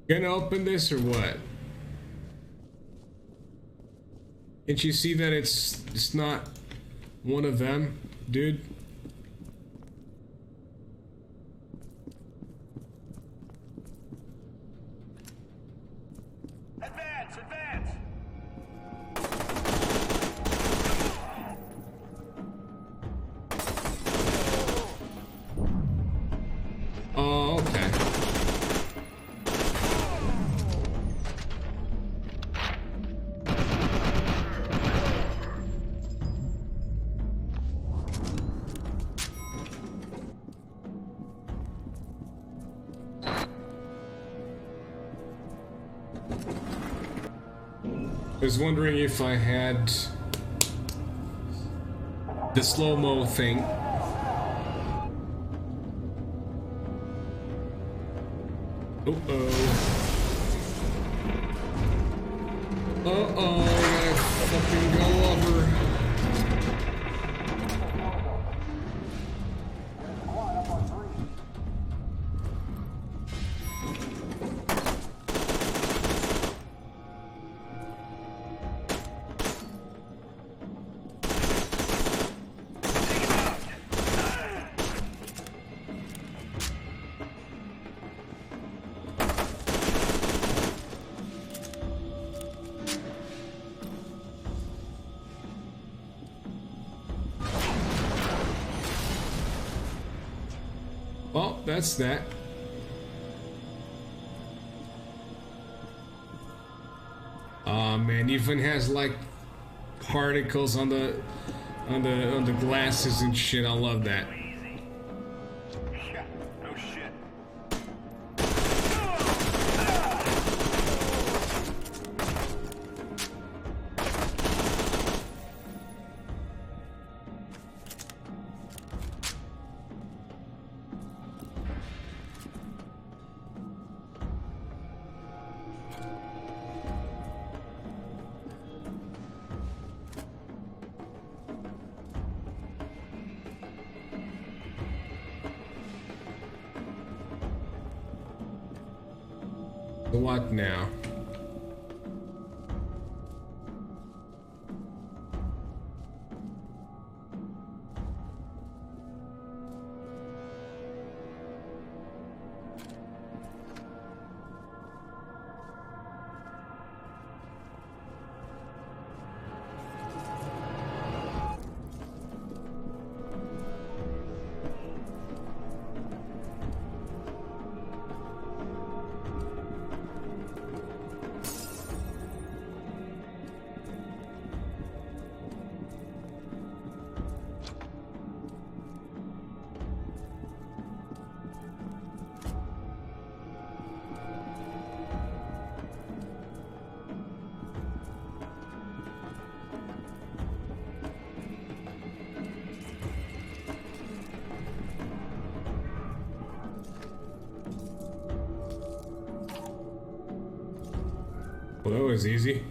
Gonna open this or what? Can't you see that it's not one of them, dude? Advance, advance! Oh, okay. I was wondering if I had the slow-mo thing. Uh-oh. Uh-oh, I fucking go over. Well, that's that. Oh man, even has like particles on the glasses and shit. I love that. No shit. So what now? Well, that was easy.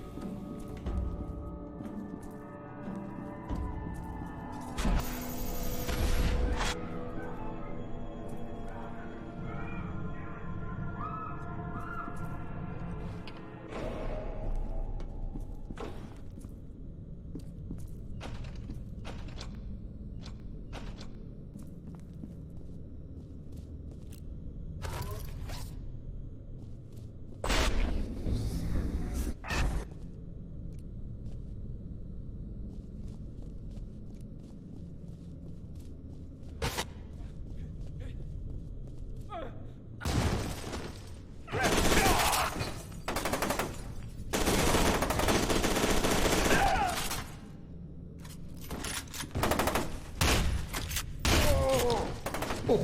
A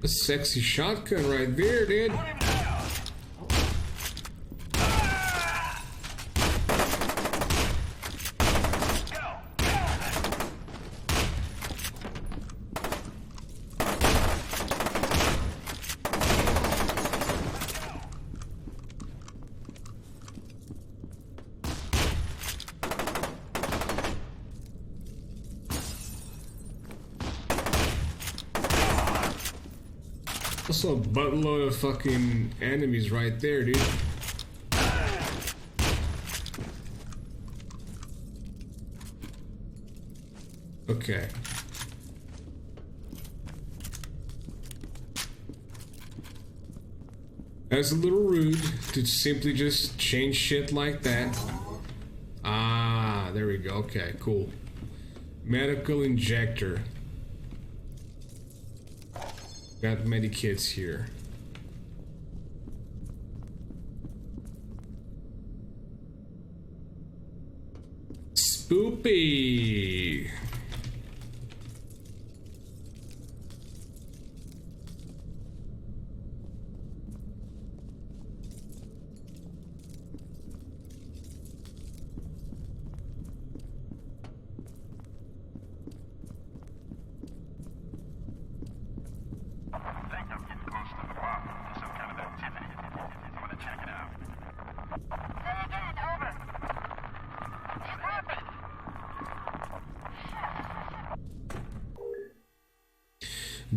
sexy shotgun right there, dude. Also a buttload of fucking enemies right there, dude. Okay. That's a little rude to simply just change shit like that. Ah, there we go. Okay, cool. Medical injector. Got medikits here. Spoopy.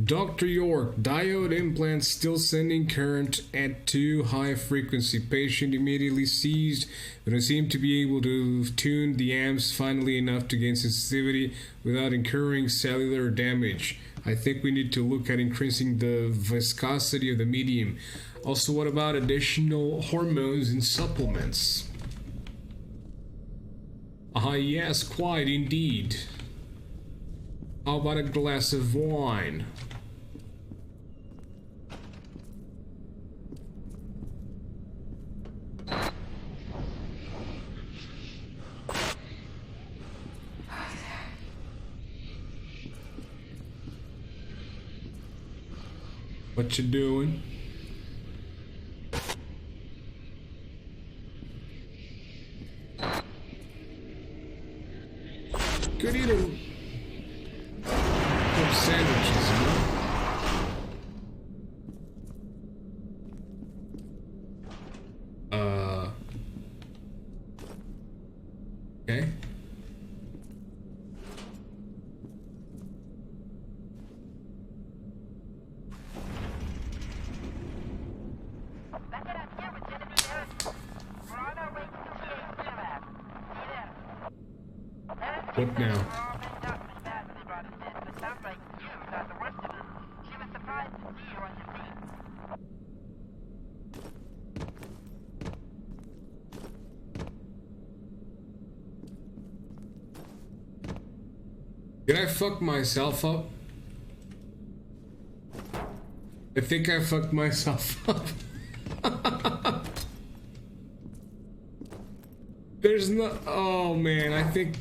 Dr. York, diode implant still sending current at too high frequency. Patient immediately seized, but I seem to be able to tune the amps finally enough to gain sensitivity without incurring cellular damage. I think we need to look at increasing the viscosity of the medium. Also, what about additional hormones and supplements? Ah, yes, quite indeed. How about a glass of wine? What you doing? Good eating. Some sandwiches, you know? Okay. What now? Did I fuck myself up? I think I fucked myself up. There's no... Oh man, I think...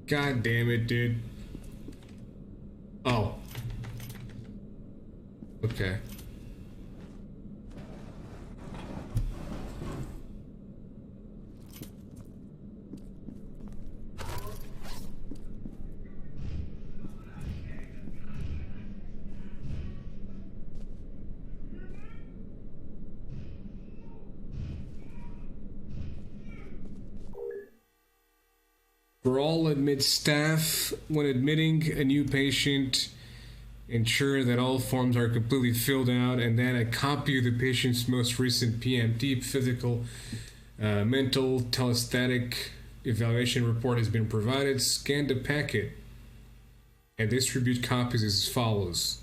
God damn it, dude. Oh. Okay. For all admit staff, when admitting a new patient, ensure that all forms are completely filled out and that a copy of the patient's most recent PMT, physical, mental, telestatic evaluation report has been provided. Scan the packet and distribute copies as follows.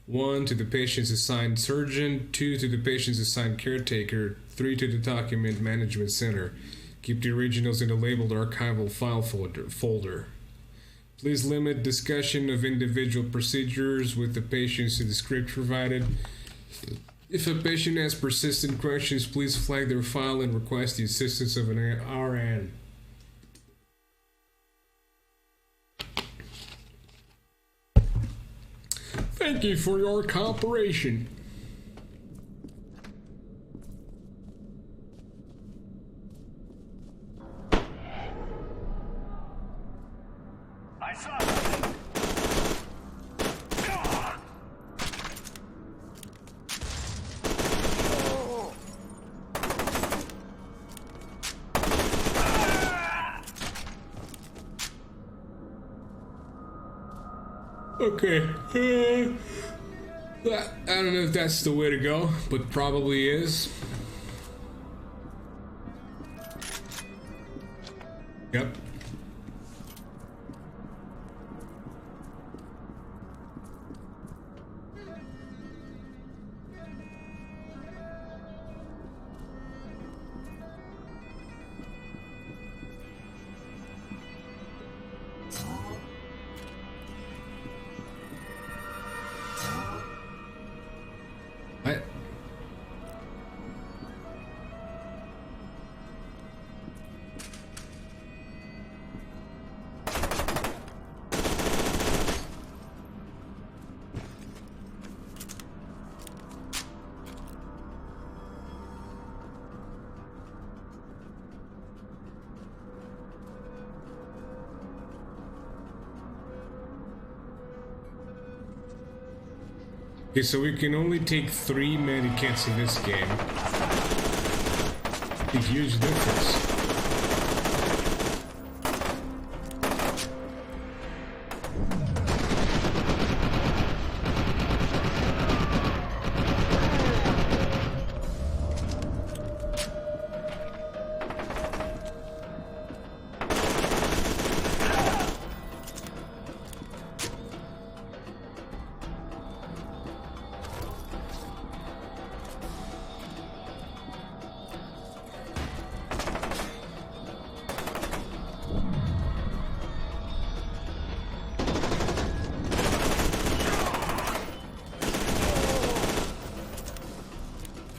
1 to the patient's assigned surgeon, 2 to the patient's assigned caretaker, 3 to the document management center. Keep the originals in the labeled archival file folder. Please limit discussion of individual procedures with the patients to the script provided. If a patient has persistent questions, please flag their file and request the assistance of an RN. Thank you for your cooperation. I saw it. Okay. I don't know if that's the way to go, but probably is. Yep. What? Okay, so we can only take 3 medikits in this game. A huge difference.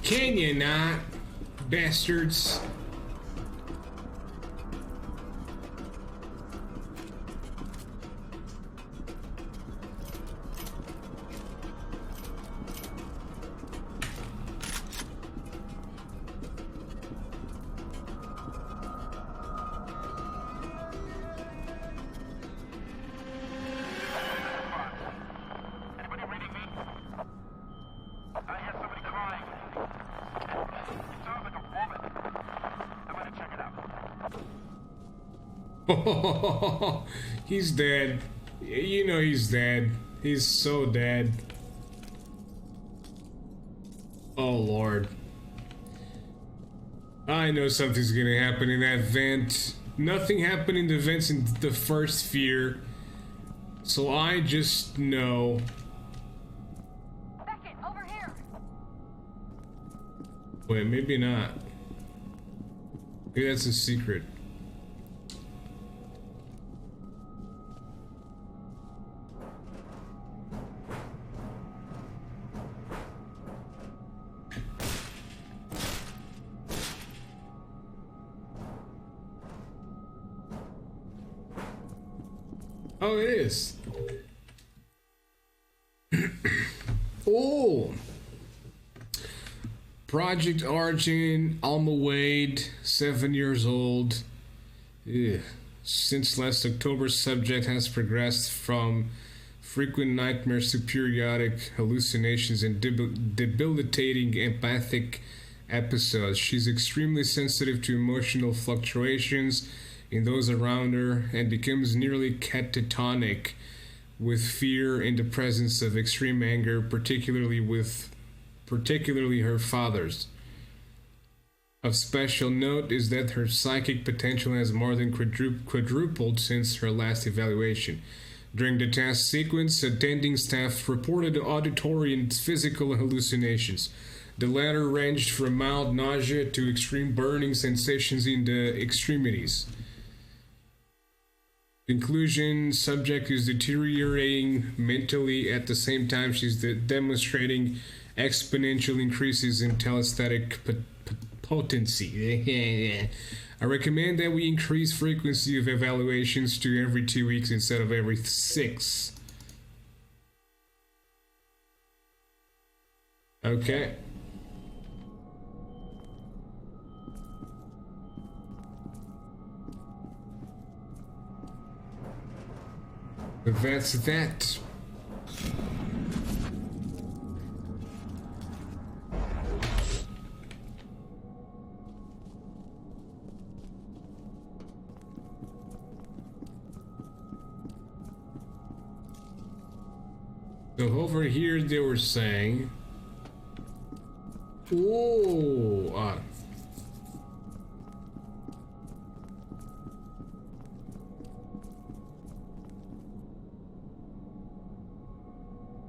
Can you not, bastards? He's dead. You know he's dead. He's so dead. Oh Lord. I know something's gonna happen in that vent. Nothing happened in the vents in the first F.E.A.R. So I just know. Beckett, over here. Wait, maybe not. Maybe that's a secret. Oh, it is. Oh! Project Origin, Alma Wade, 7 years old. Ugh. Since last October, subject has progressed from frequent nightmares to periodic hallucinations and debilitating empathic episodes. She's extremely sensitive to emotional fluctuations in those around her and becomes nearly catatonic with fear in the presence of extreme anger, particularly her father's. Of special note is that her psychic potential has more than quadrupled since her last evaluation. During the task sequence, attending staff reported auditory and physical hallucinations. The latter ranged from mild nausea to extreme burning sensations in the extremities. Conclusion, subject is deteriorating mentally at the same time she's demonstrating exponential increases in telesthetic potency. I recommend that we increase frequency of evaluations to every 2 weeks instead of every 6. Okay. That's that. So over here they were saying, whoa,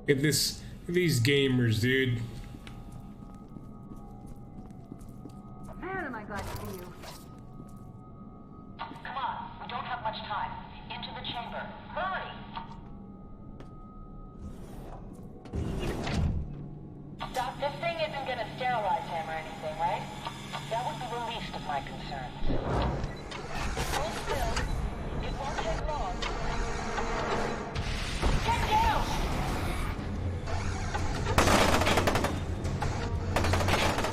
Look at these gamers, dude. Man, am I glad to see you. Come on, we don't have much time. Into the chamber. Hurry! Doc, this thing isn't gonna sterilize him or anything, right? That would be the least of my concerns. Hold still. It won't take long. Get down!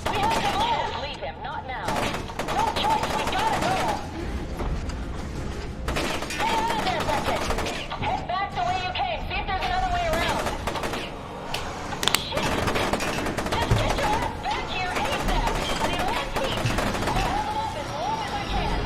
We have to move! Leave him, not now. No choice, we gotta go! Get out of there, Beckett! Head back the way you came. See if there's another way around. Shit! Just get your ass back here ASAP! I need one piece! I'll hold them up as long as I can.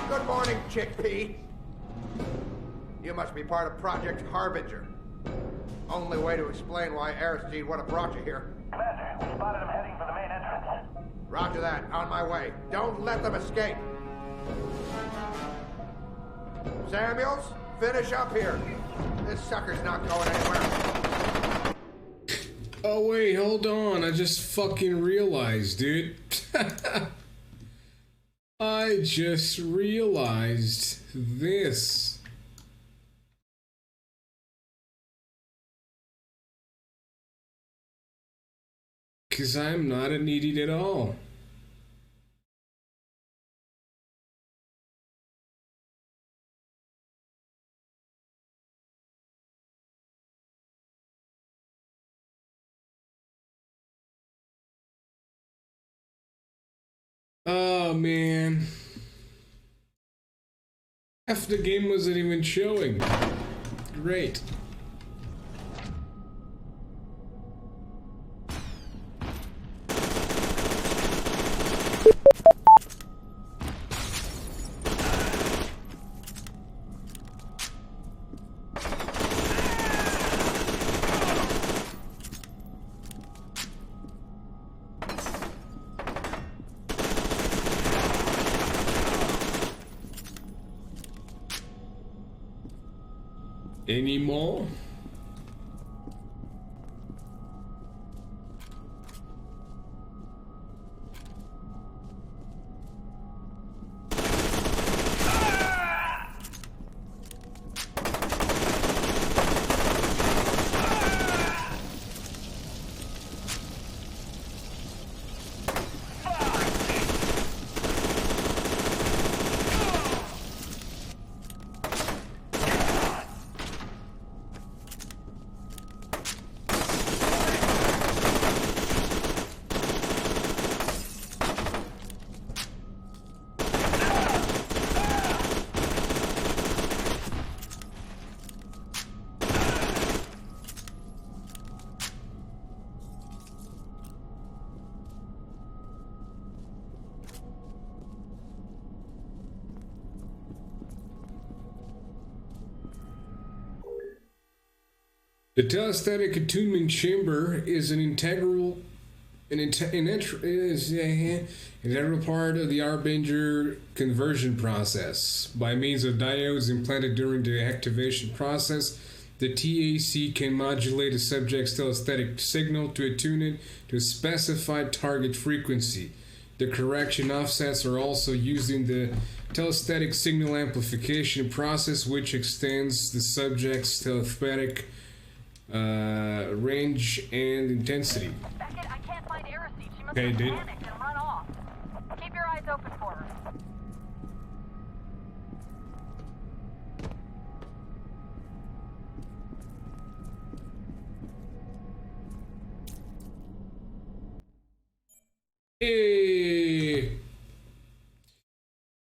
Good morning, Chickpea. You must be part of Project Harbinger. Only way to explain why Aristide would have brought you here. Commander, we spotted him heading for the main entrance. Roger that. On my way. Don't let them escape. Samuels, finish up here. This sucker's not going anywhere. Oh wait, hold on. I just fucking realized, dude. I just realized this. Because I'm not an idiot at all. Oh man. Half the game wasn't even showing. Great. Any more? The telestatic attunement chamber is an integral part of the Harbinger conversion process. By means of diodes implanted during the activation process, the TAC can modulate a subject's telestatic signal to attune it to a specified target frequency. The correction offsets are also used in the telestatic signal amplification process, which extends the subject's telestatic range and intensity. Beckett, I can't find Aristide. She must Okay, have dude. panicked and run off. Keep your eyes open for her. Hey.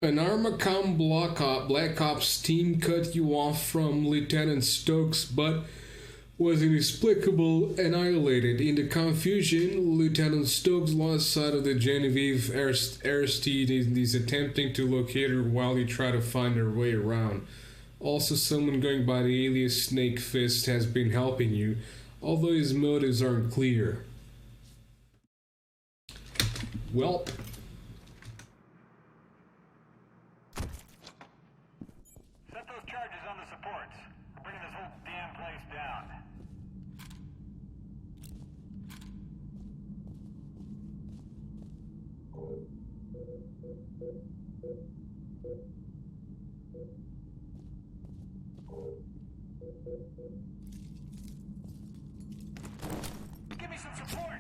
An Armacom Black Ops team cut you off from Lieutenant Stokes, but was inexplicably annihilated. In the confusion, Lieutenant Stokes lost sight of the Genevieve Aristide and is attempting to locate her while he tries to find her way around. Also, someone going by the alias Snake Fist has been helping you, although his motives aren't clear. Welp. Set those charges on the supports. We're bringing this whole damn place down. Give me some support.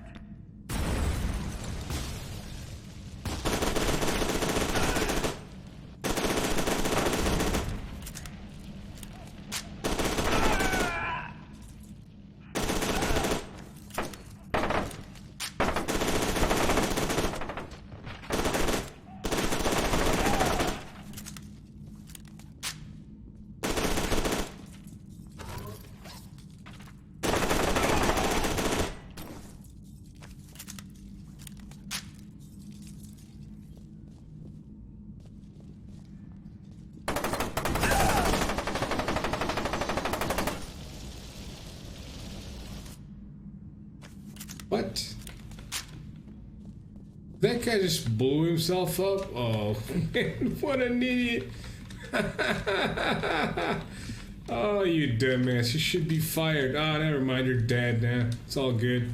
What? That guy just blew himself up? Oh, man, what an idiot. Oh, you dumbass. You should be fired. Oh, never mind. You're dead now. It's all good.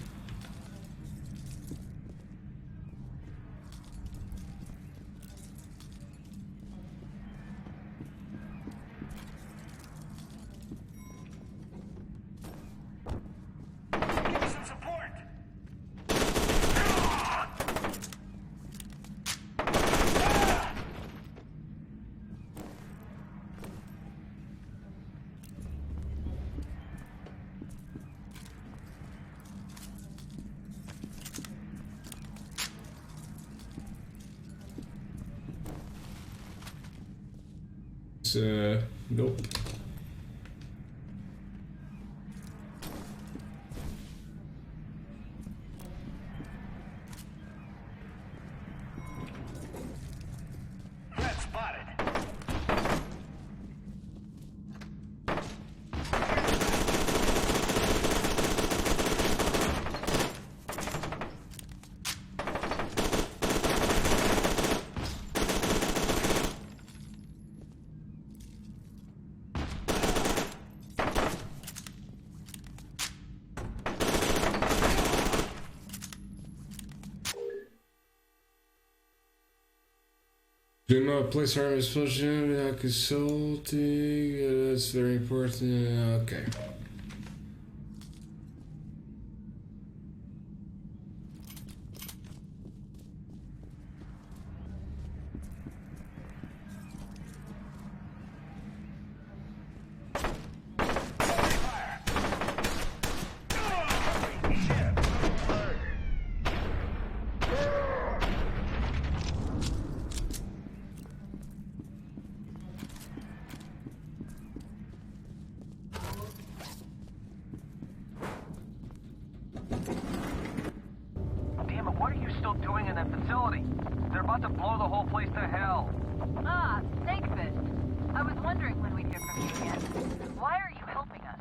Nope. Threat spotted. Do not place our explosion without consulting. That's very important. Okay. Damn it, what are you still doing in that facility? They're about to blow the whole place to hell. Ah, Snake Fist. I was wondering when we'd hear from you again. Why are you helping us?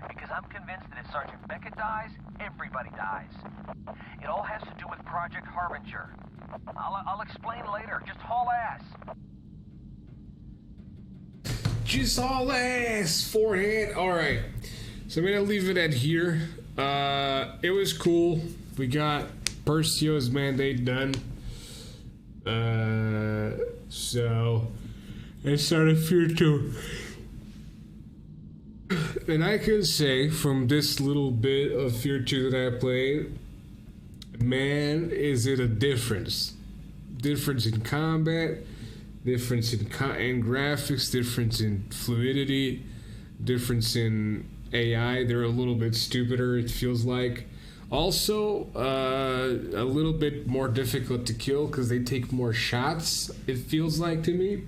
Because I'm convinced convinced that if Sergeant Beckett dies, everybody dies. It all has to do with Project Harbinger. I'll explain later. Just haul ass. Just haul ass, forehead. Alright. So I'm gonna leave it at here. It was cool. We got Perseus mandate done. So I started F.E.A.R 2. And I can say from this little bit of F.E.A.R 2 that I played, man, is it a difference. Difference in combat, difference in graphics, difference in fluidity, difference in AI. They're a little bit stupider, it feels like. Also, a little bit more difficult to kill because they take more shots, it feels like to me.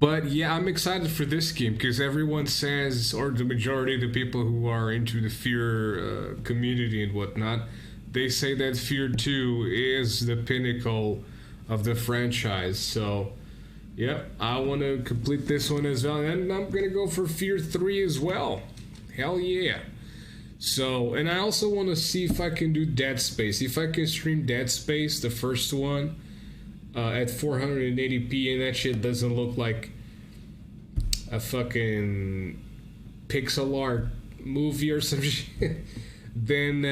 But yeah, I'm excited for this game because everyone says, or the majority of the people who are into the F.E.A.R community and whatnot, they say that F.E.A.R 2 is the pinnacle of the franchise. So, yep, I want to complete this one as well. And I'm going to go for F.E.A.R 3 as well. Hell yeah. So, and I also want to see if I can do Dead Space. If I can stream Dead Space, the first one, at 480p and that shit doesn't look like a fucking pixel art movie or some shit, then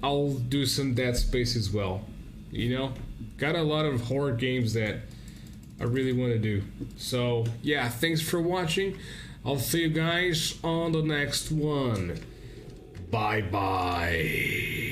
I'll do some Dead Space as well. You know? Got a lot of horror games that I really want to do. So, yeah, thanks for watching. I'll see you guys on the next one. Bye-bye.